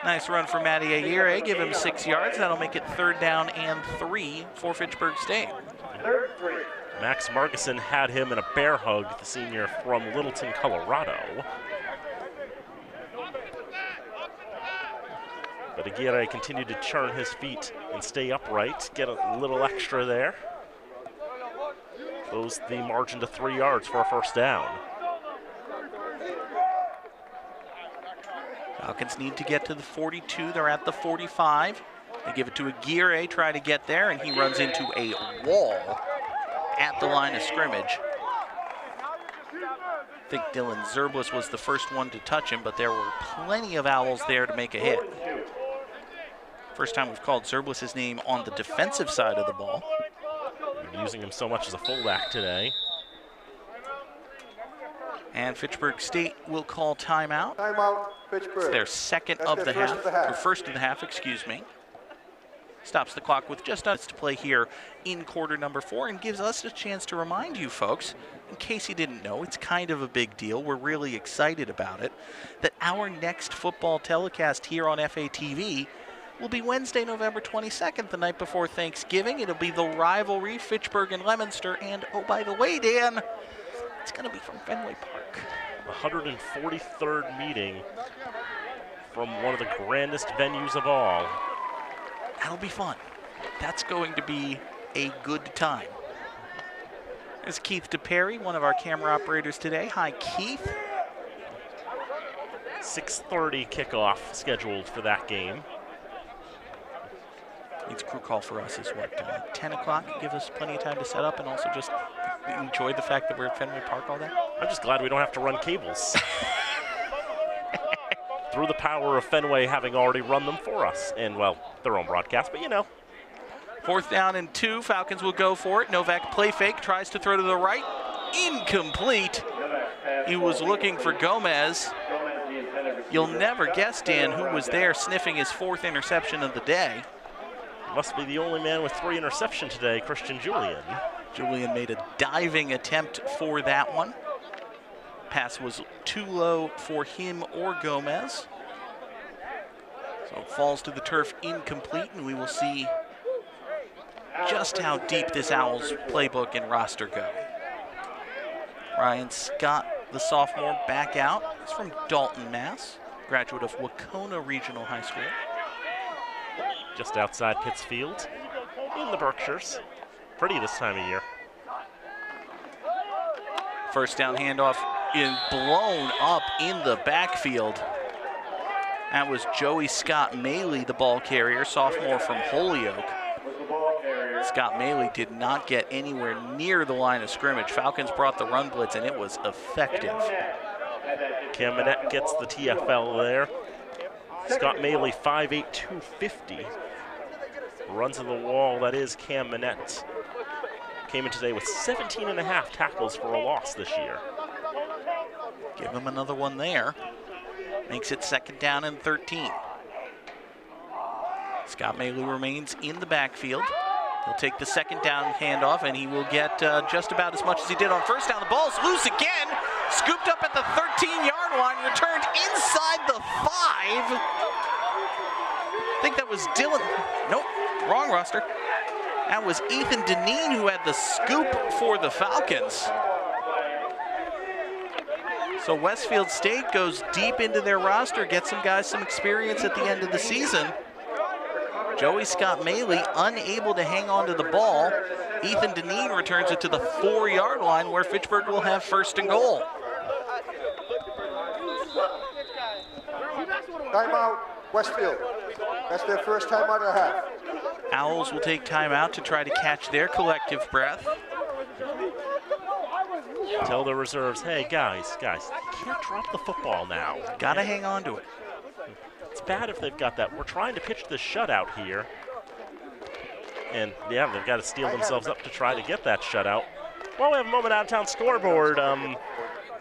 Nice run for Matty Aguirre, give him 6 yards. That'll make it 3rd down and 3 for Fitchburg State. Max Margison had him in a bear hug, the senior from Littleton, Colorado. But Aguirre continued to churn his feet and stay upright, get a little extra there. Close the margin to 3 yards for a first down. Falcons need to get to the 42. They're at the 45. They give it to Aguirre, try to get there, and he runs into a wall at the line of scrimmage. I think Dylan Zerblis was the first one to touch him, but there were plenty of Owls there to make a hit. First time we've called Zerblis' name on the defensive side of the ball. We've been using him so much as a fullback today. And Fitchburg State will call timeout. Timeout, Fitchburg. It's their second of the half, or first of the half, excuse me. Stops the clock with just us to play here in quarter number 4 and gives us a chance to remind you folks, in case you didn't know, it's kind of a big deal. We're really excited about it, that our next football telecast here on FATV will be Wednesday, November 22nd, the night before Thanksgiving. It'll be the rivalry, Fitchburg and Leominster. And, oh, by the way, Dan, it's going to be from Fenway Park. The 143rd meeting from one of the grandest venues of all. That'll be fun. That's going to be a good time. There's Keith DePerry, one of our camera operators today. Hi, Keith. 6:30 kickoff scheduled for that game. It's crew call for us is what, 10 o'clock? Give us plenty of time to set up and also just enjoy the fact that we're at Fenway Park all day. I'm just glad we don't have to run cables. Through the power of Fenway having already run them for us. And, well, their own broadcast, but you know. 4th down and 2. Falcons will go for it. Novak play fake, tries to throw to the right. Incomplete. He was looking for Gomez. You'll never guess, Dan, who was there sniffing his 4th interception of the day. Must be the only man with 3 interceptions today, Christian Julian. Julian made a diving attempt for that one. Pass was too low for him or Gomez. So it falls to the turf incomplete, and we will see just how deep this Owls playbook and roster go. Ryan Scott, the sophomore, back out. He's from Dalton, Mass. Graduate of Wacona Regional High School. Just outside Pittsfield, in the Berkshires. Pretty this time of year. First down handoff blown up in the backfield. That was Joey Scott Maley, the ball carrier, sophomore from Holyoke. Scott Maley did not get anywhere near the line of scrimmage. Falcons brought the run blitz, and it was effective. Cam Manette gets the TFL there. Scott Maley, 5'8", 250. Runs to the wall, that is Cam Manette. Came in today with 17.5 tackles for a loss this year. Give him another one there. Makes it 2nd down and 13. Scott Maley remains in the backfield. He'll take the 2nd down handoff, and he will get just about as much as he did on 1st down. The ball's loose again. Scooped up at the 13-yard line, returned inside the 5. I think that was Dylan. Nope, wrong roster. That was Ethan Deneen who had the scoop for the Falcons. So Westfield State goes deep into their roster, gets some guys some experience at the end of the season. Joey Scott Maley unable to hang on to the ball. Ethan Deneen returns it to the 4-yard line where Fitchburg will have 1st and goal. Timeout, Westfield. That's their first timeout of the half. Owls will take timeout to try to catch their collective breath. Tell the reserves, hey, guys, you can't drop the football now. Gotta hang on to it. It's bad if they've got that. We're trying to pitch the shutout here. And, yeah, they've got to steel themselves up to try to get that shutout. Well, we have a moment out-of-town scoreboard.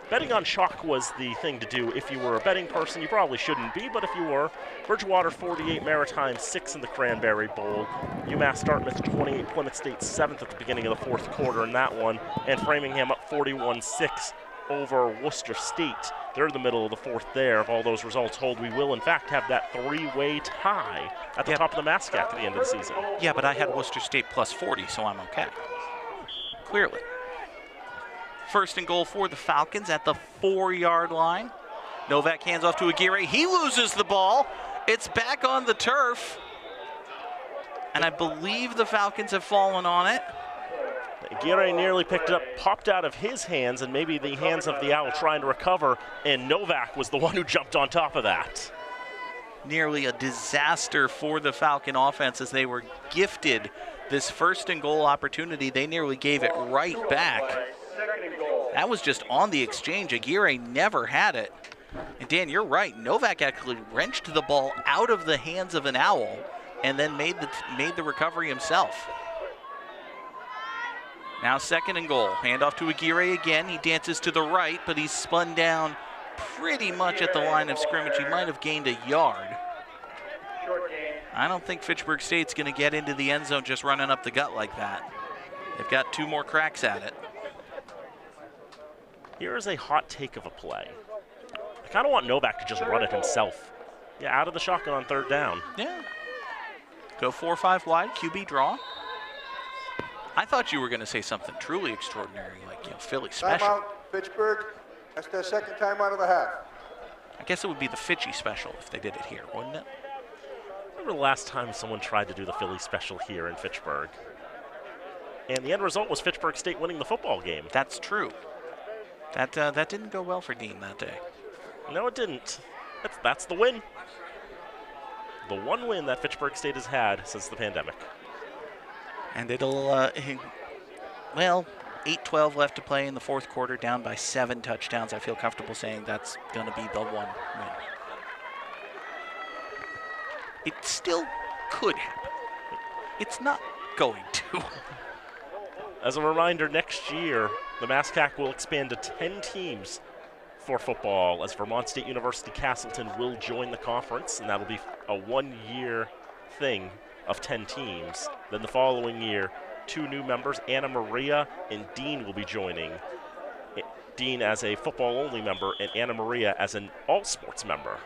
Betting on chalk was the thing to do. If you were a betting person, you probably shouldn't be, but if you were, Bridgewater 48, Maritime 6 in the Cranberry Bowl. UMass Dartmouth 28, Plymouth State 7th at the beginning of the 4th quarter in that one, and Framingham up 41-6 over Worcester State. They're in the middle of the 4th there. If all those results hold, we will, in fact, have that 3-way tie at the top of the MASCAC at the end of the season. Yeah, but I had Worcester State plus 40, so I'm okay. Clearly. 1st and goal for the Falcons at the 4-yard line. Novak hands off to Aguirre. He loses the ball. It's back on the turf. And I believe the Falcons have fallen on it. Aguirre nearly picked it up, popped out of his hands, and maybe the hands of the Owl trying to recover, and Novak was the one who jumped on top of that. Nearly a disaster for the Falcon offense as they were gifted this 1st and goal opportunity. They nearly gave it right back. That was just on the exchange. Aguirre never had it. And Dan, you're right. Novak actually wrenched the ball out of the hands of an Owl and then made the recovery himself. Now 2nd and goal. Handoff to Aguirre again. He dances to the right, but he's spun down pretty much at the line of scrimmage. He might have gained a yard. I don't think Fitchburg State's going to get into the end zone just running up the gut like that. They've got 2 more cracks at it. Here is a hot take of a play. I kind of want Novak to just run it himself. Yeah, out of the shotgun on 3rd down. Yeah. Go 4-5 wide, QB draw. I thought you were going to say something truly extraordinary, like, Philly special. Timeout, Fitchburg. That's their 2nd timeout of the half. I guess it would be the Fitchy special if they did it here, wouldn't it? Remember the last time someone tried to do the Philly special here in Fitchburg? And the end result was Fitchburg State winning the football game. That's true. That didn't go well for Dean that day. No, it didn't. That's the win. The one win that Fitchburg State has had since the pandemic. And it'll, 8-12 left to play in the 4th quarter, down by 7 touchdowns. I feel comfortable saying that's going to be the one win. It still could happen. It's not going to. As a reminder, next year, the MASCAC will expand to 10 teams for football, as Vermont State University Castleton will join the conference, and that'll be a 1-year thing of 10 teams. Then the following year, 2 new members, Anna Maria and Dean, will be joining. Dean as a football-only member and Anna Maria as an all-sports member.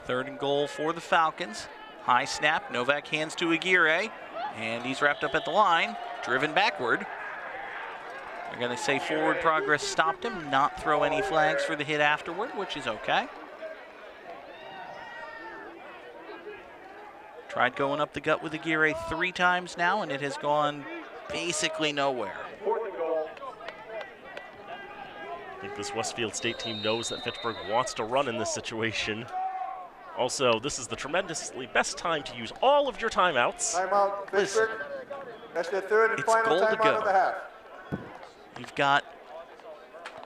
3rd and goal for the Falcons. High snap, Novak hands to Aguirre, and he's wrapped up at the line, driven backward. They're going to say forward progress stopped him, not throw any flags for the hit afterward, which is okay. Tried going up the gut with Aguirre 3 times now, and it has gone basically nowhere. I think this Westfield State team knows that Fitchburg wants to run in this situation. Also, this is the tremendously best time to use all of your timeouts. Timeout, Fitchburg. That's their 3rd and It's final goal to timeout go. of the half. You've got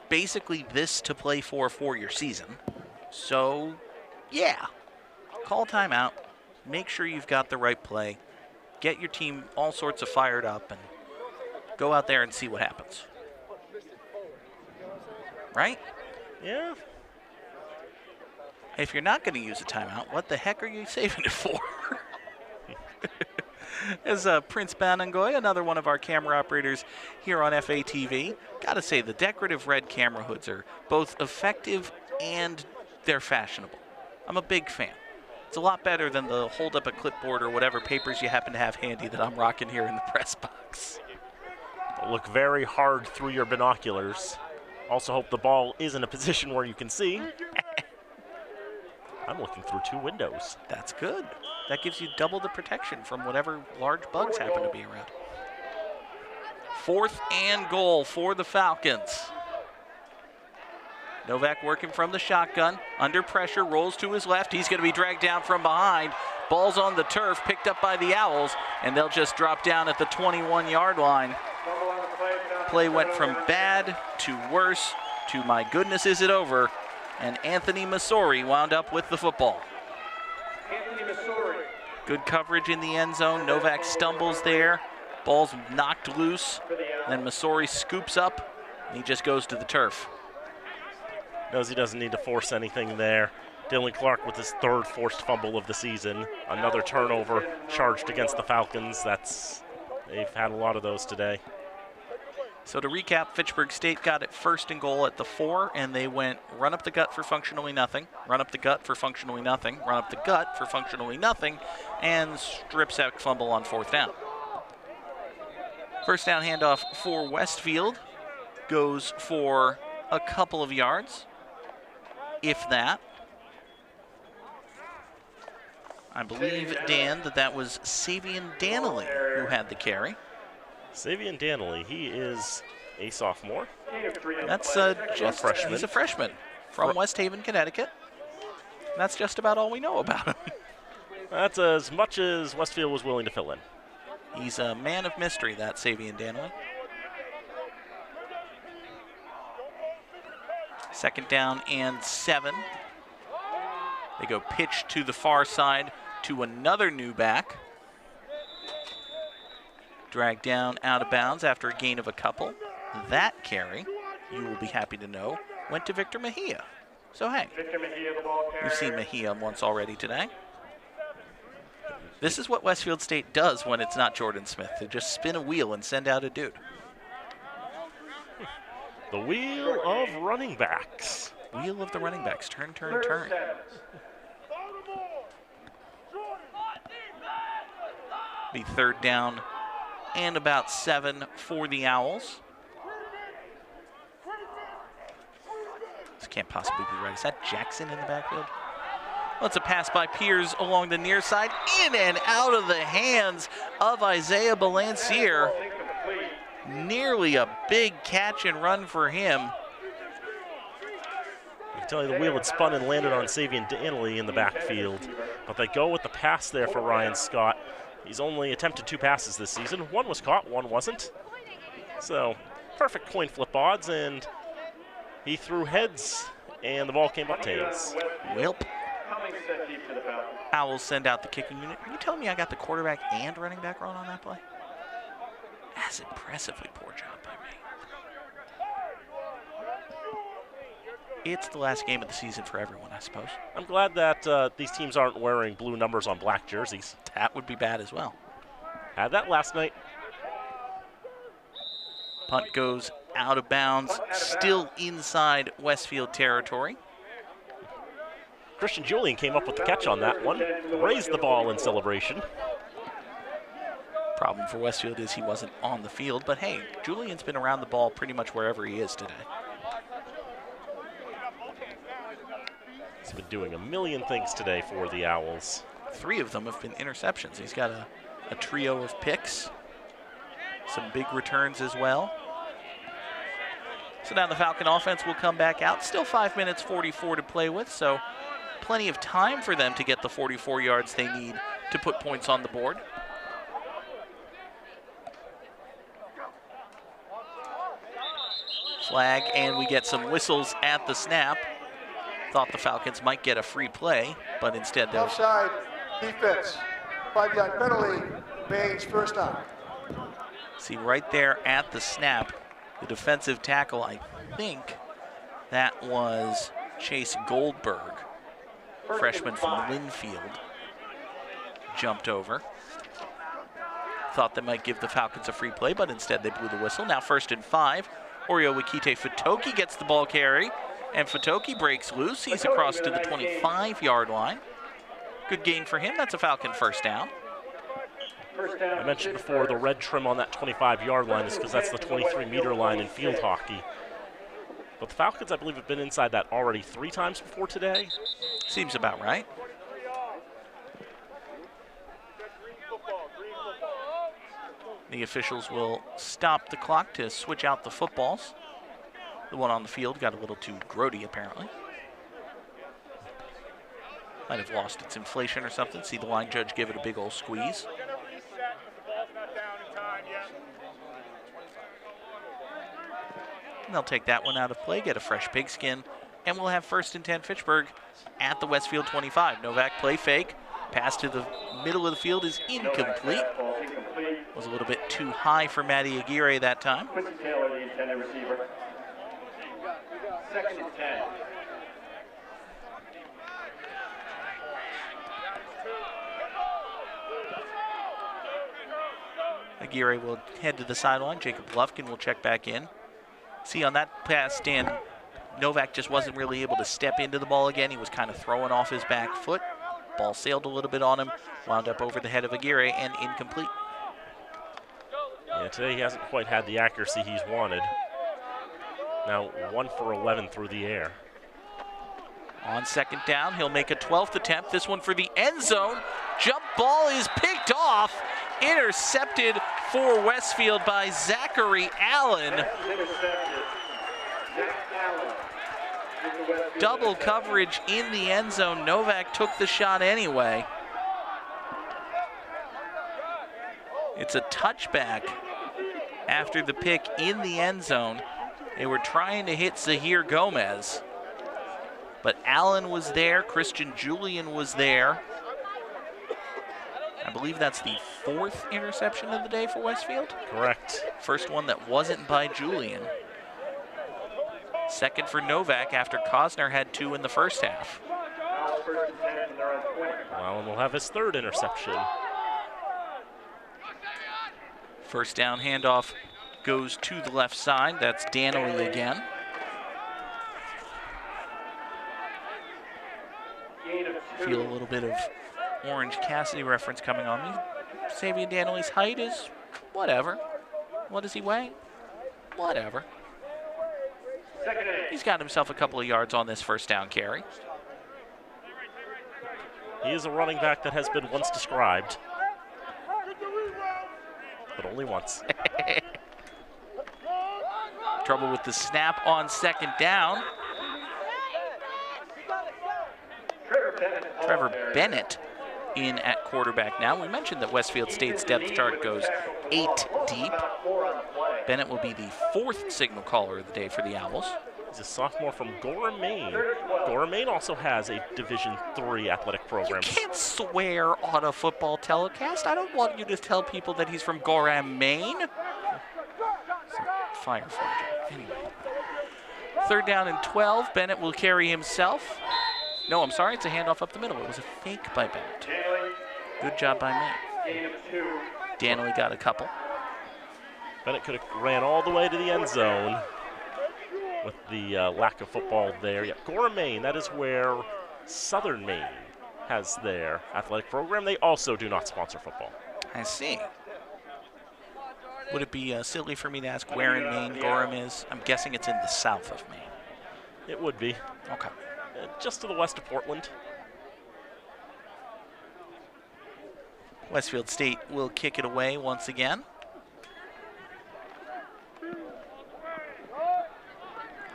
basically this to play for your season. So, yeah, call timeout. Make sure you've got the right play. Get your team all sorts of fired up and go out there and see what happens. Right? Yeah. If you're not going to use a timeout, what the heck are you saving it for? As Prince Banangoy, another one of our camera operators here on FATV, gotta say the decorative red camera hoods are both effective and they're fashionable. I'm a big fan. It's a lot better than the hold up a clipboard or whatever papers you happen to have handy that I'm rocking here in the press box. Look very hard through your binoculars. Also hope the ball is in a position where you can see. I'm looking through 2 windows. That's good. That gives you double the protection from whatever large bugs happen to be around. 4th and goal for the Falcons. Novak working from the shotgun, under pressure, rolls to his left. He's going to be dragged down from behind. Ball's on the turf, picked up by the Owls, and they'll just drop down at the 21-yard line. Play went from bad to worse to my goodness, is it over? And Anthony Masori wound up with the football. Good coverage in the end zone. Novak stumbles there. Ball's knocked loose. Then Masori scoops up, and he just goes to the turf. Knows he doesn't need to force anything there. Dylan Clark with his 3rd forced fumble of the season. Another turnover charged against the Falcons. They've had a lot of those today. So to recap, Fitchburg State got it 1st and goal at the 4, and they went run up the gut for functionally nothing, run up the gut for functionally nothing, run up the gut for functionally nothing, and strip sack fumble on 4th down. 1st down handoff for Westfield goes for a couple of yards, if that. I believe, Dan, that was Savion Danley who had the carry. Savion Danley, he is a sophomore. That's just freshman. He's a freshman from West Haven, Connecticut. That's just about all we know about him. That's as much as Westfield was willing to fill in. He's a man of mystery, that Savion Danley. Second down and 7. They go pitch to the far side to another new back. Dragged down out of bounds after a gain of a couple. That carry, you will be happy to know, went to Victor Mejia. So hey, we've seen Mejia once already today. This is what Westfield State does when it's not Jordan Smith. They just spin a wheel and send out a dude. The wheel of running backs. Wheel of the running backs. Turn, turn, turn. Be third down and about 7 for the Owls. This can't possibly be right. Is that Jackson in the backfield? Well, it's a pass by Piers along the near side, in and out of the hands of Isaiah Balancier. Nearly a big catch and run for him. I can tell you the wheel had spun and landed on Savion Danley in the backfield. But they go with the pass there for Ryan Scott. He's only attempted 2 passes this season. One was caught, one wasn't. So, perfect coin flip odds, and he threw heads, and the ball came up tails. Welp. Owls send out the kicking unit. Are you telling me I got the quarterback and running back wrong on that play? That's impressively poor job by me. It's the last game of the season for everyone, I suppose. I'm glad that these teams aren't wearing blue numbers on black jerseys. That would be bad as well. Had that last night. Punt goes out of bounds, still inside Westfield territory. Christian Julian came up with the catch on that one, raised the ball in celebration. Problem for Westfield is he wasn't on the field, but hey, Julian's been around the ball pretty much wherever he is today. He's been doing a million things today for the Owls. 3 of them have been interceptions. He's got a trio of picks, some big returns as well. So now the Falcon offense will come back out. Still 5 minutes 44 to play with, so plenty of time for them to get the 44 yards they need to put points on the board. Flag, and we get some whistles at the snap. Thought the Falcons might get a free play, but instead they'll... Offside defense. 5-yard penalty. Baines first down. See right there at the snap, the defensive tackle, I think that was Chase Goldberg, freshman from Linfield, jumped over. Thought they might give the Falcons a free play, but instead they blew the whistle. Now 1st and 5. Oreo Wakite Fatoki gets the ball carry, and Fatoki breaks loose. He's across to the 25-yard line. Good gain for him. That's a Falcon first down. I mentioned before the red trim on that 25-yard line is because that's the 23-meter line in field hockey. But the Falcons, I believe, have been inside that already 3 times before today. Seems about right. The officials will stop the clock to switch out the footballs. The one on the field got a little too grody, apparently. Might have lost its inflation or something. See the line judge give it a big old squeeze. And they'll take that one out of play, get a fresh pigskin, and we'll have 1st and 10 Fitchburg at the Westfield 25. Novak play fake. Pass to the middle of the field is incomplete. Was a little bit too high for Matty Aguirre that time. Taylor, the intended receiver. 2nd and 10. Aguirre will head to the sideline. Jacob Lufkin will check back in. See on that pass, Dan, Novak just wasn't really able to step into the ball again. He was kind of throwing off his back foot. Ball sailed a little bit on him, wound up over the head of Aguirre and incomplete. Yeah, today he hasn't quite had the accuracy he's wanted. Now 1 for 11 through the air. On second down, he'll make a 12th attempt. This one for the end zone. Jump ball is picked off. Intercepted for Westfield by Zachary Allen. Double coverage in the end zone. Novak took the shot anyway. It's a touchback after the pick in the end zone. They were trying to hit Zahir Gomez, but Allen was there. Christian Julian was there. I believe that's the 4th interception of the day for Westfield. Correct. First one that wasn't by Julian. Second for Novak after Cosner had 2 in the first half. Allen will have his 3rd interception. First down handoff goes to the left side. That's Danley again. Feel a little bit of Orange Cassidy reference coming on me. Savion Danley's height is whatever. What does he weigh? Whatever. He's got himself a couple of yards on this first down carry. He is a running back that has been once described, but only once. Trouble with the snap on second down. Trevor Bennett in at quarterback now. We mentioned that Westfield State's depth chart goes 8 deep. Bennett will be the 4th signal caller of the day for the Owls. He's a sophomore from Gorham, Maine. Gorham, Maine also has a Division III athletic program. You can't swear on a football telecast. I don't want you to tell people that he's from Gorham, Maine. Firefighter. Anyway. Third down and 12. Bennett will carry himself. No, I'm sorry. It's a handoff up the middle. It was a fake by Bennett. Good job by Maine. Danley got a couple. Bennett could have ran all the way to the end zone with the lack of football there. Yeah, Gorham, Maine, that is where Southern Maine has their athletic program. They also do not sponsor football. I see. Would it be silly for me to ask where in Maine Gorham is? I'm guessing it's in the south of Maine. It would be. Okay. Just to the west of Portland. Westfield State will kick it away once again.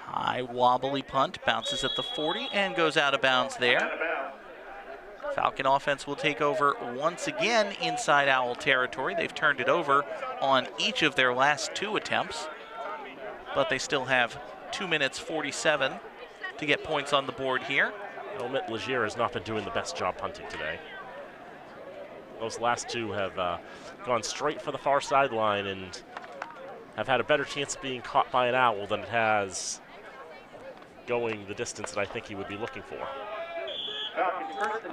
High wobbly punt, bounces at the 40 and goes out of bounds there. Falcon offense will take over once again inside Owl territory. They've turned it over on each of their last 2 attempts, but they still have 2 minutes 47 to get points on the board here. Elmit Legier has not been doing the best job punting today. Those last 2 have gone straight for the far sideline and have had a better chance of being caught by an Owl than it has going the distance that I think he would be looking for.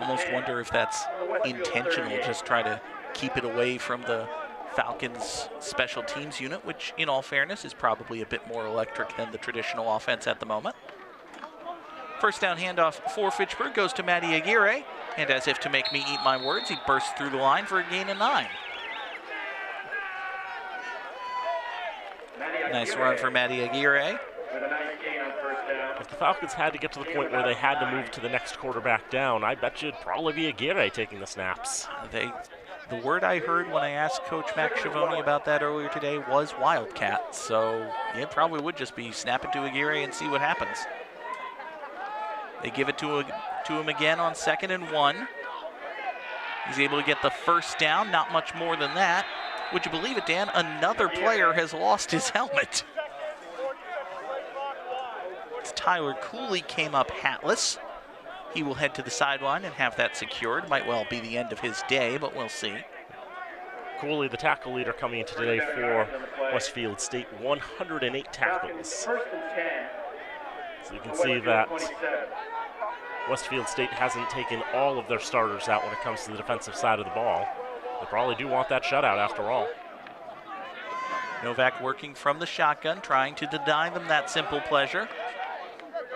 Almost wonder if that's intentional, just try to keep it away from the Falcons special teams unit, which in all fairness is probably a bit more electric than the traditional offense at the moment. First down handoff for Fitchburg goes to Matty Aguirre, and as if to make me eat my words, he bursts through the line for a gain of 9. Nice run for Matty Aguirre. If the Falcons had to get to the point where they had to move to the next quarterback down, I bet you it'd probably be Aguirre taking the snaps. The word I heard when I asked Coach Mac Schiavone about that earlier today was Wildcat, so it probably would just be snap it to Aguirre and see what happens. They give it to him again on 2nd and 1. He's able to get the first down, not much more than that. Would you believe it, Dan? Another player has lost his helmet. Tyler Cooley came up hatless. He will head to the sideline and have that secured. Might well be the end of his day, but we'll see. Cooley, the tackle leader, coming in today for Westfield State, 108 tackles. So you can see that Westfield State hasn't taken all of their starters out when it comes to the defensive side of the ball. They probably do want that shutout after all. Novak working from the shotgun, trying to deny them that simple pleasure.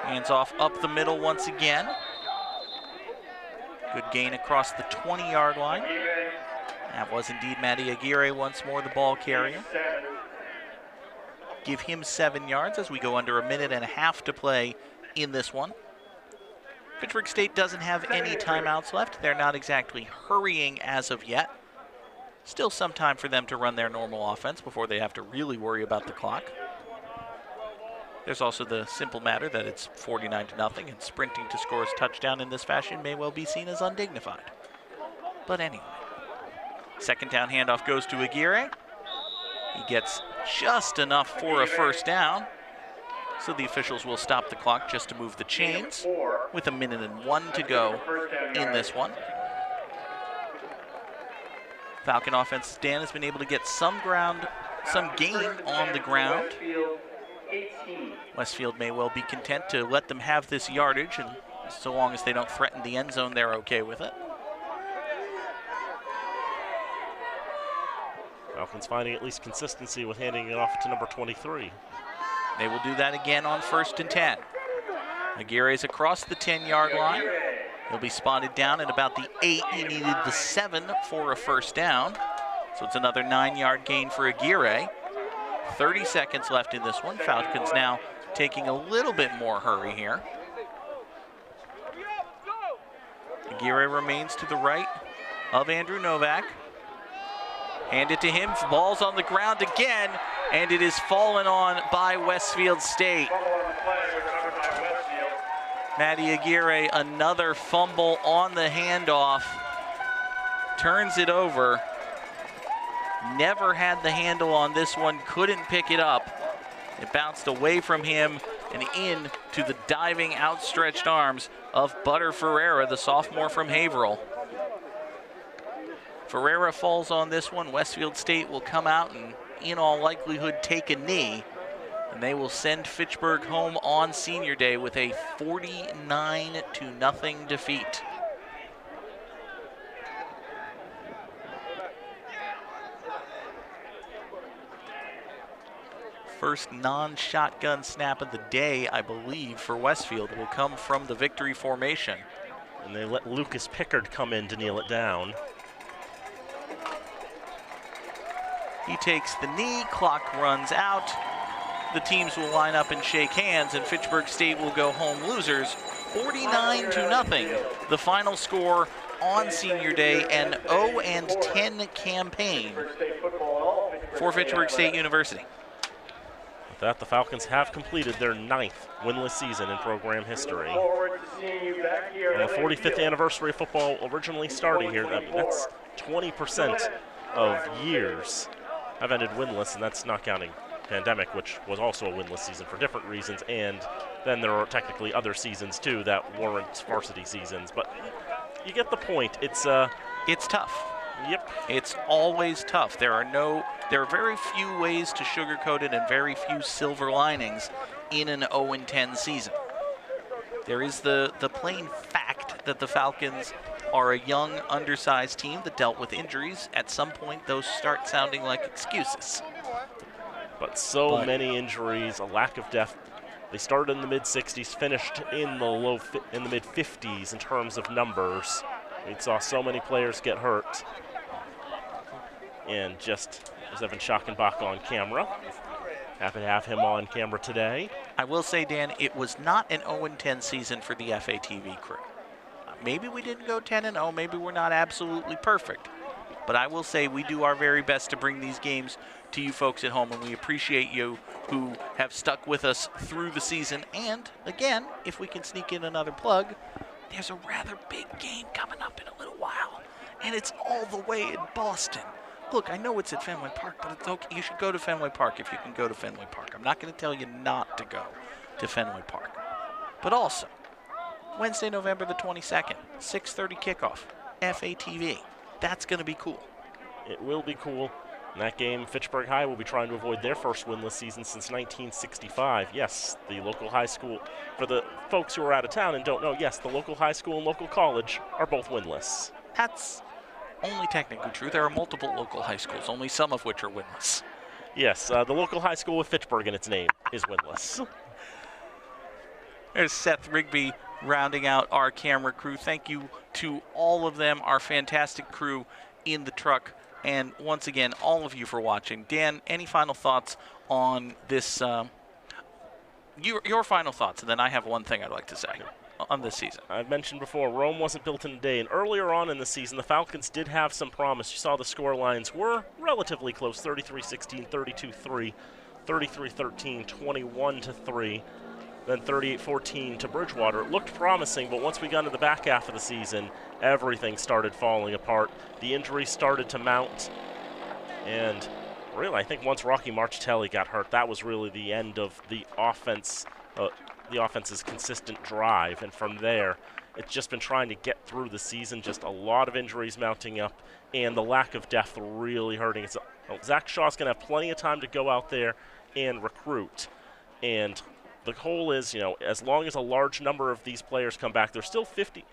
Hands off up the middle once again. Good gain across the 20-yard line. That was indeed Matty Aguirre once more, the ball carrier. Give him 7 yards as we go under a minute and a half to play in this one. Fitchburg State doesn't have any timeouts left. They're not exactly hurrying as of yet. Still some time for them to run their normal offense before they have to really worry about the clock. There's also the simple matter that it's 49-0, and sprinting to score a touchdown in this fashion may well be seen as undignified. But anyway, second down handoff goes to Aguirre. He gets just enough for a first down. So the officials will stop the clock just to move the chains with 1:01 to go in this one. Falcon offense, Dan, has been able to get some gain on the ground. Westfield may well be content to let them have this yardage, and so long as they don't threaten the end zone, they're okay with it. Falcons finding at least consistency with handing it off to number 23. They will do that again on 1st and 10. Aguirre's across the 10-yard line. He'll be spotted down at about the 8. He needed the 7 for a first down. So it's another 9-yard gain for Aguirre. 30 seconds left in this one. Falcons now taking a little bit more hurry here. Aguirre remains to the right of Andrew Novak. Hand it to him, ball's on the ground again, and it is fallen on by Westfield State. Matty Aguirre, another fumble on the handoff, turns it over. Never had the handle on this one, couldn't pick it up. It bounced away from him and in to the diving, outstretched arms of Butter Ferreira, the sophomore from Haverhill. Ferreira falls on this one. Westfield State will come out and, in all likelihood, take a knee. And they will send Fitchburg home on senior day with a 49-0 defeat. First non-shotgun snap of the day, I believe, for Westfield will come from the victory formation. And they let Lucas Pickard come in to kneel it down. He takes the knee, clock runs out. The teams will line up and shake hands, and Fitchburg State will go home losers, 49-0. The final score on senior day, an 0-10 campaign for Fitchburg State University. With that, the Falcons have completed their 9th winless season in program history. On the 45th anniversary of football originally starting here, that's 20% of years have ended winless, and that's not counting pandemic, which was also a winless season for different reasons, and then there are technically other seasons too that warrant varsity seasons, but you get the point. It's tough. Yep. It's always tough. There are very few ways to sugarcoat it and very few silver linings in an 0-10 season. There is the plain fact that the Falcons are a young, undersized team that dealt with injuries. At some point, those start sounding like excuses. But many injuries, a lack of depth. They started in the mid-60s, finished in the mid-50s in terms of numbers. We saw so many players get hurt. And just as Evan Schockenbach on camera. Happy to have him on camera today. I will say, Dan, it was not an 0-10 season for the FATV crew. Maybe we didn't go 10-0, maybe we're not absolutely perfect. But I will say we do our very best to bring these games to you folks at home, and we appreciate you who have stuck with us through the season. And, again, if we can sneak in another plug, there's a rather big game coming up in a little while, and it's all the way in Boston. Look, I know it's at Fenway Park, but it's okay. You should go to Fenway Park if you can go to Fenway Park. I'm not going to tell you not to go to Fenway Park. But also, Wednesday, November the 22nd, 6:30 kickoff, FATV. That's going to be cool. It will be cool. In that game, Fitchburg High will be trying to avoid their first winless season since 1965. Yes, the local high school, for the folks who are out of town and don't know, yes, the local high school and local college are both winless. That's only technically true. There are multiple local high schools, only some of which are winless. Yes, the local high school with Fitchburg in its name is winless. There's Seth Rigby rounding out our camera crew. Thank you to all of them, our fantastic crew in the truck. And once again, all of you for watching. Dan, any final thoughts on this? Your final thoughts, and then I have one thing I'd like to say. on this season. I've mentioned before, Rome wasn't built in a day, and earlier on in the season, the Falcons did have some promise. You saw the score lines were relatively close, 33-16, 32-3, 33-13, 21-3, then 38-14 to Bridgewater. It looked promising, but once we got into the back half of the season, everything started falling apart. The injuries started to mount, and really, I think once Rocky Marchitelli got hurt, that was really the end of the offense's consistent drive. And from there, it's just been trying to get through the season, just a lot of injuries mounting up, and the lack of depth really hurting. Zach Shaw's going to have plenty of time to go out there and recruit. And the goal is, as long as a large number of these players come back, there's still 50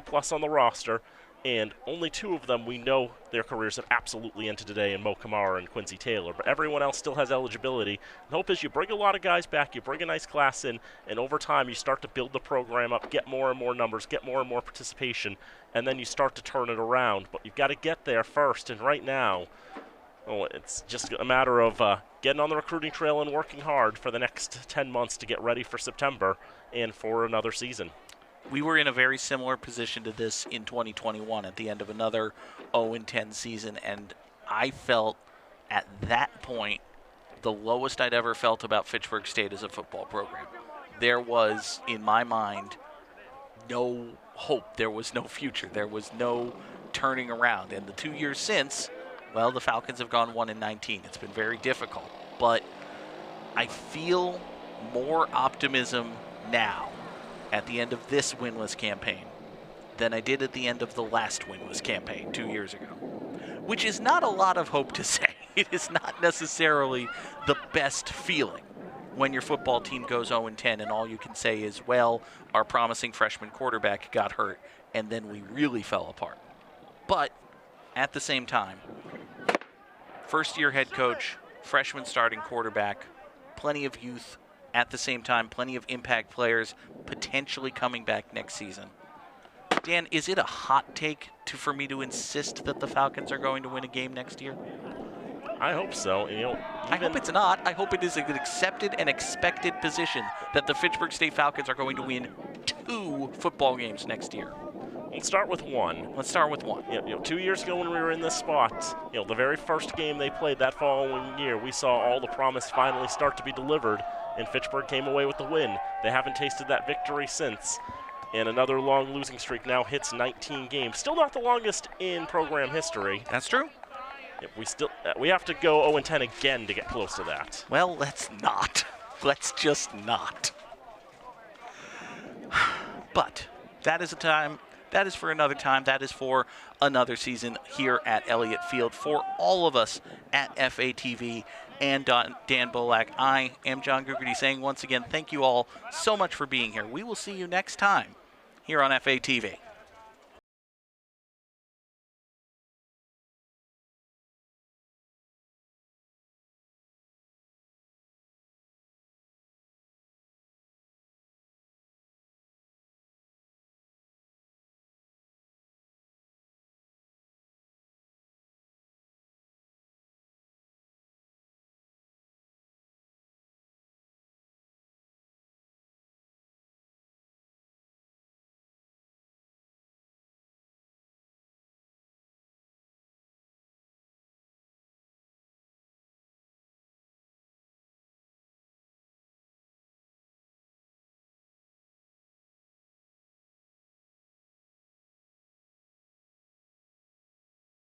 plus on the roster, and only 2 of them we know their careers have absolutely ended today in Mo Kamara and Quincy Taylor. But everyone else still has eligibility. The hope is you bring a lot of guys back, you bring a nice class in, and over time you start to build the program up, get more and more numbers, get more and more participation, and then you start to turn it around. But you've got to get there first, and right now, it's just a matter of getting on the recruiting trail and working hard for the next 10 months to get ready for September and for another season. We were in a very similar position to this in 2021 at the end of another 0-10 season, and I felt at that point the lowest I'd ever felt about Fitchburg State as a football program. There was, in my mind, no hope. There was no future. There was no turning around. And the 2 years since, well, the Falcons have gone 1-19. It's been very difficult, but I feel more optimism now at the end of this winless campaign than I did at the end of the last winless campaign 2 years ago, which is not a lot of hope to say. It is not necessarily the best feeling when your football team goes 0-10 and all you can say is, well, our promising freshman quarterback got hurt and then we really fell apart. But at the same time, first-year head coach, freshman starting quarterback, plenty of youth. At the same time, plenty of impact players potentially coming back next season. Dan, is it a hot take for me to insist that the Falcons are going to win a game next year? I hope so. I hope it's not. I hope it is an accepted and expected position that the Fitchburg State Falcons are going to win 2 football games next year. Let's start with one. Let's start with one. 2 years ago when we were in this spot, the very first game they played that following year, we saw all the promise finally start to be delivered, and Fitchburg came away with the win. They haven't tasted that victory since, and another long losing streak now hits 19 games. Still not the longest in program history. That's true. We have to go 0-10 again to get close to that. Well, let's not. Let's just not. But that is a time. That is for another time. That is for another season here at Elliott Field. For all of us at FATV and Dan Bolak, I am John Gugerty saying once again, thank you all so much for being here. We will see you next time here on FATV.